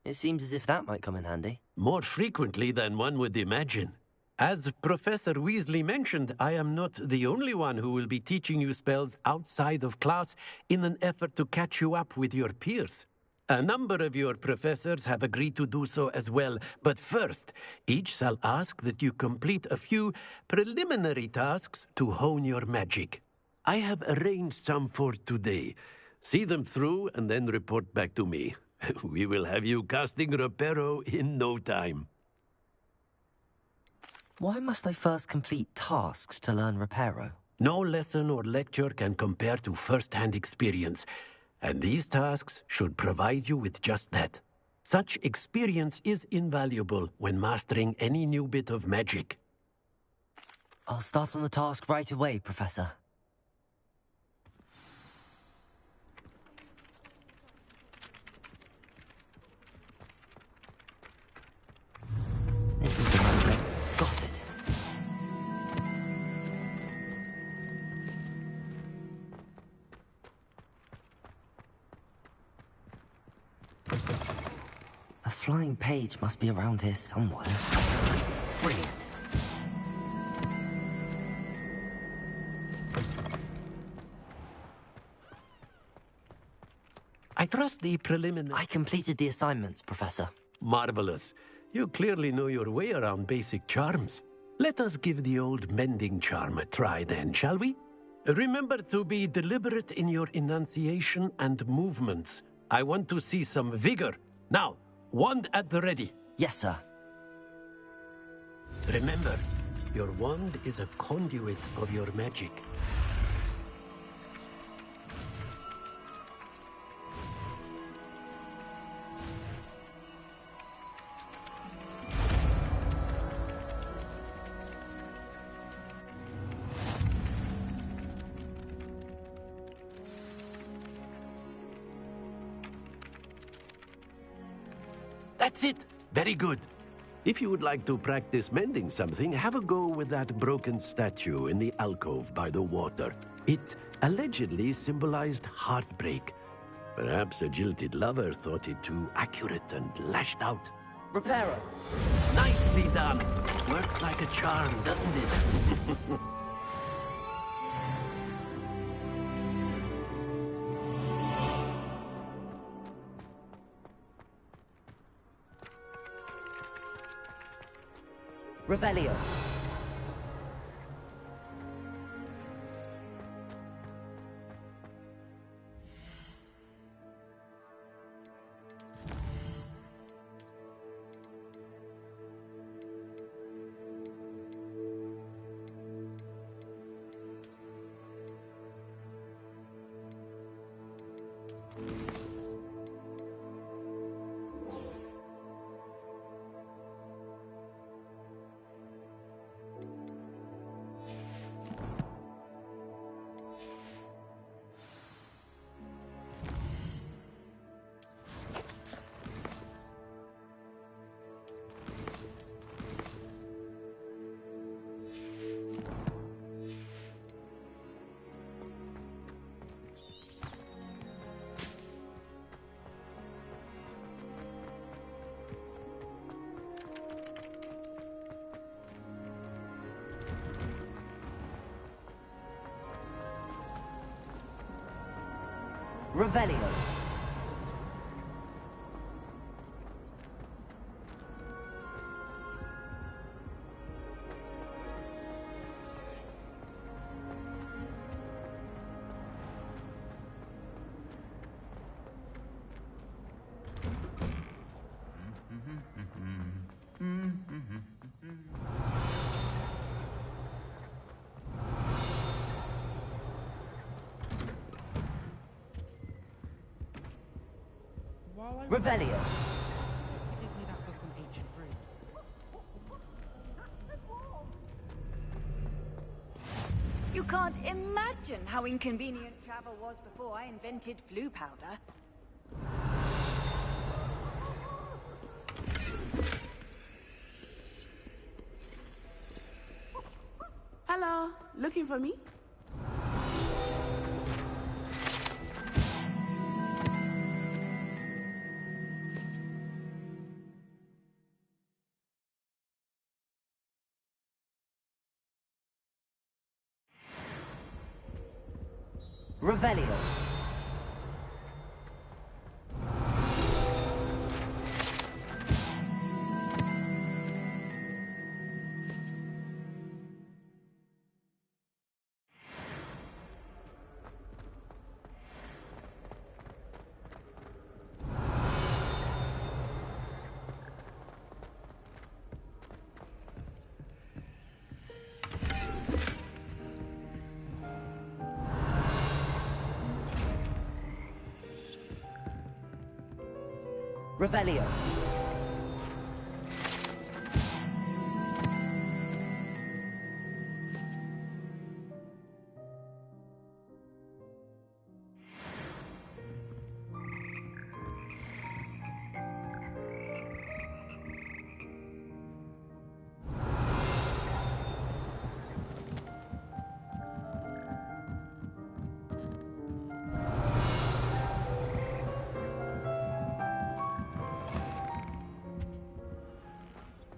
It seems as if that might come in handy. More frequently than one would imagine. As Professor Weasley mentioned, I am not the only one who will be teaching you spells outside of class in an effort to catch you up with your peers. A number of your professors have agreed to do so as well, but first, each shall ask that you complete a few preliminary tasks to hone your magic. I have arranged some for today. See them through and then report back to me. We will have you casting Reparo in no time. Why must I first complete tasks to learn Reparo? No lesson or lecture can compare to first-hand experience, and these tasks should provide you with just that. Such experience is invaluable when mastering any new bit of magic. I'll start on the task right away, Professor. This is the moment. Got it. A flying page must be around here somewhere. Brilliant. I trust the preliminary... I completed the assignments, Professor. Marvelous. You clearly know your way around basic charms. Let us give the old mending charm a try then, shall we? Remember to be deliberate in your enunciation and movements. I want to see some vigor. Now, wand at the ready. Yes, sir. Remember, your wand is a conduit of your magic. That's it. Very good. If you would like to practice mending something, have a go with that broken statue in the alcove by the water. It allegedly symbolized heartbreak. Perhaps a jilted lover thought it too accurate and lashed out. Reparo. Nicely done. Works like a charm, doesn't it? Revelio. Revelio. Revelio. Give me that book on ancient Rome. You can't imagine how inconvenient travel was before I invented flu powder. Hello, looking for me? Revelio. Revelio.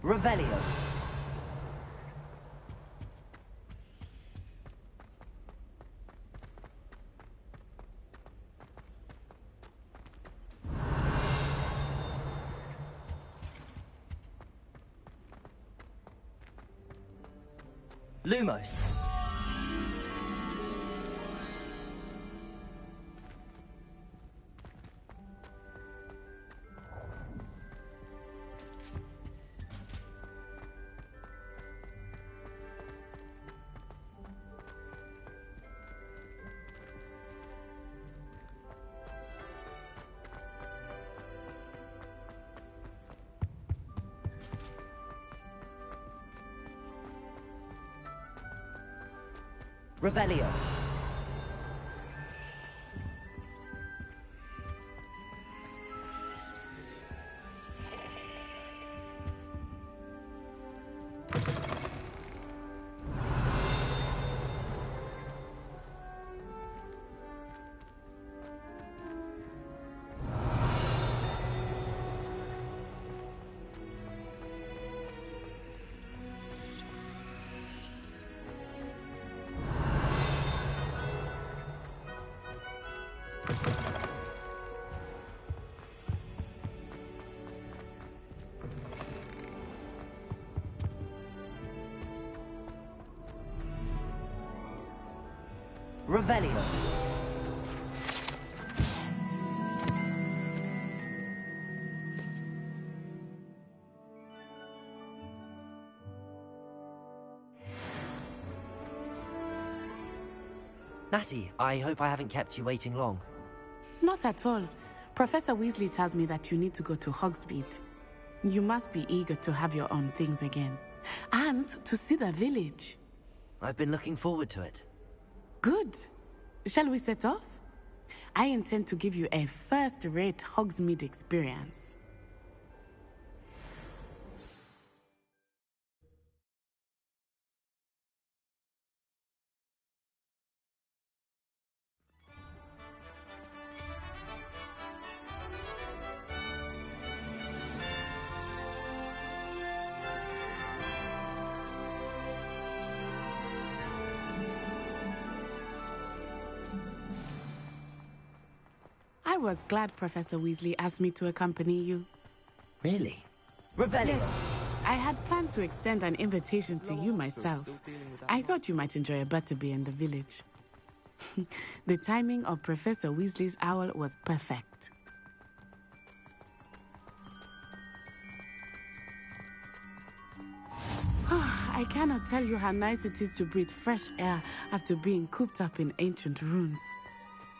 Revelio. Lumos. Revelio. Revelio. Natty, I hope I haven't kept you waiting long. Not at all. Professor Weasley tells me that you need to go to Hogsmeade. You must be eager to have your own things again. And to see the village. I've been looking forward to it. Good. Shall we set off? I intend to give you a first-rate Hogsmeade experience. was glad Professor Weasley asked me to accompany you. Really? Revelio! Yes, I had planned to extend an invitation to you myself. I thought you might enjoy a butterbeer in the village. The timing of Professor Weasley's owl was perfect. I cannot tell you how nice it is to breathe fresh air after being cooped up in ancient ruins.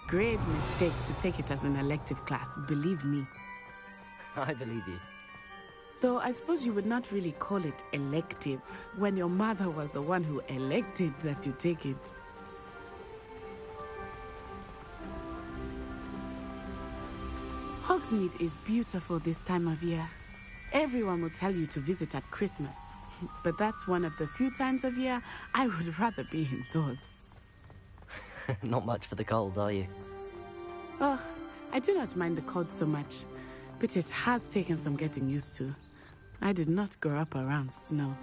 Grave mistake to take it as an elective class, believe me. I believe you. Though I suppose you would not really call it elective when your mother was the one who elected that you take it. Hogsmeade is beautiful this time of year. Everyone will tell you to visit at Christmas, but that's one of the few times of year I would rather be indoors. Not much for the cold, are you? Oh, I do not mind the cold so much, but it has taken some getting used to. I did not grow up around snow.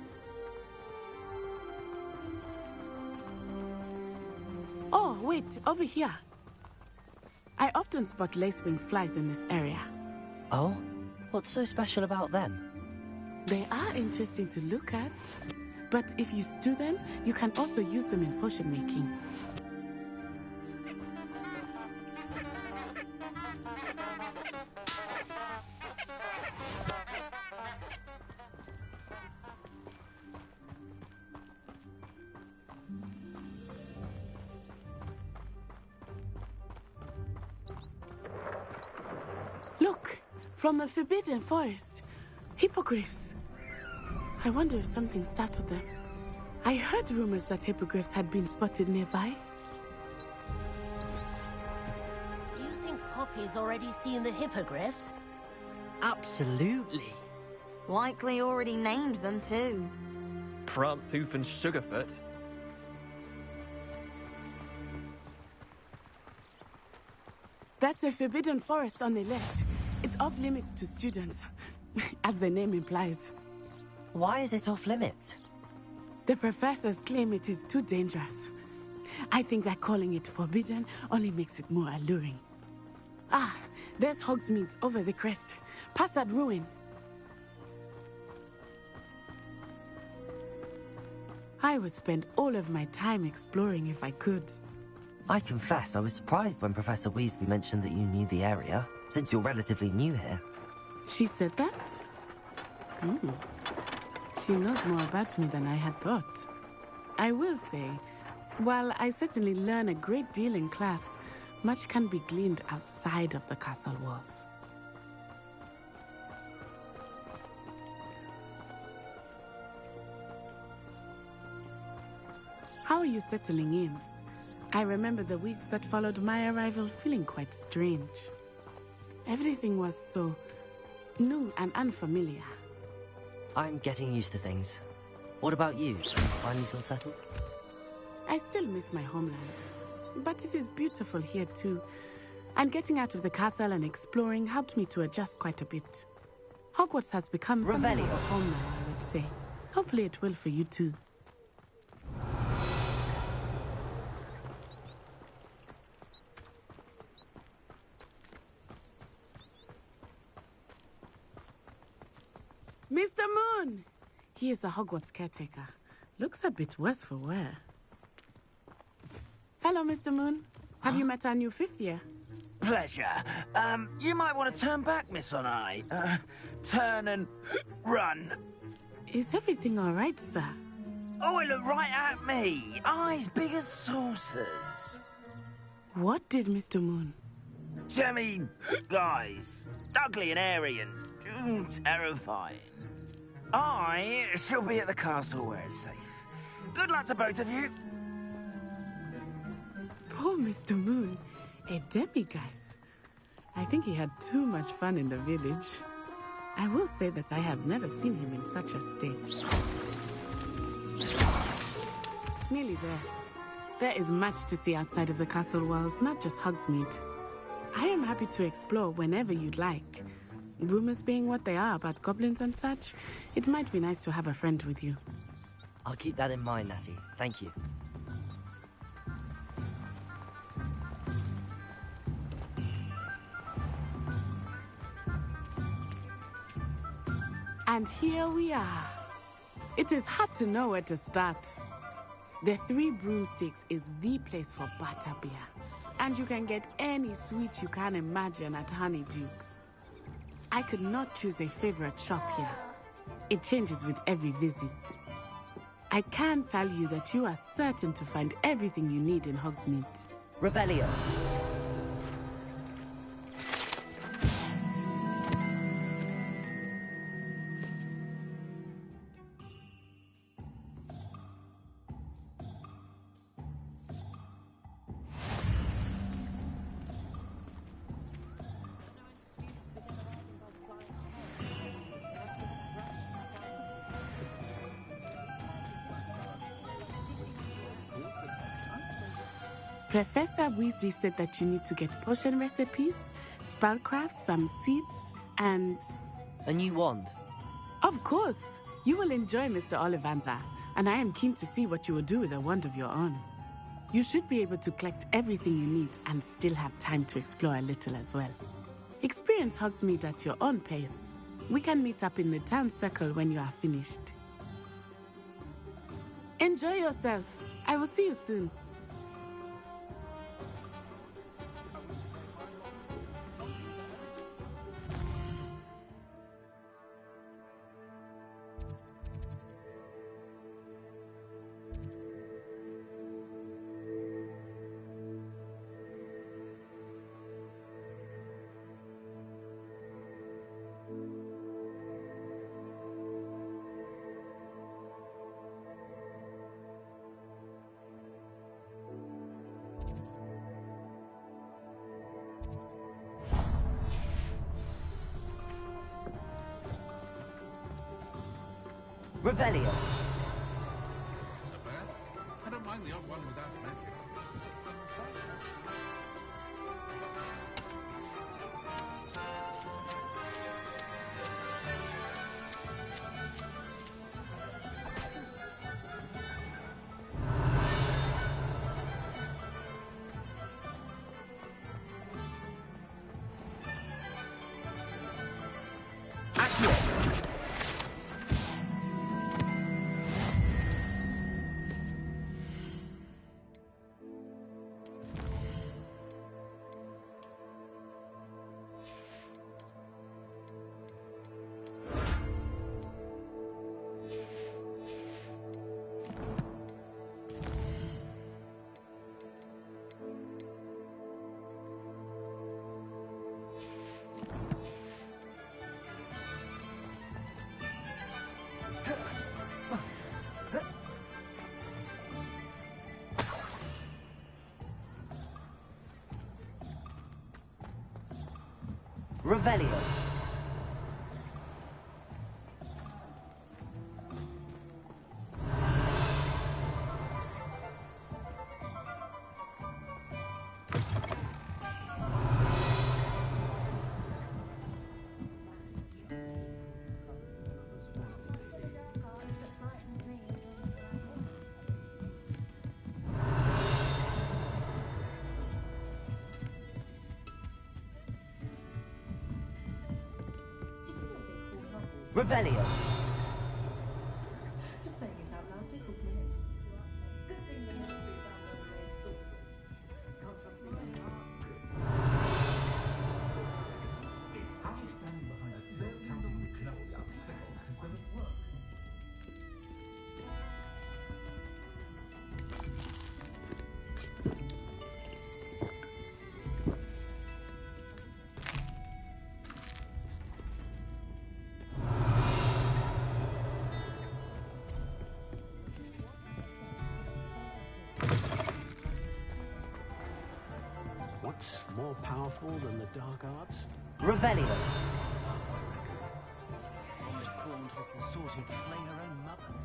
Oh, wait, over here. I often spot lacewing flies in this area. Oh? What's so special about them? They are interesting to look at, but if you stew them, you can also use them in potion making. Look, from the Forbidden Forest, hippogriffs. I wonder if something startled them. I heard rumors that hippogriffs had been spotted nearby. Do you think Poppy's already seen the hippogriffs? Absolutely. Likely already named them too. Prance, Hoof and Sugarfoot. That's the Forbidden Forest on the left. It's off limits to students, as the name implies. Why is it off limits? The professors claim it is too dangerous. I think that calling it forbidden only makes it more alluring. Ah, there's Hogsmeade over the crest. Past that ruin. I would spend all of my time exploring if I could. I confess I was surprised when Professor Weasley mentioned that you knew the area, since you're relatively new here. She said that? She knows more about me than I had thought. I will say, while I certainly learn a great deal in class, much can be gleaned outside of the castle walls. How are you settling in? I remember the weeks that followed my arrival feeling quite strange. Everything was so new and unfamiliar. I'm getting used to things. What about you? Finally feel settled? I still miss my homeland, but it is beautiful here too. And getting out of the castle and exploring helped me to adjust quite a bit. Hogwarts has become something of a home now, I would say. Hopefully it will for you too. Mr. Moon! He is the Hogwarts caretaker. Looks a bit worse for wear. Hello, Mr. Moon. Have you met our new fifth year? Pleasure. You might want to turn back, Miss Onai. Turn and run. Is everything all right, sir? Oh, it looked right at me. Eyes big as saucers. What did Mr. Moon? Jemmy, guys. Ugly and airy and terrifying. I shall be at the castle where it's safe. Good luck to both of you. Poor Mr. Moon. A demiguise. I think he had too much fun in the village. I will say that I have never seen him in such a state. Nearly there. There is much to see outside of the castle walls, not just Hogsmeade. I am happy to explore whenever you'd like. Rumors being what they are about goblins and such, it might be nice to have a friend with you. I'll keep that in mind, Natty. Thank you. And here we are. It is hard to know where to start. The Three Broomsticks is the place for butterbeer. And you can get any sweet you can imagine at Honeyduke's. I could not choose a favorite shop here. It changes with every visit. I can tell you that you are certain to find everything you need in Hogsmeade. Revelio. Professor Weasley said that you need to get potion recipes, spellcraft, some seeds, and... A new wand? Of course! You will enjoy Mr. Ollivander, and I am keen to see what you will do with a wand of your own. You should be able to collect everything you need and still have time to explore a little as well. Experience Hogsmeade at your own pace. We can meet up in the town circle when you are finished. Enjoy yourself. I will see you soon. Revelio. I don't mind the odd one without magic. Revelio. Revelio. What's more powerful than the dark arts? Revelio. From the corn has consorted to flay her own mother.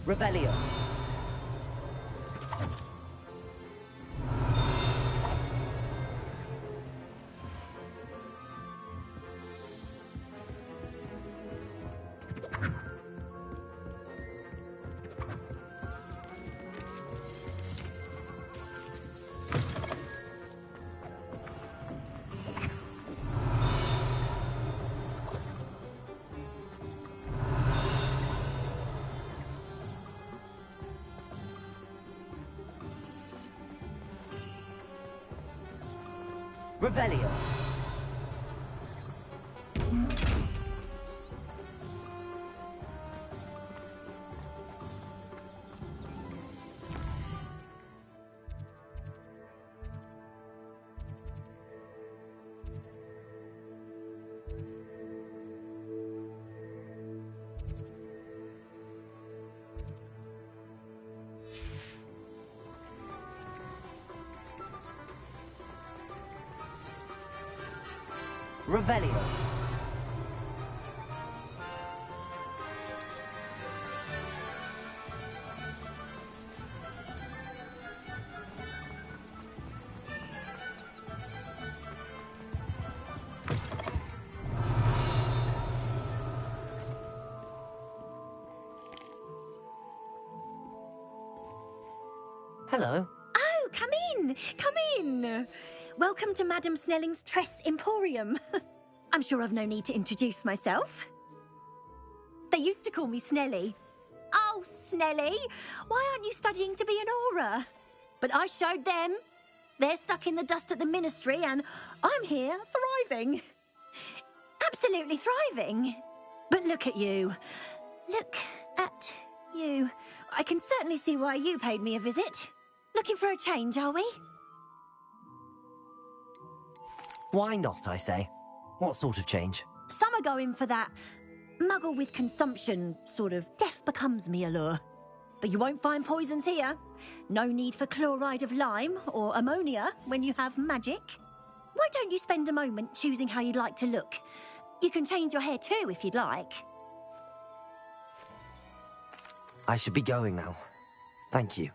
Revelio. Revelio. Revelio. Hello. Oh, come in! Come in! Welcome to Madame Snelling's Tress Emporium. I'm sure I've no need to introduce myself. They used to call me Snelly. Oh, Snelly, why aren't you studying to be an aura? But I showed them. They're stuck in the dust at the ministry and I'm here thriving. Absolutely thriving. But look at you. Look at you. I can certainly see why you paid me a visit. Looking for a change, are we? Why not, I say? What sort of change? Some are going for that muggle with consumption, sort of death becomes me allure. But you won't find poisons here. No need for chloride of lime or ammonia when you have magic. Why don't you spend a moment choosing how you'd like to look? You can change your hair too if you'd like. I should be going now. Thank you.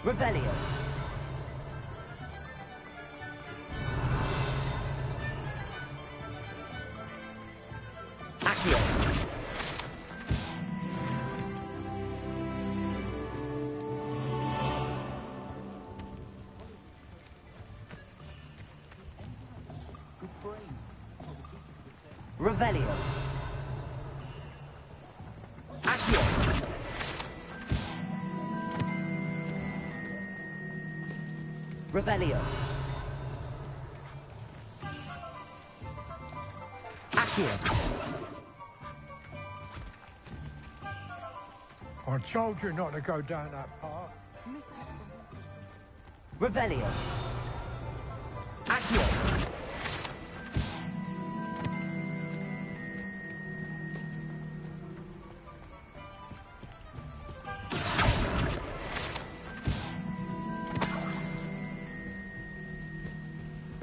Revelio. Accio. Revelio. Accio. Revelio. Accio. I told you not to go down that path. Revelio. Accio.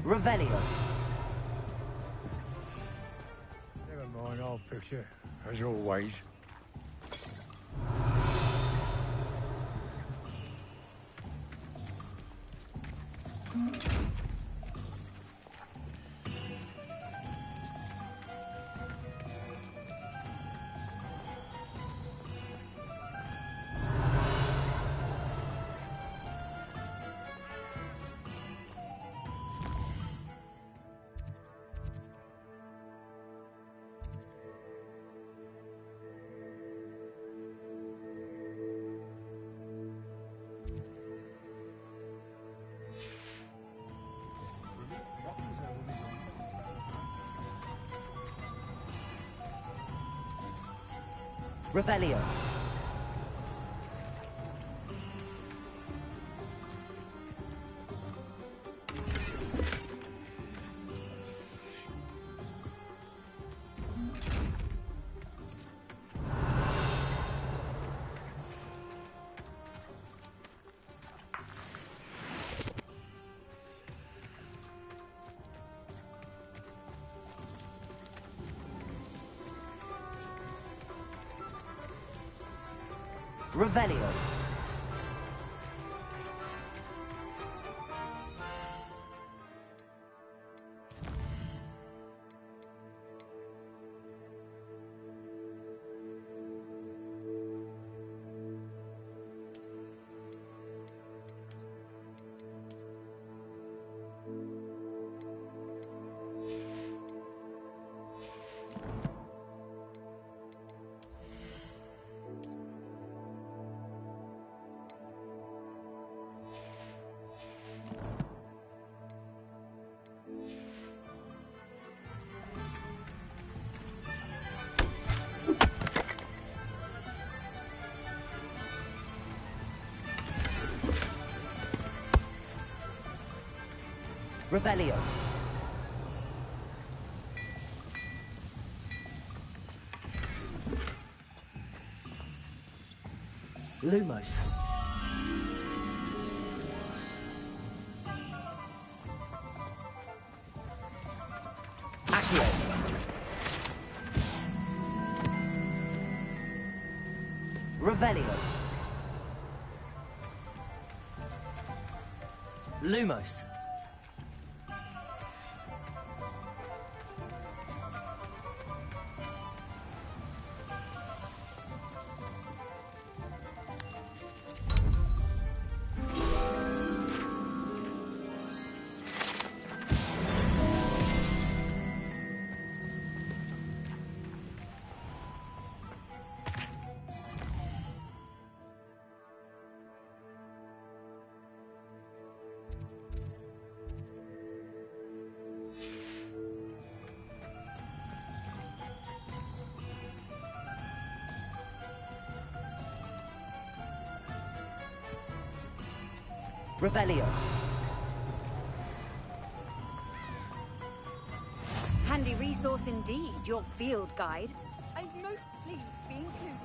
Revelio. Never mind, I'll fix it, as always. Revelio. Revelio. Revelio. Lumos. Accio. Revelio. Lumos. Revelio. Handy resource indeed, your field guide. I'm most pleased to be included.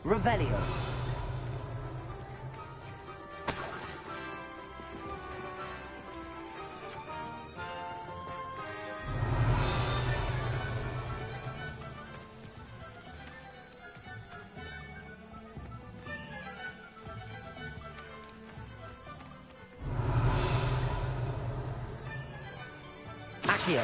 Revelio. Accio.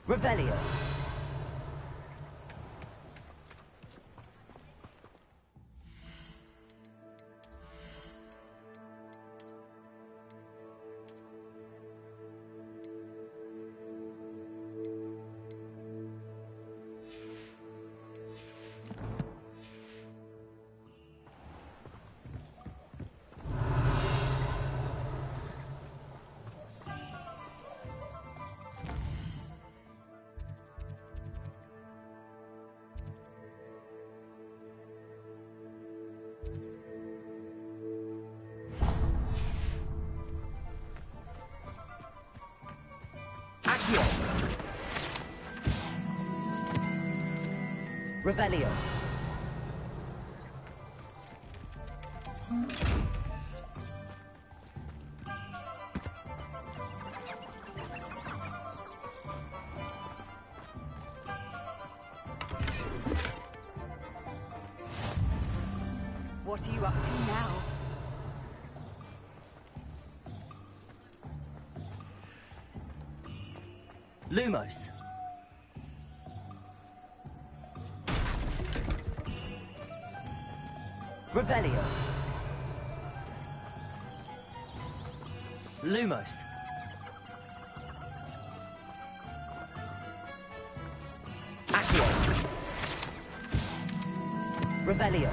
Revelio. Accio. Revelio. What are you up to now? Lumos. Revelio. Lumos. Accio. Revelio.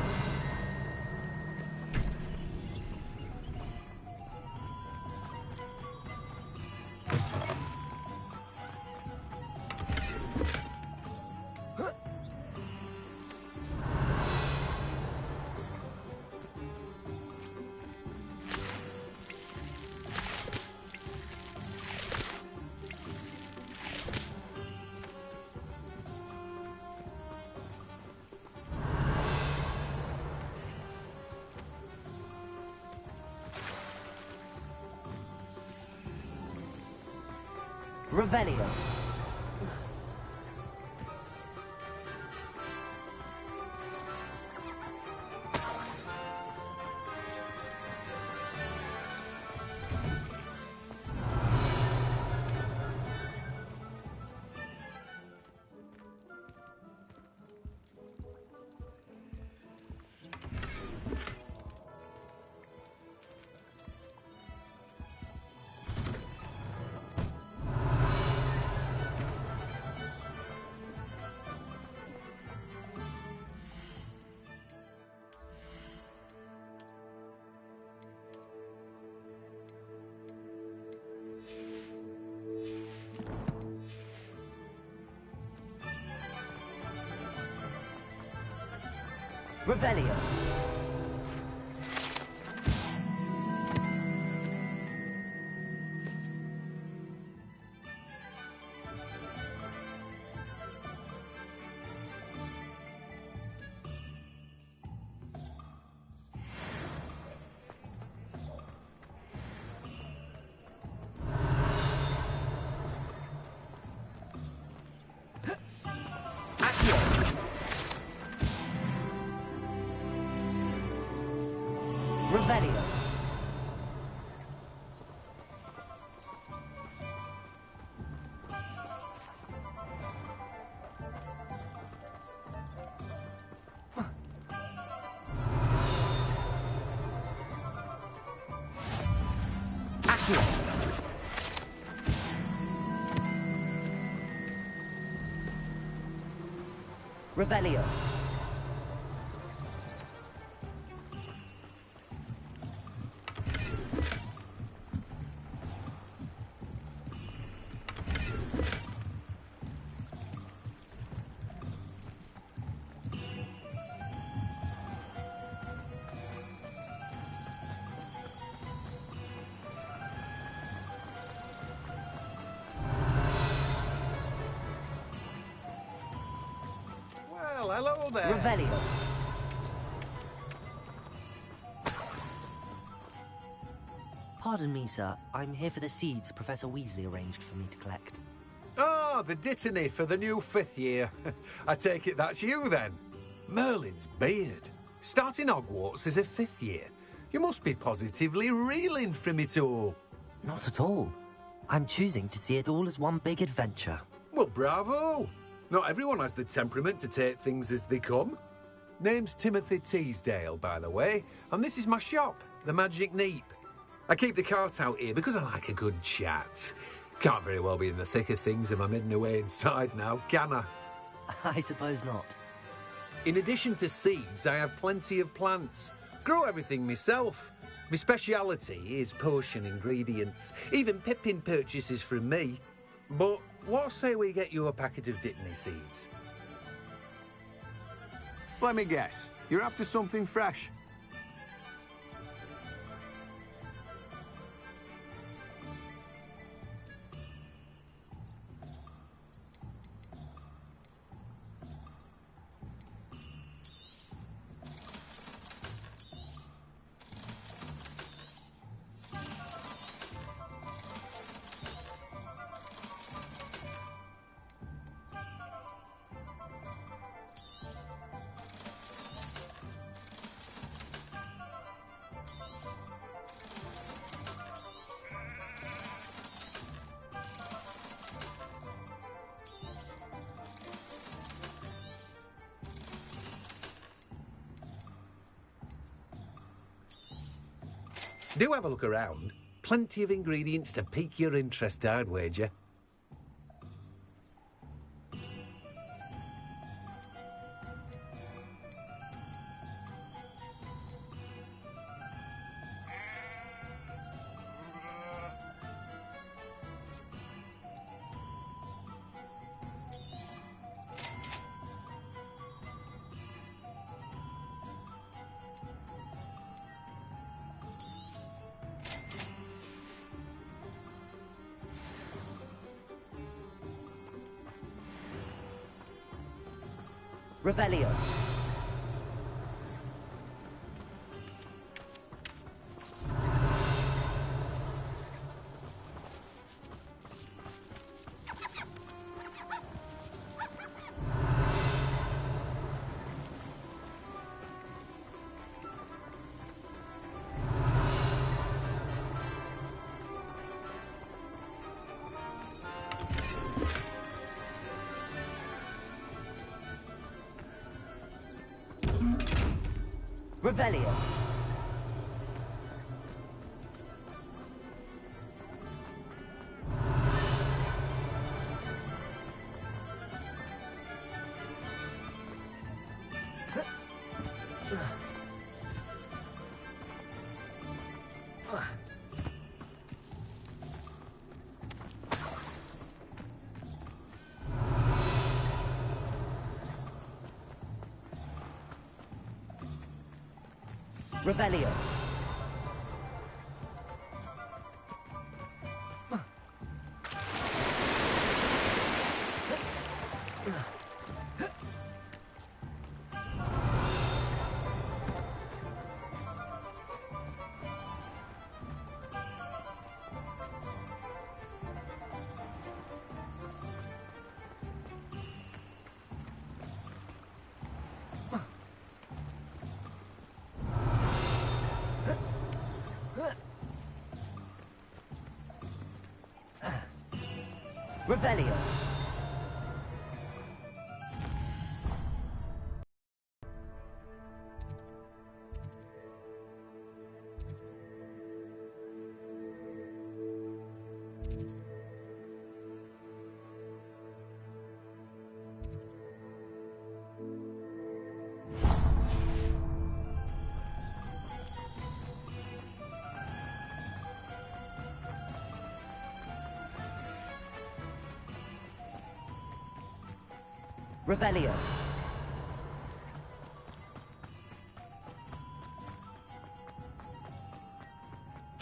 Revelio. Revelio. Revelio. Accio. Revelio. Well, hello there. Revelio. Pardon me, sir. I'm here for the seeds Professor Weasley arranged for me to collect. Ah, the dittany for the new 5th year. I take it that's you, then. Merlin's beard. Starting Hogwarts as a 5th year. You must be positively reeling from it all. Not at all. I'm choosing to see it all as one big adventure. Well, bravo. Not everyone has the temperament to take things as they come. Name's Timothy Teasdale, by the way, and this is my shop, the Magic Neep. I keep the cart out here because I like a good chat. Can't very well be in the thick of things if I'm hidden away inside now, can I? I suppose not. In addition to seeds, I have plenty of plants. Grow everything myself. My speciality is potion ingredients. Even Pippin purchases from me. But what say we get you a packet of dittany seeds? Let me guess. You're after something fresh. Do have a look around. Plenty of ingredients to pique your interest, I'd wager. Revelio. Revelio. Revelio. Revelio. Revelio.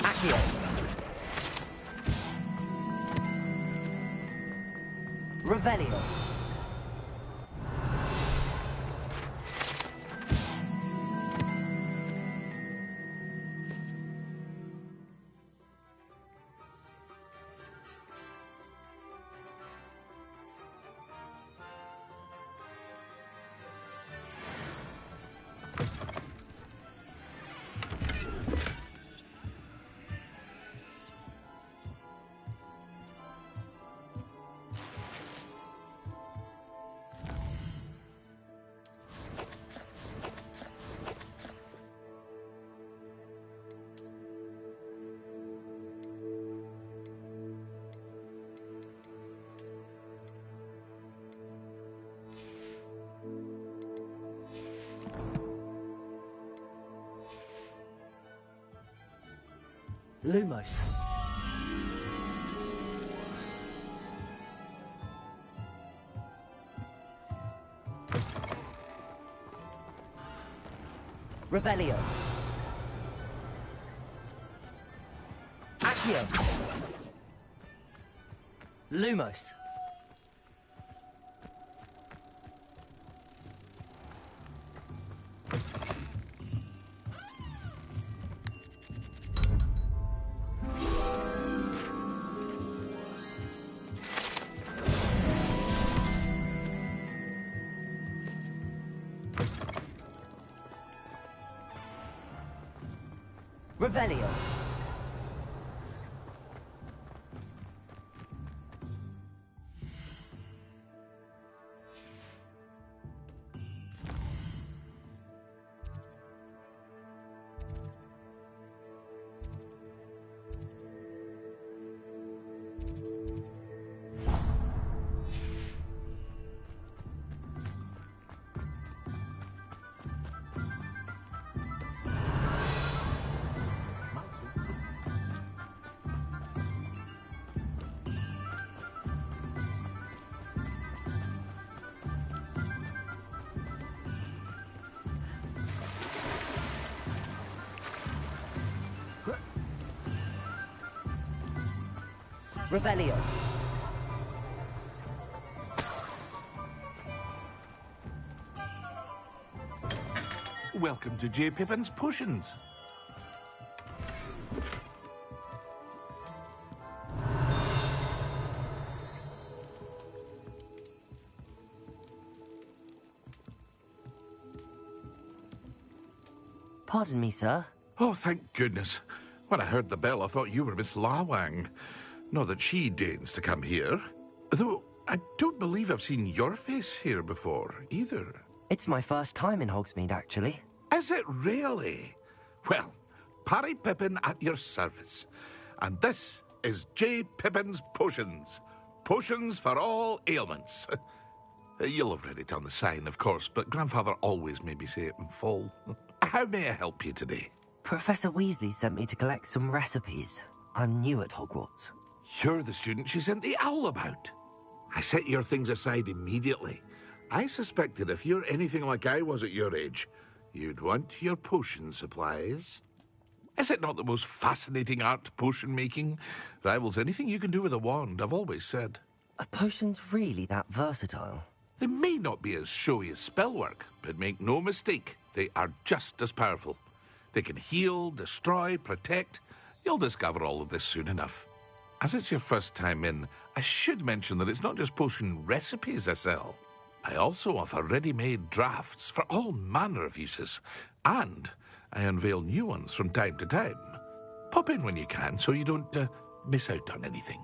Accio. Revelio. Lumos. Revelio. Accio. Lumos. Revelio. Revelio. Welcome to J. Pippin's Potions. Pardon me, sir. Oh, thank goodness. When I heard the bell, I thought you were Miss Lawang. Not that she deigns to come here. Though, I don't believe I've seen your face here before, either. It's my first time in Hogsmeade, actually. Is it really? Well, Parry Pippin at your service. And this is J. Pippin's Potions. Potions for all ailments. You'll have read it on the sign, of course, but Grandfather always made me say it in full. How may I help you today? Professor Weasley sent me to collect some recipes. I'm new at Hogwarts. You're the student she sent the owl about. I set your things aside immediately. I suspected if you're anything like I was at your age, you'd want your potion supplies. Is it not the most fascinating art, potion making? Rivals anything you can do with a wand, I've always said. Are potions really that versatile? They may not be as showy as spellwork, but make no mistake, they are just as powerful. They can heal, destroy, protect. You'll discover all of this soon enough. As it's your first time in, I should mention that it's not just potion recipes I sell. I also offer ready-made drafts for all manner of uses, and I unveil new ones from time to time. Pop in when you can so you don't miss out on anything.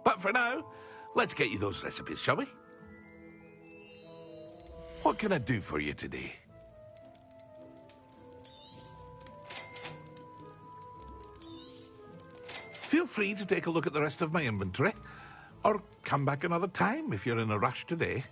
But for now, let's get you those recipes, shall we? What can I do for you today? Feel free to take a look at the rest of my inventory, or come back another time if you're in a rush today.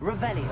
Revelio.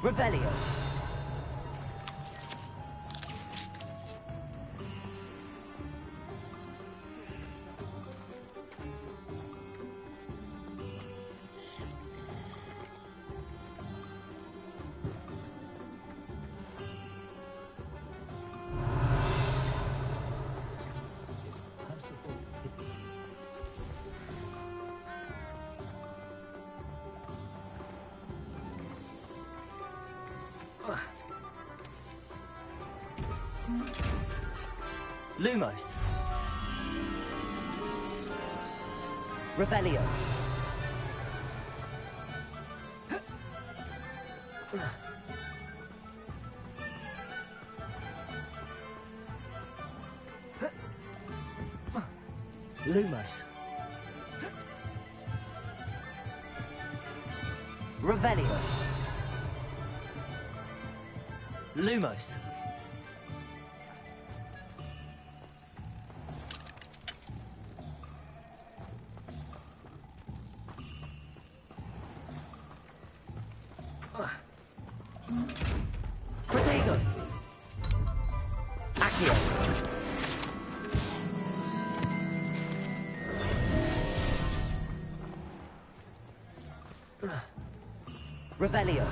Revelio. Lumos. Revelio. Lumos. Revelio. Lumos. Protego. Accio. Revelio.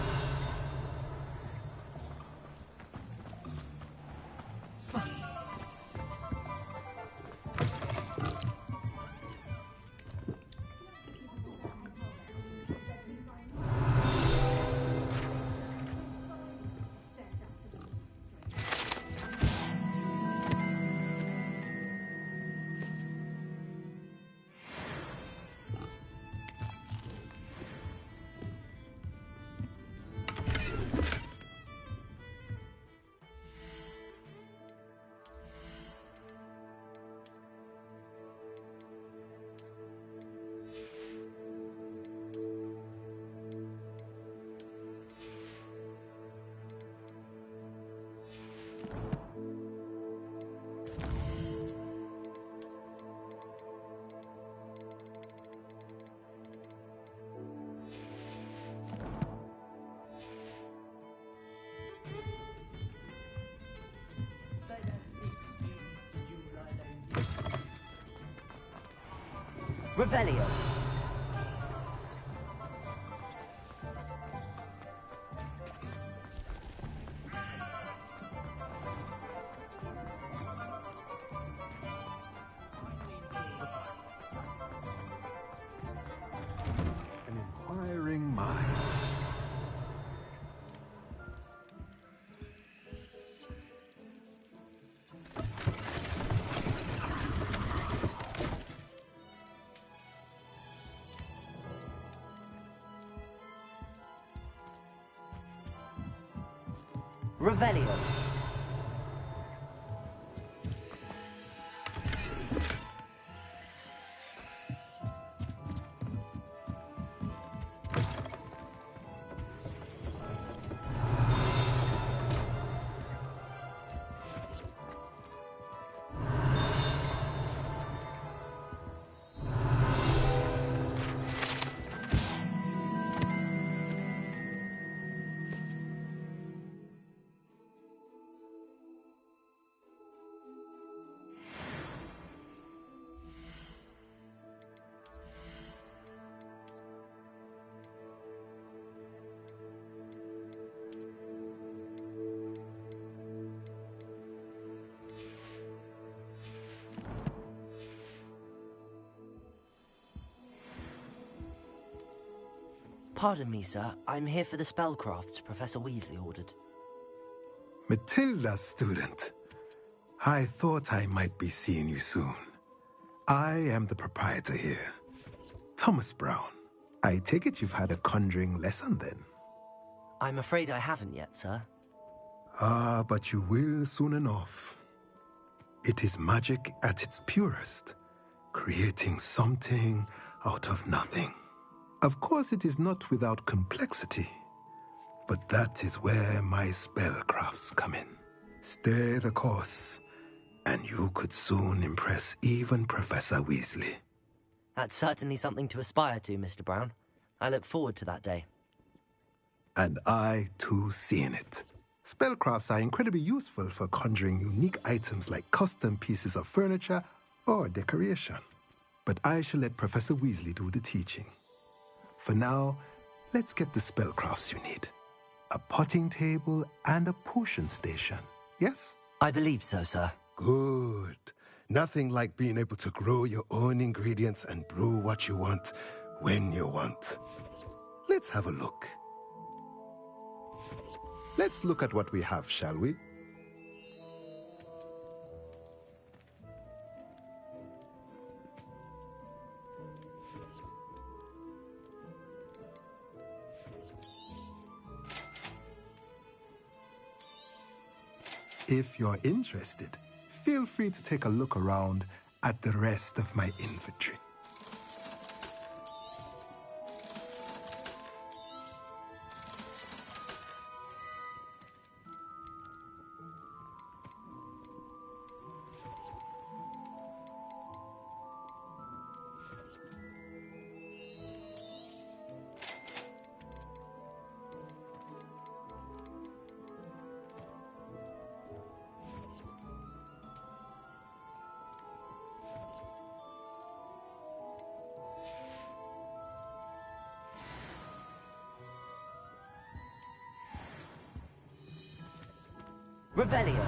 Revelio. An inquiring mind. Revelio. Pardon me, sir. I'm here for the spellcrafts Professor Weasley ordered. Matilda, student. I thought I might be seeing you soon. I am the proprietor here, Thomas Brown. I take it you've had a conjuring lesson then? I'm afraid I haven't yet, sir. Ah, but you will soon enough. It is magic at its purest, creating something out of nothing. Of course, it is not without complexity, but that is where my spellcrafts come in. Stay the course, and you could soon impress even Professor Weasley. That's certainly something to aspire to, Mr. Brown. I look forward to that day. And I, too, seeing it. Spellcrafts are incredibly useful for conjuring unique items like custom pieces of furniture or decoration. But I shall let Professor Weasley do the teaching. For now, let's get the spellcrafts you need. A potting table and a potion station, yes? I believe so, sir. Good. Nothing like being able to grow your own ingredients and brew what you want when you want. Let's have a look. Let's look at what we have, shall we? If you're interested, feel free to take a look around at the rest of my inventory. Revelio.